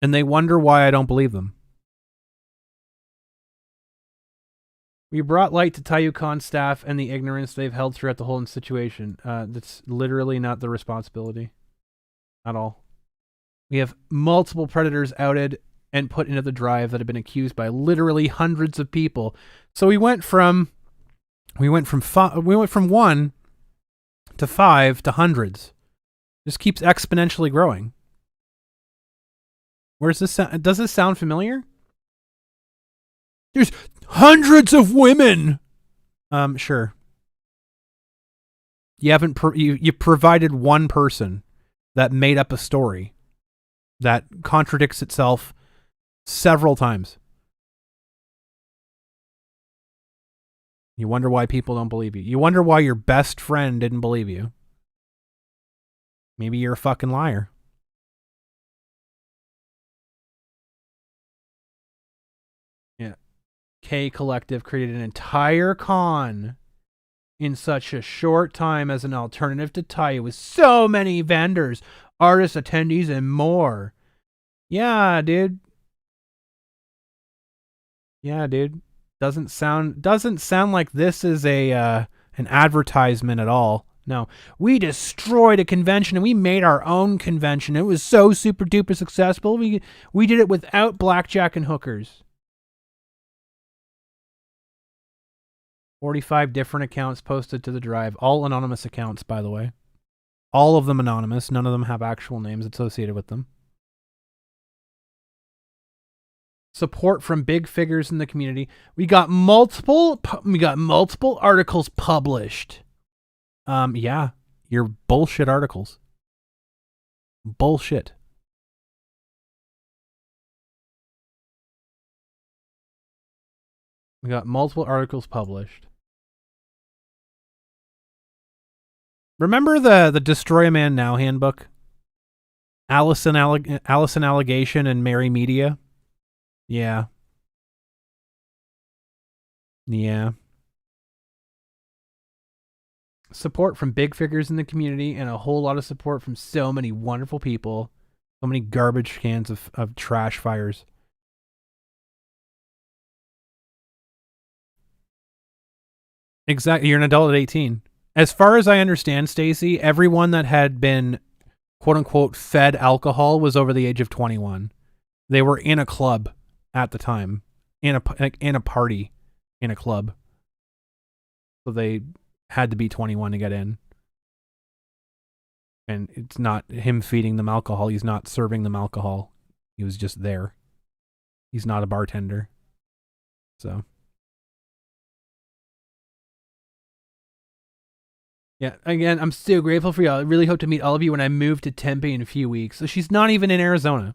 And they wonder why I don't believe them. We brought light to Taiyou Con staff and the ignorance they've held throughout the whole situation. That's literally not the responsibility at all. We have multiple predators outed and put into the drive that have been accused by literally hundreds of people. So we went from 1 to 5 to hundreds. Just keeps exponentially growing. Where's this? Does this sound familiar? There's hundreds of women. Sure. You haven't you provided one person that made up a story that contradicts itself several times. You wonder why people don't believe you. You wonder why your best friend didn't believe you. Maybe you're a fucking liar. Yeah. K Collective created an entire con in such a short time as an alternative to Taiyou with so many vendors, artists, attendees, and more. Yeah, dude. Yeah, dude. Doesn't sound like this is a an advertisement at all. No. We destroyed a convention and we made our own convention. It was so super duper successful. We did it without blackjack and hookers. 45 different accounts posted to the drive, all anonymous accounts, by the way. All of them anonymous. None of them have actual names associated with them. Support from big figures in the community. We got multiple articles published. Yeah, your bullshit articles. Bullshit. We got multiple articles published. Remember the Destroy a Man Now handbook? Allison Allegation and Mary Media? Yeah. Yeah. Support from big figures in the community and a whole lot of support from so many wonderful people. So many garbage cans of trash fires. Exactly. You're an adult at 18. As far as I understand, Stacy, everyone that had been quote unquote fed alcohol was over the age of 21. They were in a club at the time, in a party, in a club. So they had to be 21 to get in. And it's not him feeding them alcohol. He's not serving them alcohol. He was just there. He's not a bartender. So. Yeah, again, I'm still grateful for y'all. I really hope to meet all of you when I move to Tempe in a few weeks. So she's not even in Arizona,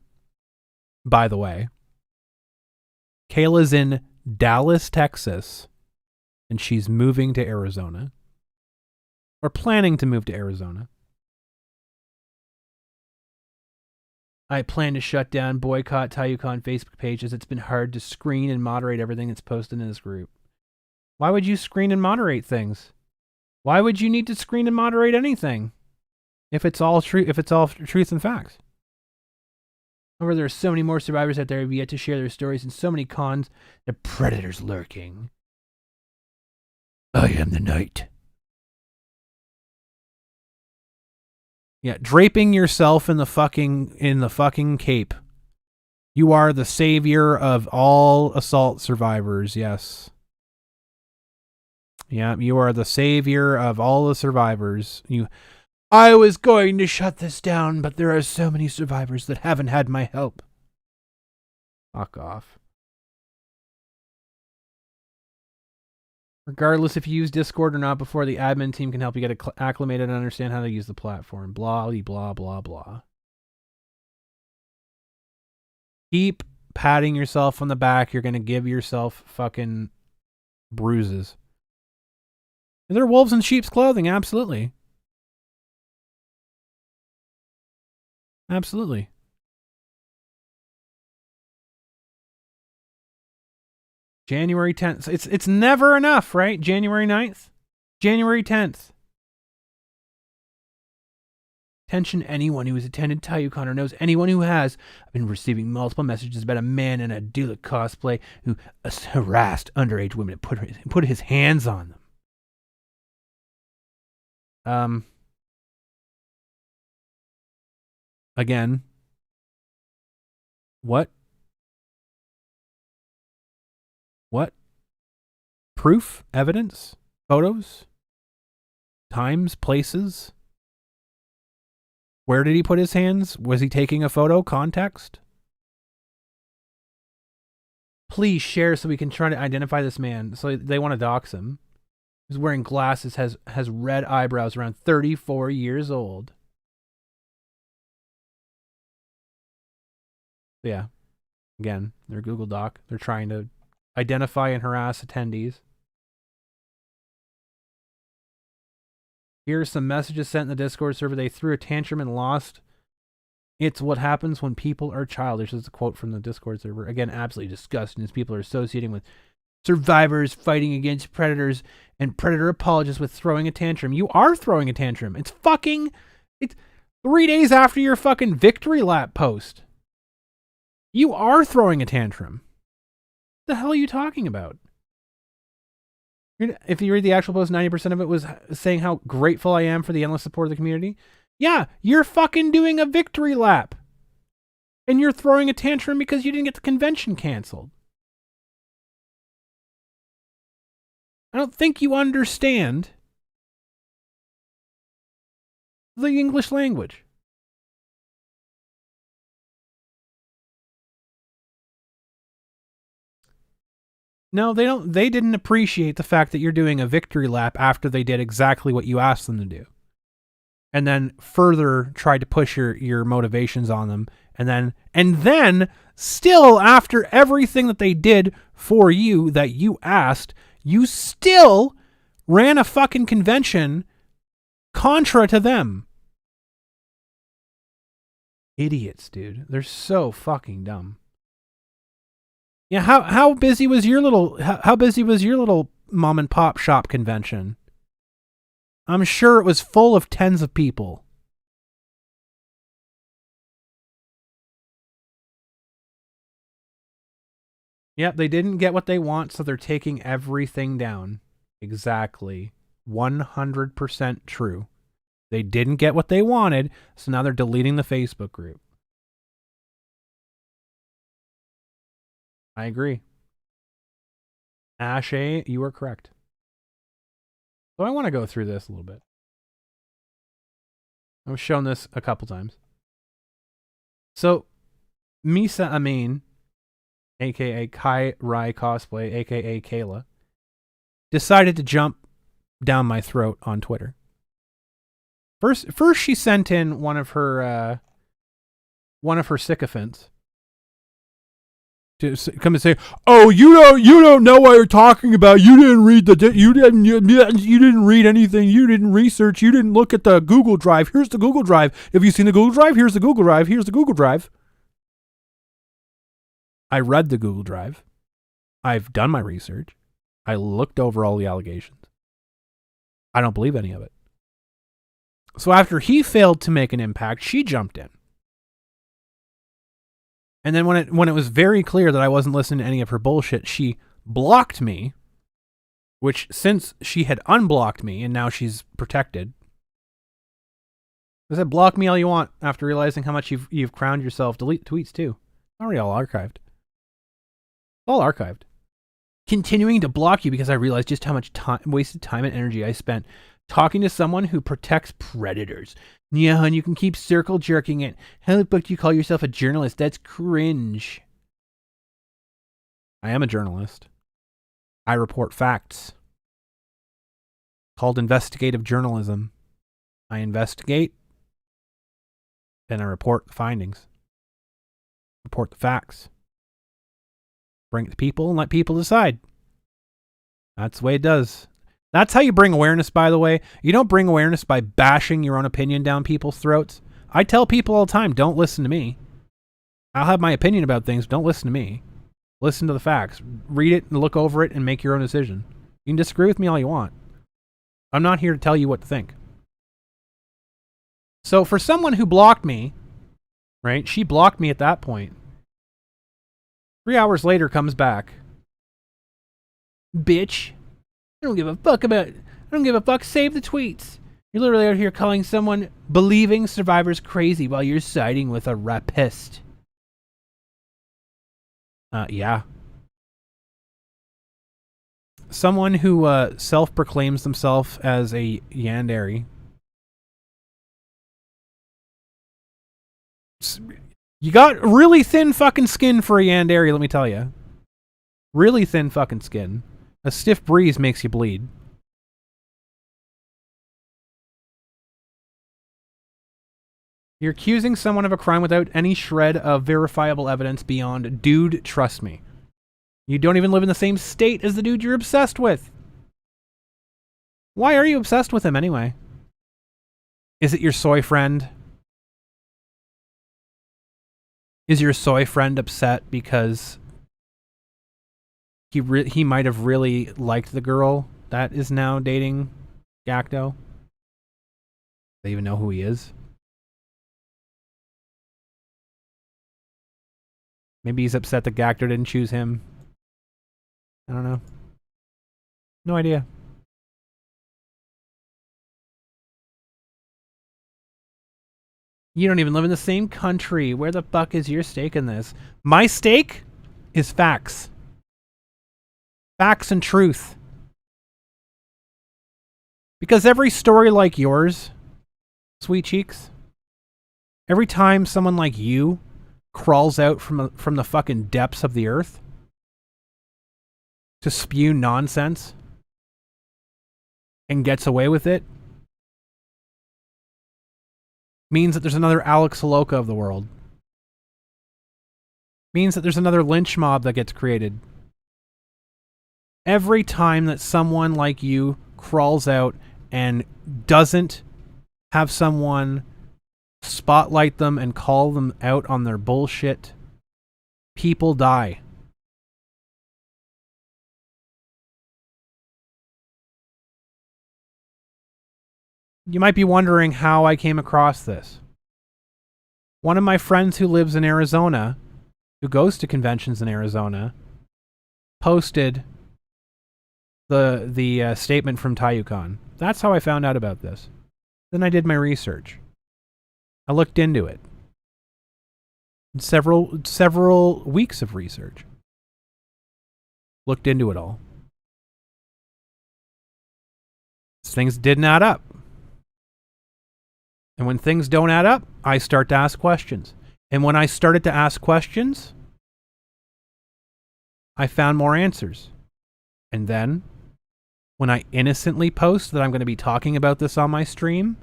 by the way. Kayla's in Dallas, Texas, and she's moving to Arizona. Or planning to move to Arizona. I plan to shut down Boycott Taiyou Con Facebook page as it's been hard to screen and moderate everything that's posted in this group. Why would you screen and moderate things? Why would you need to screen and moderate anything? If it's all true, truth and facts. However, there are so many more survivors out there who have yet to share their stories, and so many cons. The predators lurking. I am the night. Yeah, draping yourself in the fucking cape. You are the savior of all assault survivors. Yes. Yeah, you are the savior of all the survivors. I was going to shut this down, but there are so many survivors that haven't had my help. Fuck off. Regardless if you use Discord or not before, the admin team can help you get acclimated and understand how to use the platform. Blah, blah, blah, blah. Keep patting yourself on the back. You're going to give yourself fucking bruises. They're wolves in sheep's clothing, absolutely. Absolutely. January 10th. It's never enough, right? January 9th? January 10th. Attention anyone who has attended Taiyou Con or knows anyone who has. I've been receiving multiple messages about a man in a Dula cosplay who harassed underage women and put his hands on them. Again. What? What? Proof? Evidence? Photos? Times? Places? Where did he put his hands? Was he taking a photo? Context? Please share so we can try to identify this man. So they want to dox him. He's wearing glasses, has red eyebrows, around 34 years old. Yeah. Again, they're Google Doc. They're trying to identify and harass attendees. Here are some messages sent in the Discord server. They threw a tantrum and lost. It's what happens when people are childish. This is a quote from the Discord server. Again, absolutely disgusting as people are associating with survivors fighting against predators and predator apologists with throwing a tantrum. You are throwing a tantrum. It's 3 days after your fucking victory lap post. You are throwing a tantrum. What the hell are you talking about? If you read the actual post, 90% of it was saying how grateful I am for the endless support of the community. Yeah, you're fucking doing a victory lap. And you're throwing a tantrum because you didn't get the convention canceled. I don't think you understand the English language. No, they don't. They didn't appreciate the fact that you're doing a victory lap after they did exactly what you asked them to do. And then further tried to push your motivations on them. And then still after everything that they did for you that you asked, you still ran a fucking convention contra to them. Idiots, dude. They're so fucking dumb. Yeah, how busy was your little mom and pop shop convention? I'm sure it was full of tens of people. Yep, they didn't get what they want, so they're taking everything down. Exactly. 100% true. They didn't get what they wanted, so now they're deleting the Facebook group. I agree. Ashay, you are correct. So I want to go through this a little bit. I've shown this a couple times. So, Misa Amin, aka Kai Rai Cosplay, aka Kayla, decided to jump down my throat on Twitter. First she sent in one of her sycophants to come and say, "Oh, you don't know what you're talking about. You didn't read you didn't read anything. You didn't research. You didn't look at the Google Drive. Here's the Google Drive. Have you seen the Google Drive? Here's the Google Drive. Here's the Google Drive." I read the Google Drive. I've done my research. I looked over all the allegations. I don't believe any of it. So after he failed to make an impact, she jumped in. And then when it was very clear that I wasn't listening to any of her bullshit, she blocked me, which since she had unblocked me and now she's protected. I said, block me all you want after realizing how much you've crowned yourself. Delete tweets too. Already all archived. All archived. Continuing to block you because I realized just how much wasted time and energy I spent talking to someone who protects predators. Yeah, and you can keep circle jerking it. How the fuck do you call yourself a journalist? That's cringe. I am a journalist. I report facts. Called investigative journalism. I investigate, then I report the findings. Report the facts. Bring it to people and let people decide. That's the way it does. That's how you bring awareness, by the way. You don't bring awareness by bashing your own opinion down people's throats. I tell people all the time, don't listen to me. I'll have my opinion about things, but don't listen to me. Listen to the facts. Read it and look over it and make your own decision. You can disagree with me all you want. I'm not here to tell you what to think. So for someone who blocked me, right, she blocked me at that point. 3 hours later comes back. Bitch. I don't give a fuck. Save the tweets. You're literally out here calling someone believing survivors crazy while you're siding with a rapist. Yeah. Someone who self-proclaims themselves as a yandere. You got really thin fucking skin for a yandere, let me tell you. Really thin fucking skin. A stiff breeze makes you bleed. You're accusing someone of a crime without any shred of verifiable evidence beyond, dude, trust me. You don't even live in the same state as the dude you're obsessed with. Why are you obsessed with him anyway? Is it your soy friend? Is your soy friend upset because he might have really liked the girl that is now dating Gackto? They even know who he is? Maybe he's upset that Gackto didn't choose him. I don't know. No idea. You don't even live in the same country. Where the fuck is your stake in this? My stake is facts. Facts and truth. Because every story like yours, Sweet Cheeks, every time someone like you crawls out from the fucking depths of the earth to spew nonsense and gets away with it, means that there's another Alex Saloka of the world. Means that there's another lynch mob that gets created. Every time that someone like you crawls out and doesn't have someone spotlight them and call them out on their bullshit, people die. You might be wondering how I came across this. One of my friends who lives in Arizona, who goes to conventions in Arizona, posted the statement from Taiyou Con. That's how I found out about this. Then I did my research. I looked into it. Several weeks of research. Looked into it all. Things didn't add up. And when things don't add up, I start to ask questions. And when I started to ask questions, I found more answers. And then, when I innocently post that I'm going to be talking about this on my stream,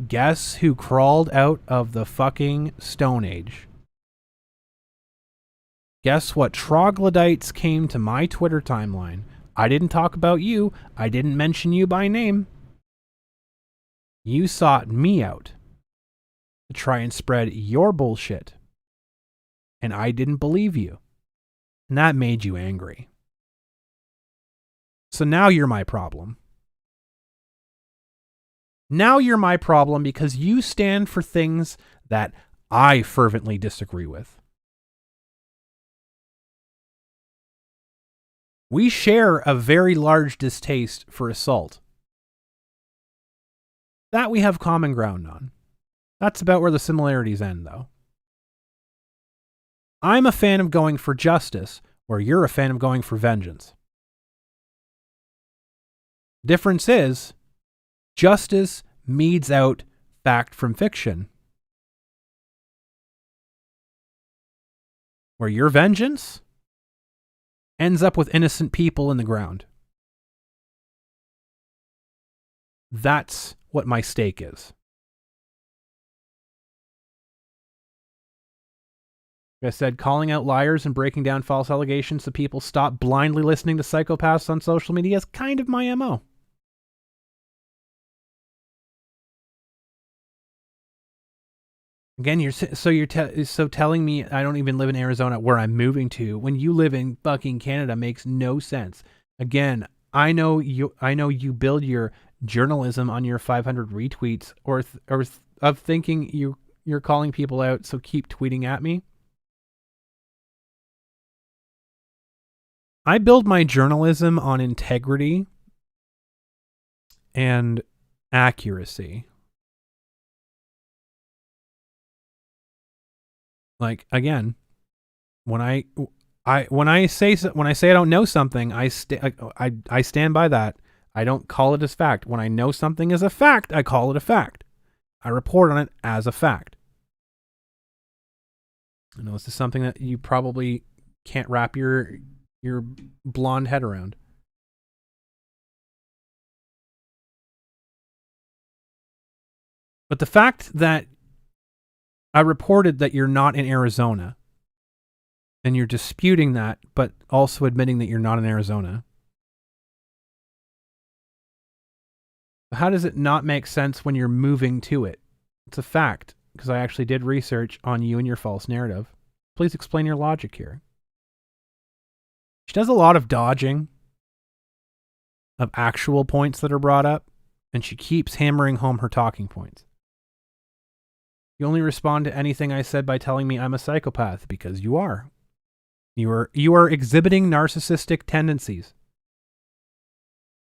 guess who crawled out of the fucking Stone Age? Guess what troglodytes came to my Twitter timeline? I didn't talk about you. I didn't mention you by name. You sought me out to try and spread your bullshit. And I didn't believe you. And that made you angry. So now you're my problem. Now you're my problem because you stand for things that I fervently disagree with. We share a very large distaste for assault. That we have common ground on. That's about where the similarities end, though. I'm a fan of going for justice, where you're a fan of going for vengeance. Difference is, justice metes out fact from fiction. Where your vengeance ends up with innocent people in the ground. That's what my stake is. Like I said, calling out liars and breaking down false allegations so people stop blindly listening to psychopaths on social media is kind of my MO. Again, you're telling me I don't even live in Arizona where I'm moving to when you live in fucking Canada makes no sense. Again, I know you build your journalism on your 500 retweets or of thinking you're calling people out, so keep tweeting at me. I build my journalism on integrity and accuracy. Like, again, when I say I don't know something, I stand by that. I don't call it as fact. When I know something is a fact, I call it a fact. I report on it as a fact. I know this is something that you probably can't wrap your blonde head around. But the fact that I reported that you're not in Arizona, and you're disputing that, but also admitting that you're not in Arizona, How does it not make sense when you're moving to it? It's a fact, because I actually did research on you and your false narrative. Please explain your logic here. She does a lot of dodging of actual points that are brought up, and she keeps hammering home her talking points. You only respond to anything I said by telling me I'm a psychopath, because you are. You are exhibiting narcissistic tendencies.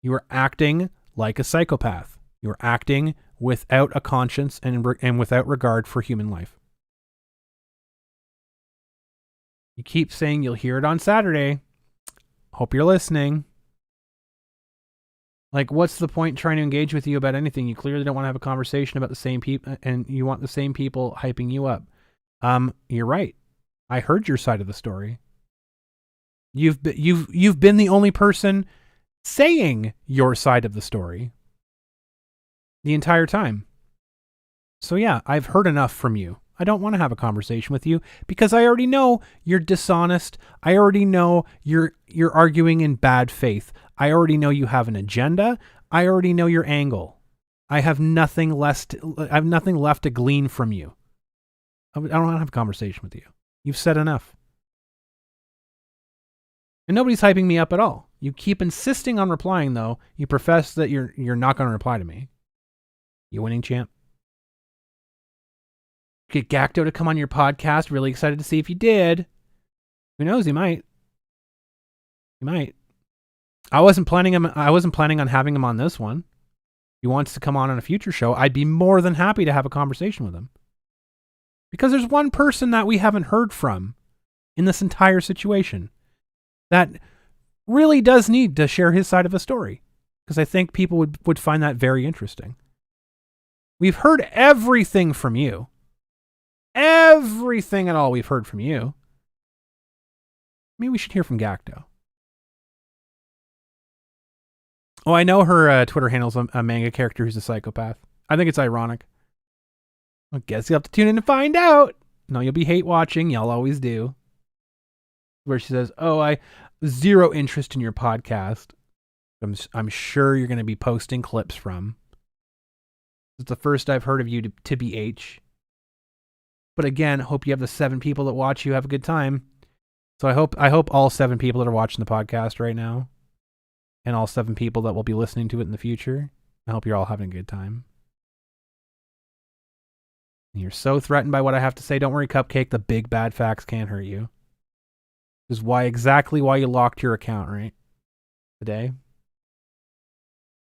You are acting like a psychopath. You are acting without a conscience and without regard for human life. You keep saying you'll hear it on Saturday. Hope you're listening. Like, what's the point trying to engage with you about anything? You clearly don't want to have a conversation about the same people, and you want the same people hyping you up. You're right. I heard your side of the story. You've been the only person saying your side of the story the entire time. So yeah, I've heard enough from you. I don't want to have a conversation with you because I already know you're dishonest. I already know you're arguing in bad faith. I already know you have an agenda. I already know your angle. I have nothing left to glean from you. I don't want to have a conversation with you. You've said enough. And nobody's hyping me up at all. You keep insisting on replying, though. You profess that you're not going to reply to me. You winning, champ? Get Gackto to come on your podcast. Really excited to see if you did. Who knows? He might. He might. I wasn't planning on having him on this one. If he wants to come on a future show, I'd be more than happy to have a conversation with him. Because there's one person that we haven't heard from in this entire situation that really does need to share his side of the story. Because I think people would find that very interesting. We've heard everything from you. Everything at all we've heard from you. Maybe we should hear from Gackto. Oh, I know her Twitter handle's a manga character who's a psychopath. I think it's ironic. I guess you'll have to tune in to find out. No, you'll be hate watching. Y'all always do. Where she says, "Oh, I zero interest in your podcast." I'm sure you're going to be posting clips from. It's the first I've heard of you to BH. But again, hope you have the 7 people that watch you have a good time. So I hope all 7 people that are watching the podcast right now, and all 7 people that will be listening to it in the future, I hope you're all having a good time. And you're so threatened by what I have to say. Don't worry, Cupcake. The big bad facts can't hurt you. This is exactly why you locked your account, right? Today.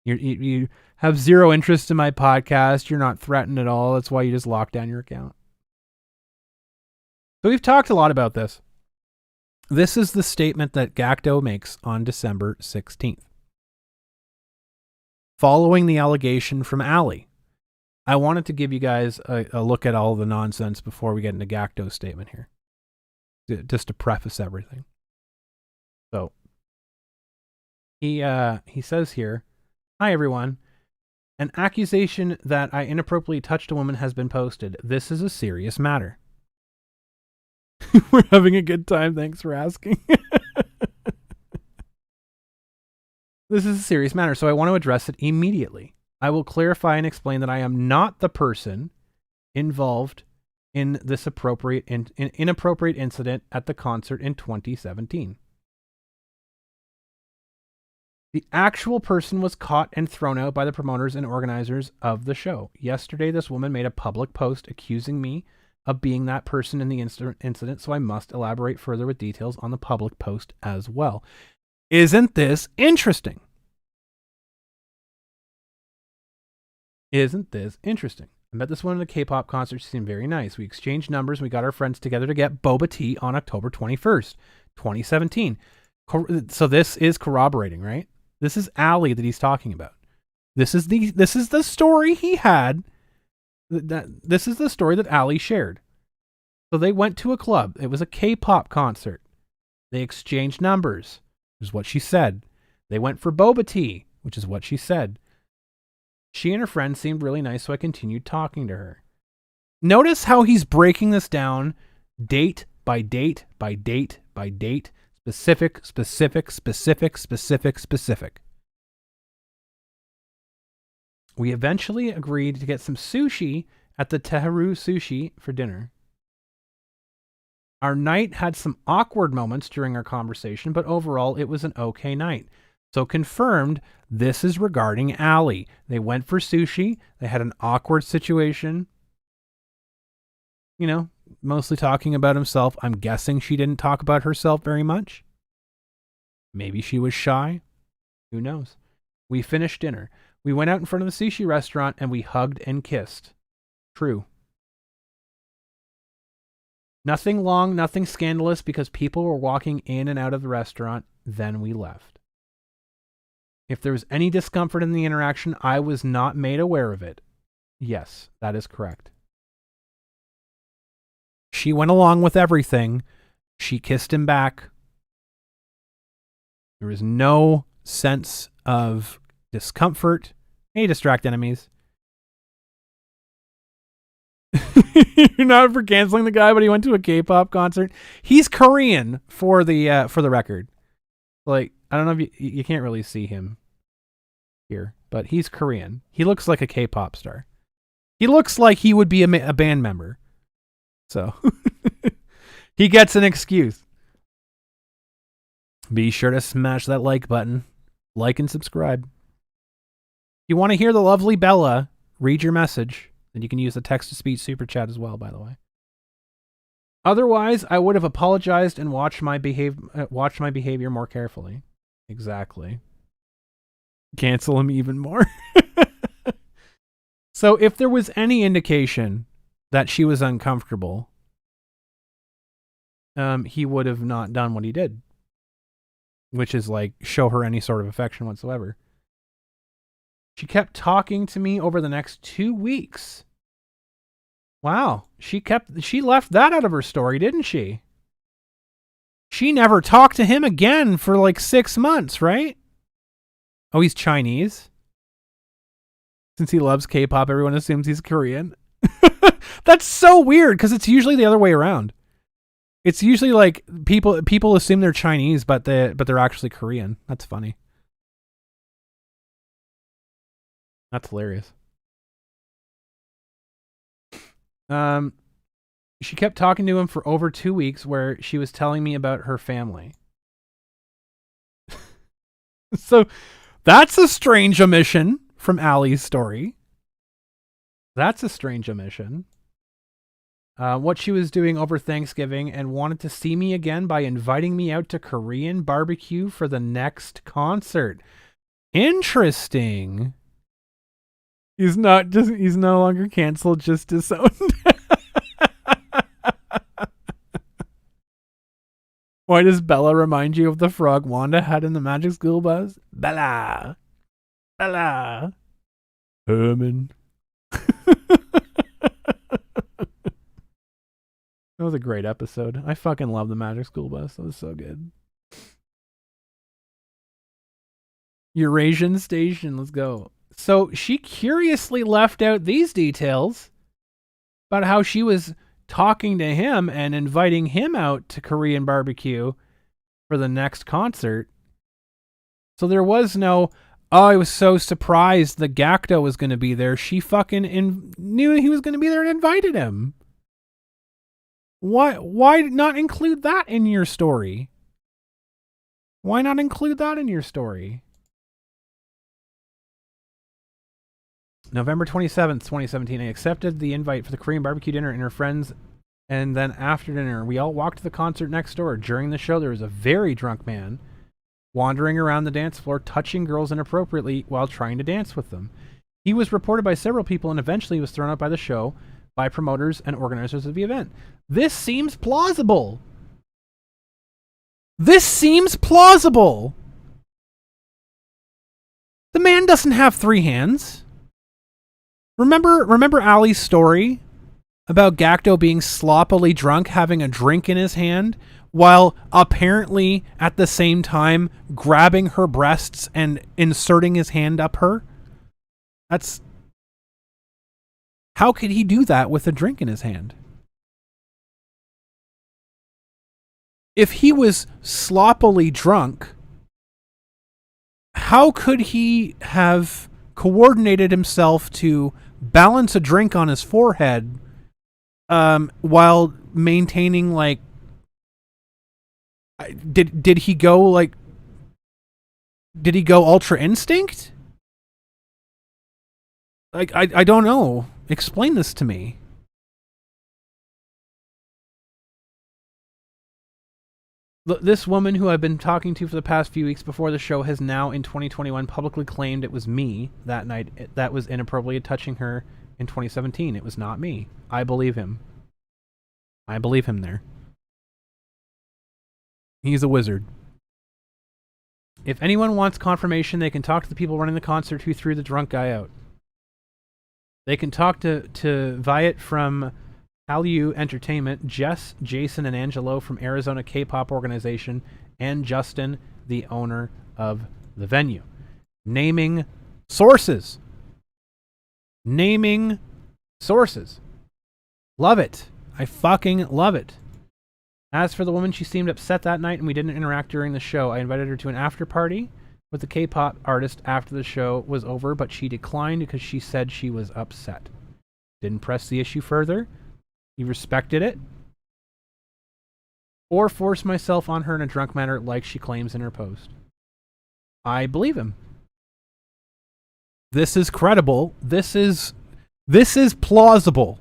You have zero interest in my podcast. You're not threatened at all. That's why you just locked down your account. So we've talked a lot about this. This is the statement that Gackto makes on December 16th. Following the allegation from Ali. I wanted to give you guys a look at all the nonsense before we get into Gackto's statement here. Just to preface everything. So, he says here, "Hi everyone. An accusation that I inappropriately touched a woman has been posted. This is a serious matter." We're having a good time. Thanks for asking. This is a serious matter, so I want to address it immediately. I will clarify and explain that I am not the person involved in this inappropriate incident at the concert in 2017. The actual person was caught and thrown out by the promoters and organizers of the show. Yesterday, this woman made a public post accusing me of being that person in the incident, so I must elaborate further with details on the public post as well. Isn't this interesting? Isn't this interesting? I met this one at a K-pop concert. She seemed very nice. We exchanged numbers. We got our friends together to get boba tea on October 21st, 2017. So this is corroborating, right? This is Ali that he's talking about. This is the story he had. This is the story that Ali shared. So they went to a club. It was a K-pop concert. They exchanged numbers, which is what she said. They went for boba tea, which is what she said. She and her friend seemed really nice, so I continued talking to her. Notice how he's breaking this down date by date by date by date, specific. We eventually agreed to get some sushi at the Teharu Sushi for dinner. Our night had some awkward moments during our conversation, but overall it was an okay night. So confirmed, this is regarding Allie. They went for sushi. They had an awkward situation. You know, mostly talking about himself. I'm guessing she didn't talk about herself very much. Maybe she was shy. Who knows? We finished dinner. We went out in front of the sushi restaurant and we hugged and kissed. True. Nothing long, nothing scandalous because people were walking in and out of the restaurant. Then we left. If there was any discomfort in the interaction, I was not made aware of it. Yes, that is correct. She went along with everything. She kissed him back. There was no sense of discomfort. Hey, distract enemies. You're not for canceling the guy, but he went to a K-pop concert. He's Korean for the record. Like, I don't know if you can't really see him here, but he's Korean. He looks like a K-pop star. He looks like he would be a band member. So he gets an excuse. Be sure to smash that like button. Like and subscribe. If you want to hear the lovely Bella read your message, then you can use the text-to-speech super chat as well, by the way. Otherwise, I would have apologized and watched my behavior more carefully. Exactly. Cancel him even more. So if there was any indication that she was uncomfortable, he would have not done what he did, which is like show her any sort of affection whatsoever. She kept talking to me over the next 2 weeks. Wow, she left that out of her story, didn't she? She never talked to him again for like 6 months, right? Oh, he's Chinese? Since he loves K-pop, everyone assumes he's Korean. That's so weird, because it's usually the other way around. It's usually like people assume they're Chinese, but they're actually Korean. That's funny. That's hilarious. She kept talking to him for over 2 weeks, where she was telling me about her family. So that's a strange omission from Allie's story. That's a strange omission. What she was doing over Thanksgiving and wanted to see me again by inviting me out to Korean barbecue for the next concert. Interesting. He's no longer canceled, just disowned. Why does Bella remind you of the frog Wanda had in the Magic School Bus? Bella. Bella. Herman. That was a great episode. I fucking love the Magic School Bus. That was so good. Eurasian Station. Let's go. So she curiously left out these details about how she was talking to him and inviting him out to Korean barbecue for the next concert. So there was no, oh, I was so surprised that Gackto was going to be there. She fucking knew he was going to be there and invited him. Why not include that in your story? Why not include that in your story? November 27th, 2017, I accepted the invite for the Korean barbecue dinner and her friends, and then after dinner, we all walked to the concert next door. During the show, there was a very drunk man wandering around the dance floor, touching girls inappropriately while trying to dance with them. He was reported by several people and eventually was thrown out by the show by promoters and organizers of the event. This seems plausible. This seems plausible. The man doesn't have 3 hands. Remember Ali's story about Gackto being sloppily drunk, having a drink in his hand, while apparently at the same time grabbing her breasts and inserting his hand up her? How could he do that with a drink in his hand? If he was sloppily drunk, how could he have coordinated himself to balance a drink on his forehead while maintaining, like, did he go Ultra Instinct? Like, I don't know. Explain this to me. This woman who I've been talking to for the past few weeks before the show has now, in 2021, publicly claimed it was me that night that was inappropriately touching her in 2017. It was not me. I believe him. I believe him there. He's a wizard. If anyone wants confirmation, they can talk to the people running the concert who threw the drunk guy out. They can talk to Viet from Taiyou Entertainment, Jess, Jason, and Angelo from Arizona K-pop organization, and Justin, the owner of the venue. Naming sources. Naming sources. Love it. I fucking love it. As for the woman, she seemed upset that night and we didn't interact during the show. I invited her to an after party with the K-pop artist after the show was over, but she declined because she said she was upset. Didn't press the issue further. He respected it. Or force myself on her in a drunk manner like she claims in her post. I believe him. This is credible. This is plausible.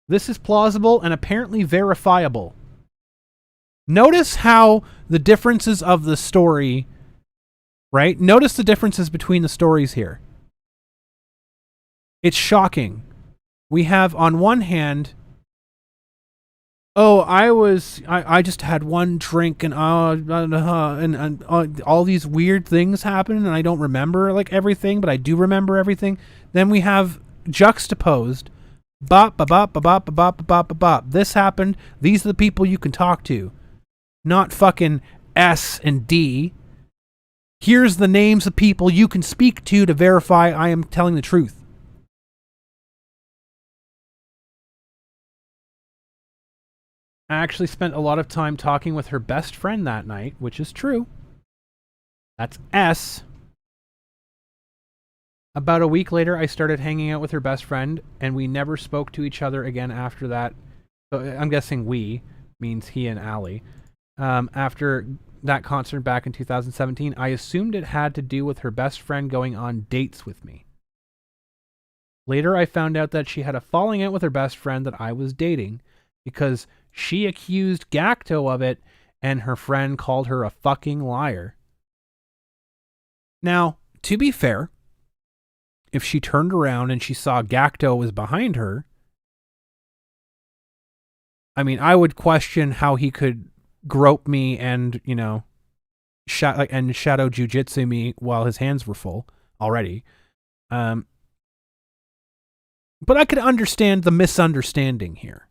This is plausible and apparently verifiable. Notice how the differences of the story, right? Notice the differences between the stories here. It's shocking. We have on one hand, oh, I just had one drink and all these weird things happen and I don't remember like everything, but I do remember everything. Then we have juxtaposed, bop, bop, bop, bop, bop, bop, bop, bop. This happened. These are the people you can talk to. Not fucking S and D. Here's the names of people you can speak to verify I am telling the truth. I actually spent a lot of time talking with her best friend that night, which is true. That's S. About a week later, I started hanging out with her best friend, and we never spoke to each other again after that. So I'm guessing we means he and Allie. After that concert back in 2017, I assumed it had to do with her best friend going on dates with me. Later, I found out that she had a falling out with her best friend that I was dating because she accused Gackto of it and her friend called her a fucking liar. Now, to be fair, if she turned around and she saw Gackto was behind her, I mean, I would question how he could grope me and, you know, shadow jujitsu me while his hands were full already. But I could understand the misunderstanding here.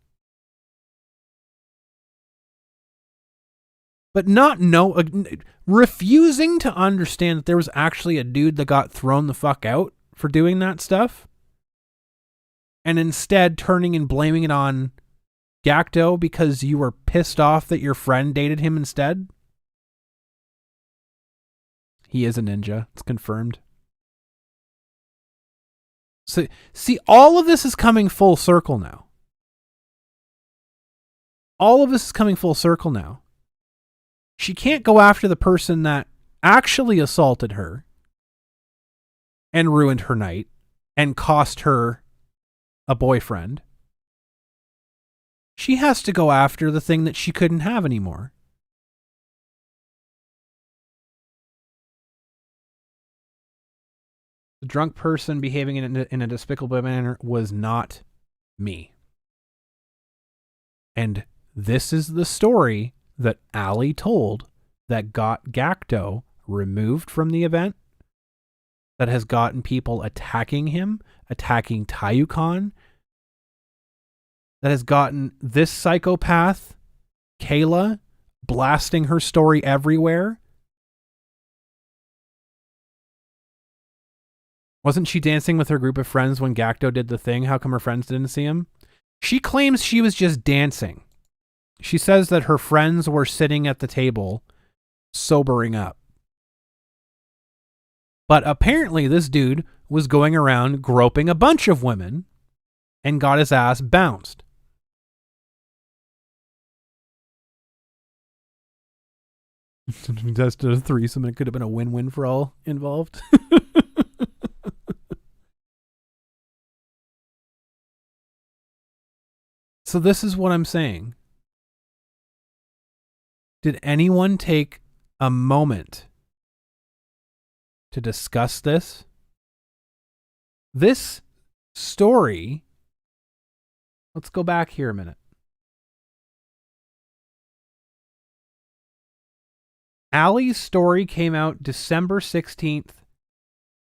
But refusing to understand that there was actually a dude that got thrown the fuck out for doing that stuff, and instead turning and blaming it on Gackto because you were pissed off that your friend dated him instead. He is a ninja. It's confirmed. So, see, all of this is coming full circle now. All of this is coming full circle now. She can't go after the person that actually assaulted her and ruined her night and cost her a boyfriend. She has to go after the thing that she couldn't have anymore. The drunk person behaving in a despicable manner was not me. And this is the story that Allie told that got Gackto removed from the event, that has gotten people attacking him, attacking Taiyou Con, that has gotten this psychopath, Kayla, blasting her story everywhere. Wasn't she dancing with her group of friends when Gackto did the thing? How come her friends didn't see him? She claims she was just dancing. She says that her friends were sitting at the table, sobering up. But apparently this dude was going around groping a bunch of women and got his ass bounced. That's a threesome. It could have been a win-win for all involved. So this is what I'm saying. Did anyone take a moment to discuss this? This story, let's go back here a minute. Allie's story came out December 16th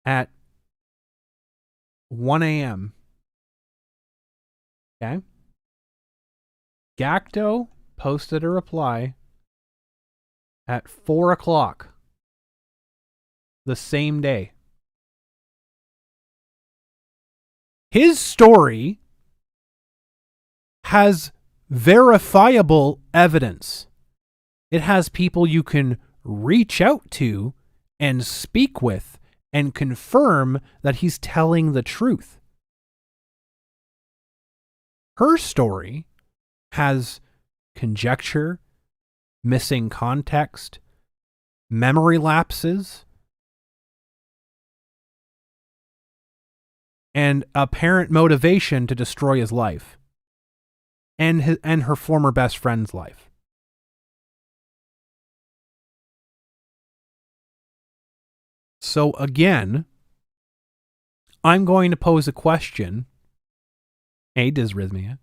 at 1 a.m. Okay? Gackto posted a reply at 4 o'clock the same day. His story has verifiable evidence. It has people you can reach out to and speak with and confirm that he's telling the truth. Her story has conjecture, missing context, memory lapses, and apparent motivation to destroy his life and her former best friend's life. So again, I'm going to pose a question. Hey, Dysrhythmia.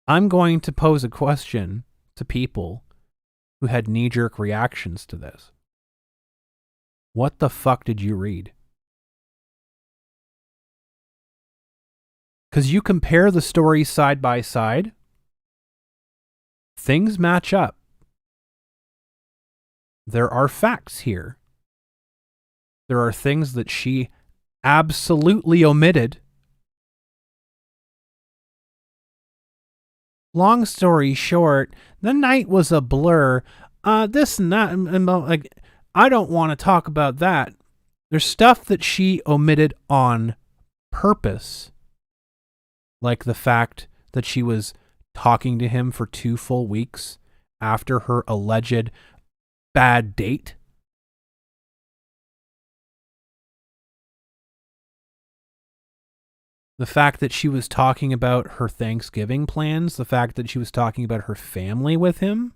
I'm going to pose a question to people who had knee-jerk reactions to this. What the fuck did you read? Because you compare the stories side by side, things match up. There are facts here. There are things that she absolutely omitted. Long story short, the night was a blur. This and that, like, I don't want to talk about that. There's stuff that she omitted on purpose. Like the fact that she was talking to him for 2 full weeks after her alleged bad date. The fact that she was talking about her Thanksgiving plans, the fact that she was talking about her family with him,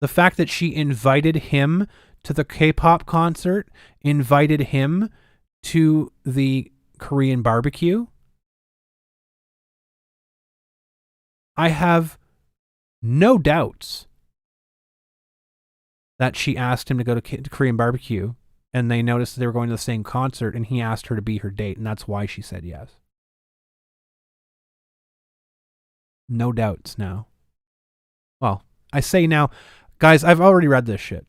the fact that she invited him to the K-pop concert, invited him to the Korean barbecue. I have no doubts that she asked him to go to Korean barbecue, and they noticed that they were going to the same concert, and he asked her to be her date, and that's why she said yes. No doubts now. Well, I say now, guys, I've already read this shit.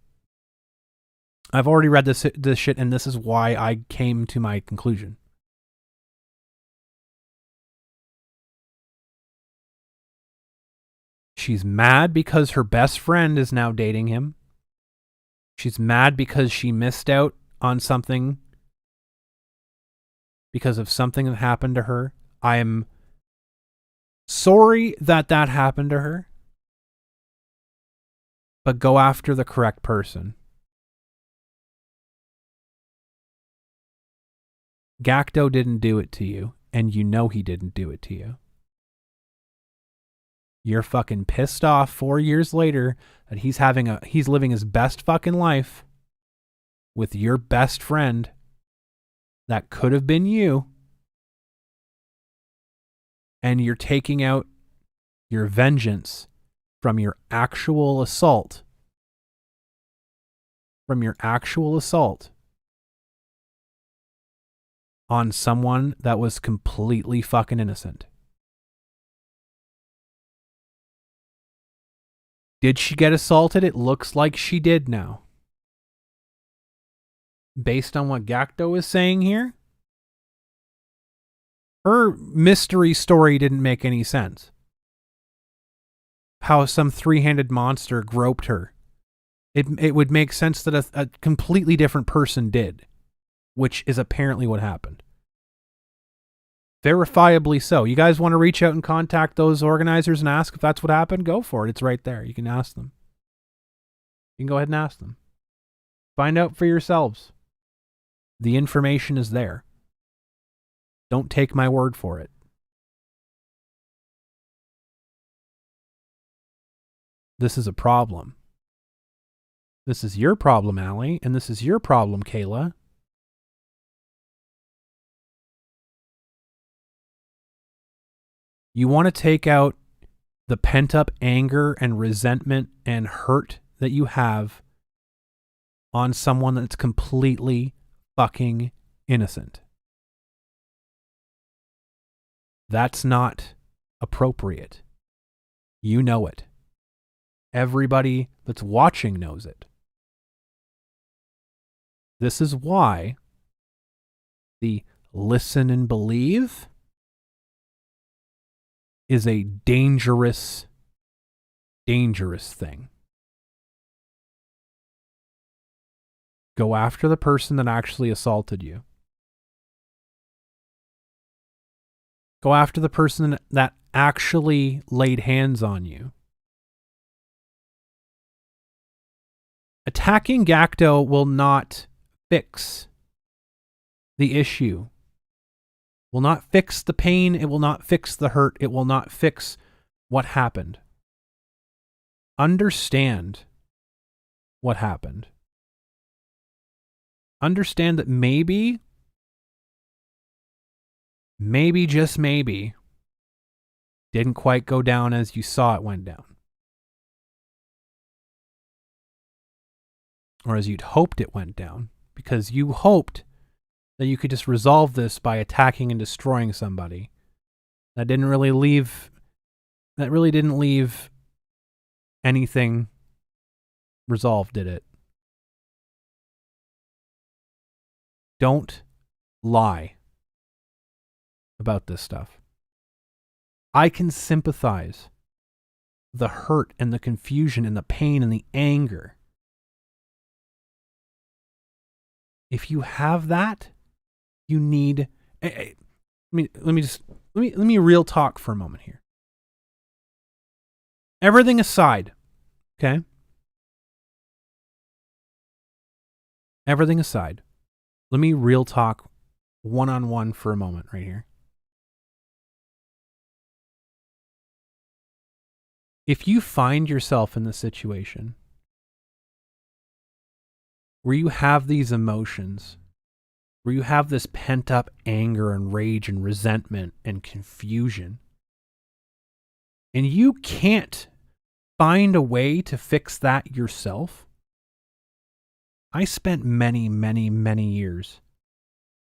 I've already read this shit, and this is why I came to my conclusion. She's mad because her best friend is now dating him. She's mad because she missed out on something because of something that happened to her. I am sorry that happened to her. But go after the correct person. Gackto didn't do it to you, and you know he didn't do it to you. You're fucking pissed off 4 years later that he's living his best fucking life with your best friend that could have been you. And you're taking out your vengeance from your actual assault. On someone that was completely fucking innocent. Did she get assaulted? It looks like she did now. Based on what Gackto is saying here, her mystery story didn't make any sense. How some 3-handed monster groped her It would make sense that a completely different person did, which is apparently what happened. Verifiably so. You guys want to reach out and contact those organizers and ask if that's what happened? Go for it. It's right there. You can ask them. You can go ahead and ask them. Find out for yourselves. The information is there. Don't take my word for it. This is a problem. This is your problem, Allie, and this is your problem, Kayla. You want to take out the pent-up anger and resentment and hurt that you have on someone that's completely fucking innocent. That's not appropriate. You know it. Everybody that's watching knows it. This is why the listen and believe is a dangerous, dangerous thing. Go after the person that actually assaulted you. Go after the person that actually laid hands on you. Attacking Gackto will not fix the issue. Will not fix the pain. It will not fix the hurt. It will not fix what happened. Understand what happened. Understand that maybe, just maybe, didn't quite go down as you saw it went down. Or as you'd hoped it went down. Because you hoped that you could just resolve this by attacking and destroying somebody. That really didn't leave anything resolved, did it? Don't lie about this stuff. I can sympathize with the hurt and the confusion and the pain and the anger. If you have that, you need. Let me real talk for a moment here. Everything aside, okay? Everything aside, let me real talk one-on-one for a moment right here. If you find yourself in this situation where you have these emotions, where you have this pent-up anger and rage and resentment and confusion, and you can't find a way to fix that yourself, I spent many, many, many years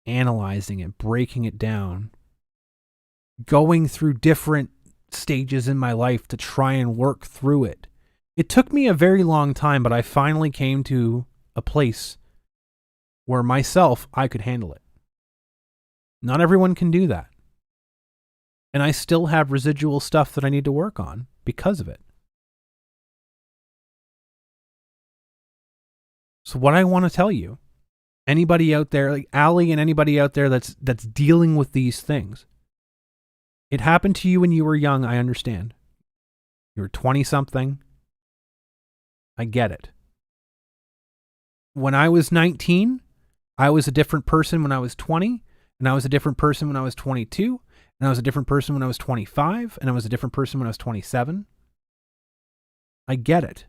analyzing it, breaking it down, going through different stages in my life to try and work through it. It took me a very long time, but I finally came to a place where I could handle it. Not everyone can do that. And I still have residual stuff that I need to work on because of it. So what I want to tell you, anybody out there, like Allie and anybody out there that's dealing with these things, it happened to you when you were young, I understand. You were 20-something. I get it. When I was 19, I was a different person when I was 20, and I was a different person when I was 22, and I was a different person when I was 25, and I was a different person when I was 27. I get it.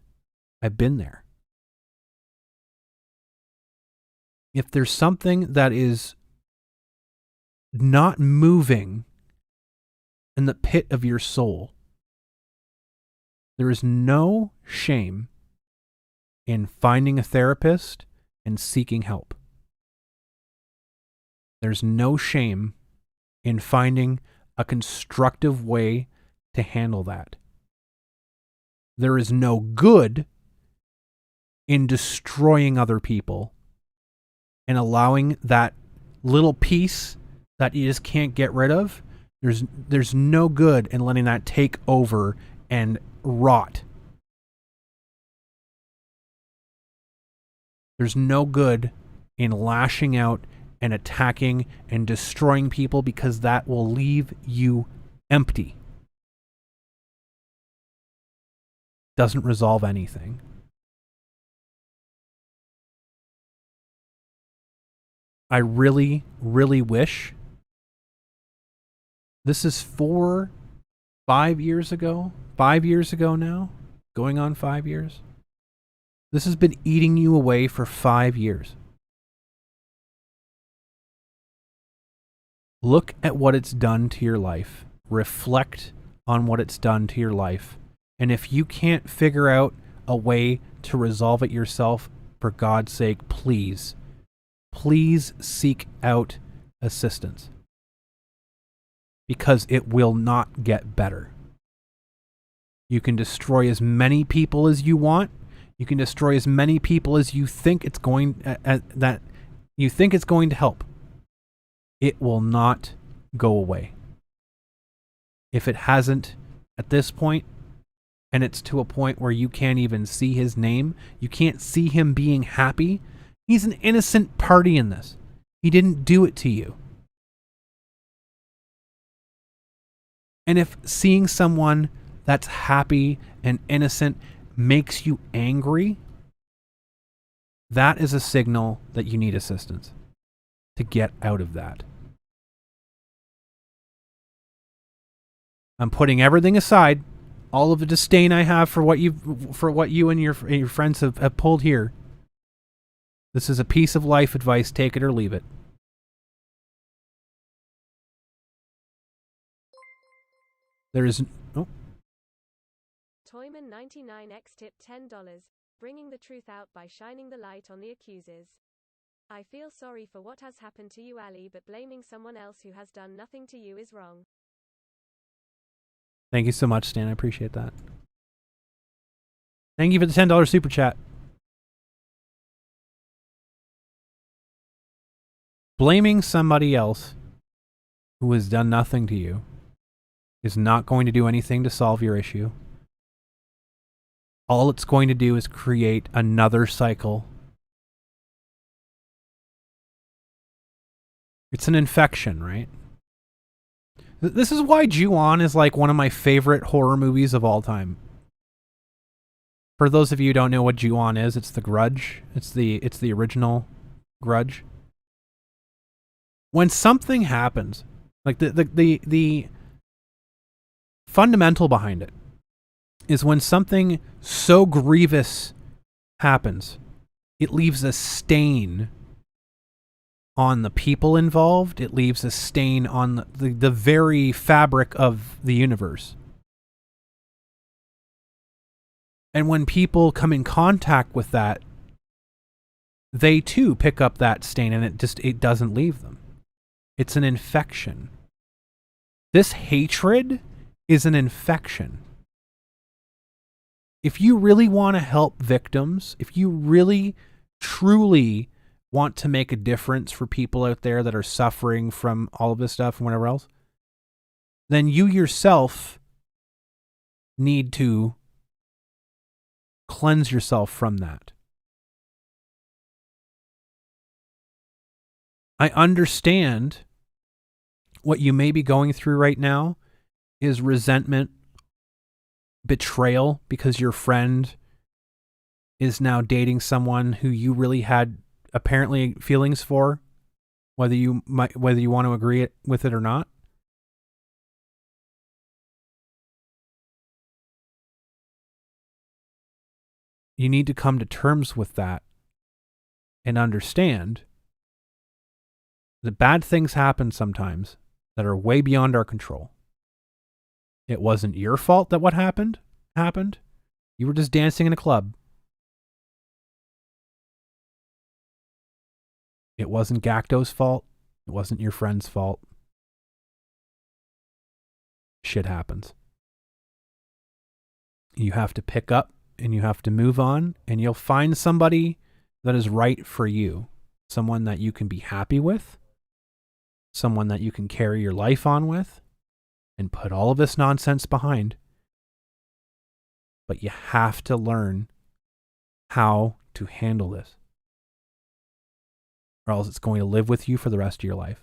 I've been there. If there's something that is not moving in the pit of your soul, there is no shame in finding a therapist and seeking help. There's no shame in finding a constructive way to handle that. There is no good in destroying other people and allowing that little piece that you just can't get rid of. There's no good in letting that take over and rot. There's no good in lashing out and attacking and destroying people, because that will leave you empty. Doesn't resolve anything. I really, really wish. This is 5 years ago. 5 years ago now. Going on 5 years. This has been eating you away for 5 years. Look at what it's done to your life. Reflect on what it's done to your life. And if you can't figure out a way to resolve it yourself, for God's sake, please seek out assistance. Because it will not get better. You can destroy as many people as you want. You can destroy as many people as you think it's going to help. It will not go away. If it hasn't at this point, and it's to a point where you can't even see his name, you can't see him being happy, he's an innocent party in this. He didn't do it to you. And if seeing someone that's happy and innocent makes you angry, that is a signal that you need assistance to get out of that. I'm putting everything aside, all of the disdain I have for what you and your friends have pulled here. This is a piece of life advice. Take it or leave it. There is... Oh. Toyman 99X tip $10. Bringing the truth out by shining the light on the accusers. I feel sorry for what has happened to you, Ali, but blaming someone else who has done nothing to you is wrong. Thank you so much, Stan. I appreciate that. Thank you for the $10 super chat. Blaming somebody else who has done nothing to you is not going to do anything to solve your issue. All it's going to do is create another cycle. It's an infection, right? This is why Ju-On is like one of my favorite horror movies of all time. For those of you who don't know what Ju-On is, it's The Grudge. It's the original Grudge. When something happens, like the fundamental behind it is when something so grievous happens, it leaves a stain on the people involved. It leaves a stain on the very fabric of the universe. And when people come in contact with that, they too pick up that stain, and it doesn't leave them. It's an infection. This hatred is an infection. If you really want to help victims, if you really, truly want to make a difference for people out there that are suffering from all of this stuff and whatever else, then you yourself need to cleanse yourself from that. I understand what you may be going through right now is resentment, betrayal, because your friend is now dating someone who you really had apparently feelings for, whether you want to agree with it or not. You need to come to terms with that and understand that bad things happen sometimes that are way beyond our control. It wasn't your fault that what happened. You were just dancing in a club. It wasn't Gackto's fault. It wasn't your friend's fault. Shit happens. You have to pick up and you have to move on, and you'll find somebody that is right for you. Someone that you can be happy with. Someone that you can carry your life on with and put all of this nonsense behind. But you have to learn how to handle this. or else it's going to live with you for the rest of your life.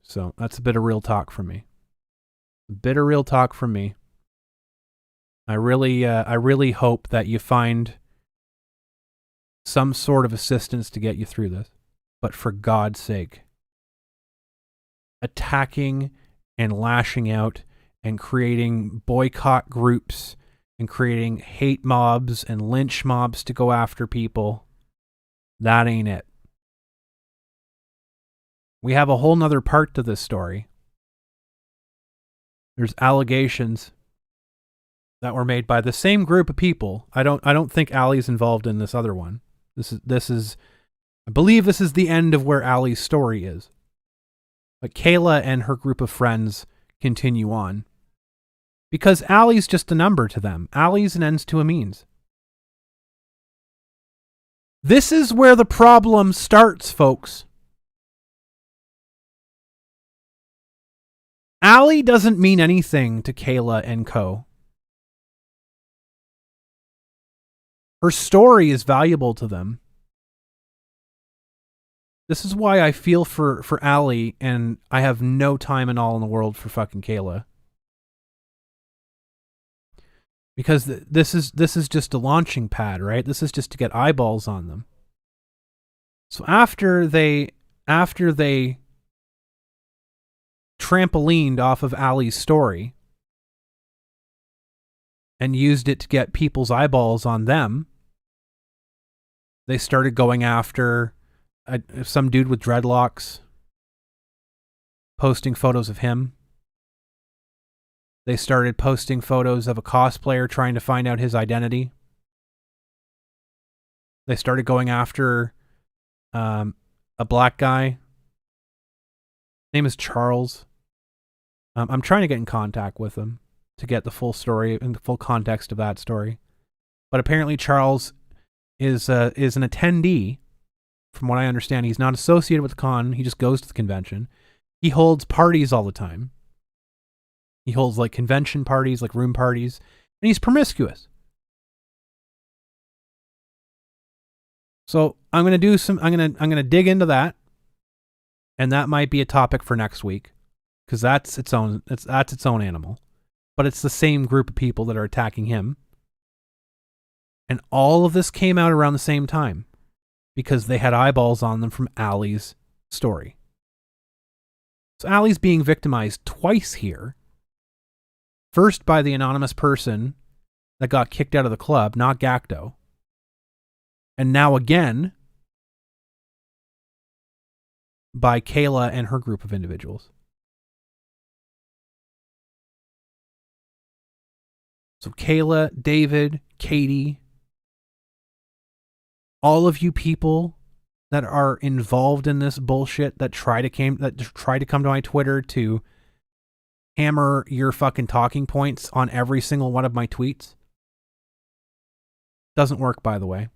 So that's a bit of real talk from me. A bit of real talk from me. I really hope that you find some sort of assistance to get you through this. But for God's sake, attacking and lashing out and creating boycott groups and creating hate mobs and lynch mobs to go after people, that ain't it. We have a whole nother part to this story. There's allegations that were made by the same group of people. I don't think Allie's involved in this other one. This is I believe this is the end of where Allie's story is. But Kayla and her group of friends continue on. Because Allie's just a number to them. Allie's an ends to a means. This is where the problem starts, folks. Allie doesn't mean anything to Kayla and co. Her story is valuable to them. This is why I feel for Allie, and I have no time in all in the world for fucking Kayla. Because this is just a launching pad, right? This is just to get eyeballs on them. So after they trampolined off of Allie's story and used it to get people's eyeballs on them, they started going after some dude with dreadlocks, posting photos of him. They started posting photos of a cosplayer trying to find out his identity. They started going after a black guy. His name is Charles. I'm trying to get in contact with him to get the full story and the full context of that story. But apparently Charles is an attendee. From what I understand, he's not associated with the con. He just goes to the convention. He holds parties all the time. He holds like convention parties, like room parties, and he's promiscuous. So I'm gonna dig into that, and that might be a topic for next week, because that's its own animal. But it's the same group of people that are attacking him, and all of this came out around the same time because they had eyeballs on them from Allie's story. So Allie's being victimized twice here. First by the anonymous person that got kicked out of the club, not Gackto. And now again by Kayla and her group of individuals. So Kayla, David, Katie, all of you people that are involved in this bullshit that try to come to my Twitter to hammer your fucking talking points on every single one of my tweets. Doesn't work, by the way.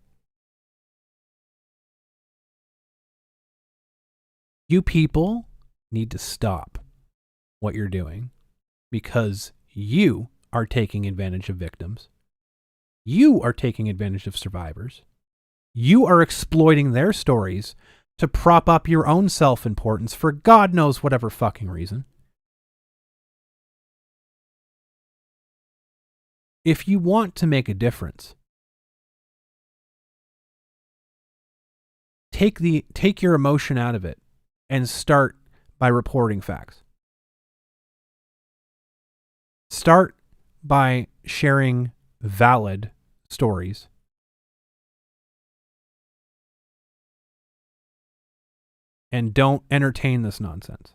You people need to stop what you're doing because you are taking advantage of victims. You are taking advantage of survivors. You are exploiting their stories to prop up your own self-importance for God knows whatever fucking reason. If you want to make a difference, take your emotion out of it and start by reporting facts. Start by sharing valid stories. And don't entertain this nonsense.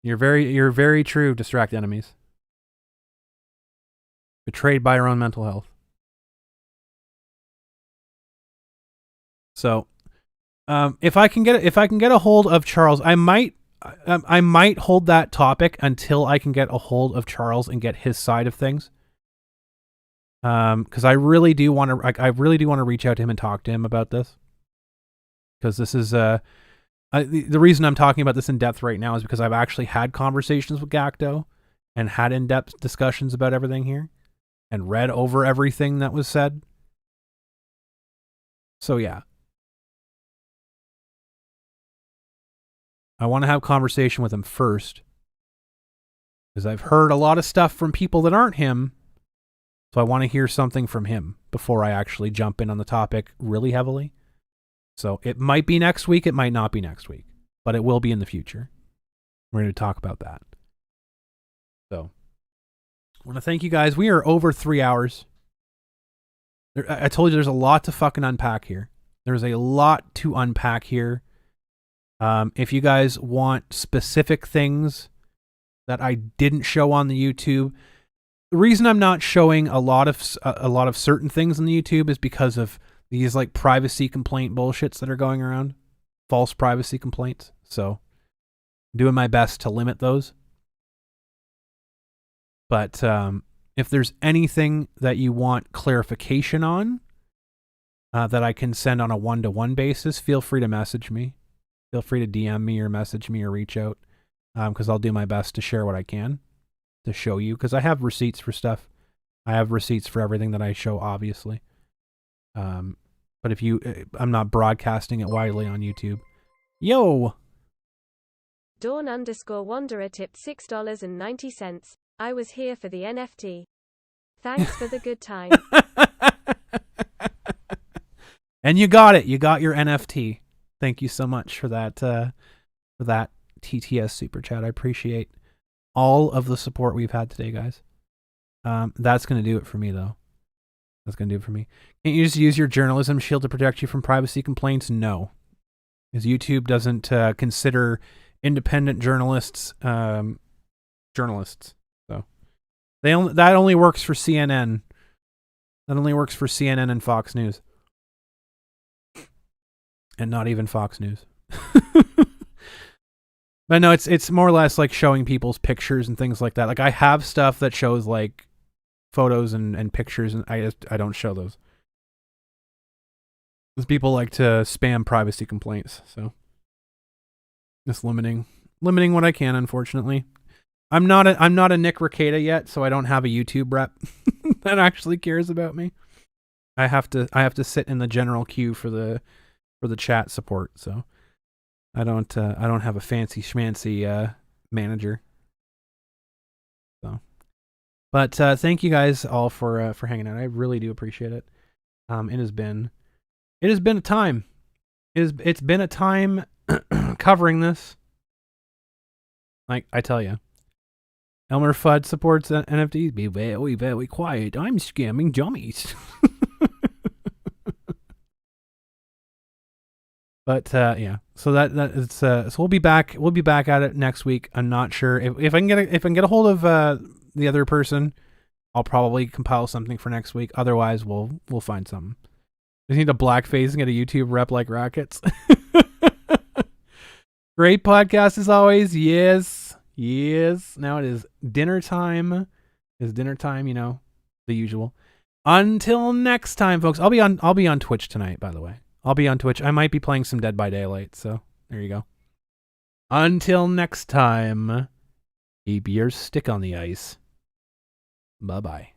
You're very true, distract enemies. Betrayed by our own mental health. So, if I can get a hold of Charles, I might hold that topic until I can get a hold of Charles and get his side of things. Because I really do want to reach out to him and talk to him about this. Because this is the reason I'm talking about this in depth right now is because I've actually had conversations with Gackto and had in-depth discussions about everything here. and read over everything that was said. So yeah. I want to have conversation with him first, because I've heard a lot of stuff from people that aren't him. So I want to hear something from him before I actually jump in on the topic really heavily. So it might be next week, it might not be next week, but it will be in the future. We're going to talk about that. So I want to thank you guys. We are over 3 hours. I told you there's a lot to fucking unpack here. There's a lot to unpack here. If you guys want specific things that I didn't show on the YouTube, the reason I'm not showing a lot of certain things on the YouTube is because of these like privacy complaint bullshits that are going around, false privacy complaints. So I'm doing my best to limit those. But if there's anything that you want clarification on that I can send on a one-to-one basis, feel free to message me. Feel free to DM me or message me or reach out, because I'll do my best to share what I can to show you, because I have receipts for stuff. I have receipts for everything that I show, obviously. But if you, I'm not broadcasting it widely on YouTube. Yo! Dawn_Wanderer tipped $6.90. I was here for the NFT. Thanks for the good time. And you got it. You got your NFT. Thank you so much for that TTS super chat. I appreciate all of the support we've had today, guys. That's going to do it for me, though. That's going to do it for me. Can't you just use your journalism shield to protect you from privacy complaints? No. Because YouTube doesn't consider independent journalists journalists. So that only works for CNN. That only works for CNN and Fox News. And not even Fox News. But no, it's more or less like showing people's pictures and things like that. Like I have stuff that shows like photos and pictures, and I don't show those. Because people like to spam privacy complaints, so just limiting what I can, unfortunately. I'm not a Nick Rekieta yet, so I don't have a YouTube rep that actually cares about me. I have to sit in the general queue for the chat support, so I don't have a fancy schmancy manager. So, but thank you guys all for hanging out. I really do appreciate it. It has been a time. It's been a time covering this. Like I tell you, Elmer Fudd supports NFTs. Be very, very quiet. I'm scamming dummies. But yeah, so that it's so we'll be back at it next week. I'm not sure if I can get a hold of the other person, I'll probably compile something for next week. Otherwise, we'll find something. Just need a blackface and get a YouTube rep like Rockets. Great podcast as always. Yes. Now it is dinner time. It's dinner time, you know, the usual. Until next time, folks. I'll be on Twitch tonight, by the way. I'll be on Twitch. I might be playing some Dead by Daylight, so there you go. Until next time, keep your stick on the ice. Bye-bye.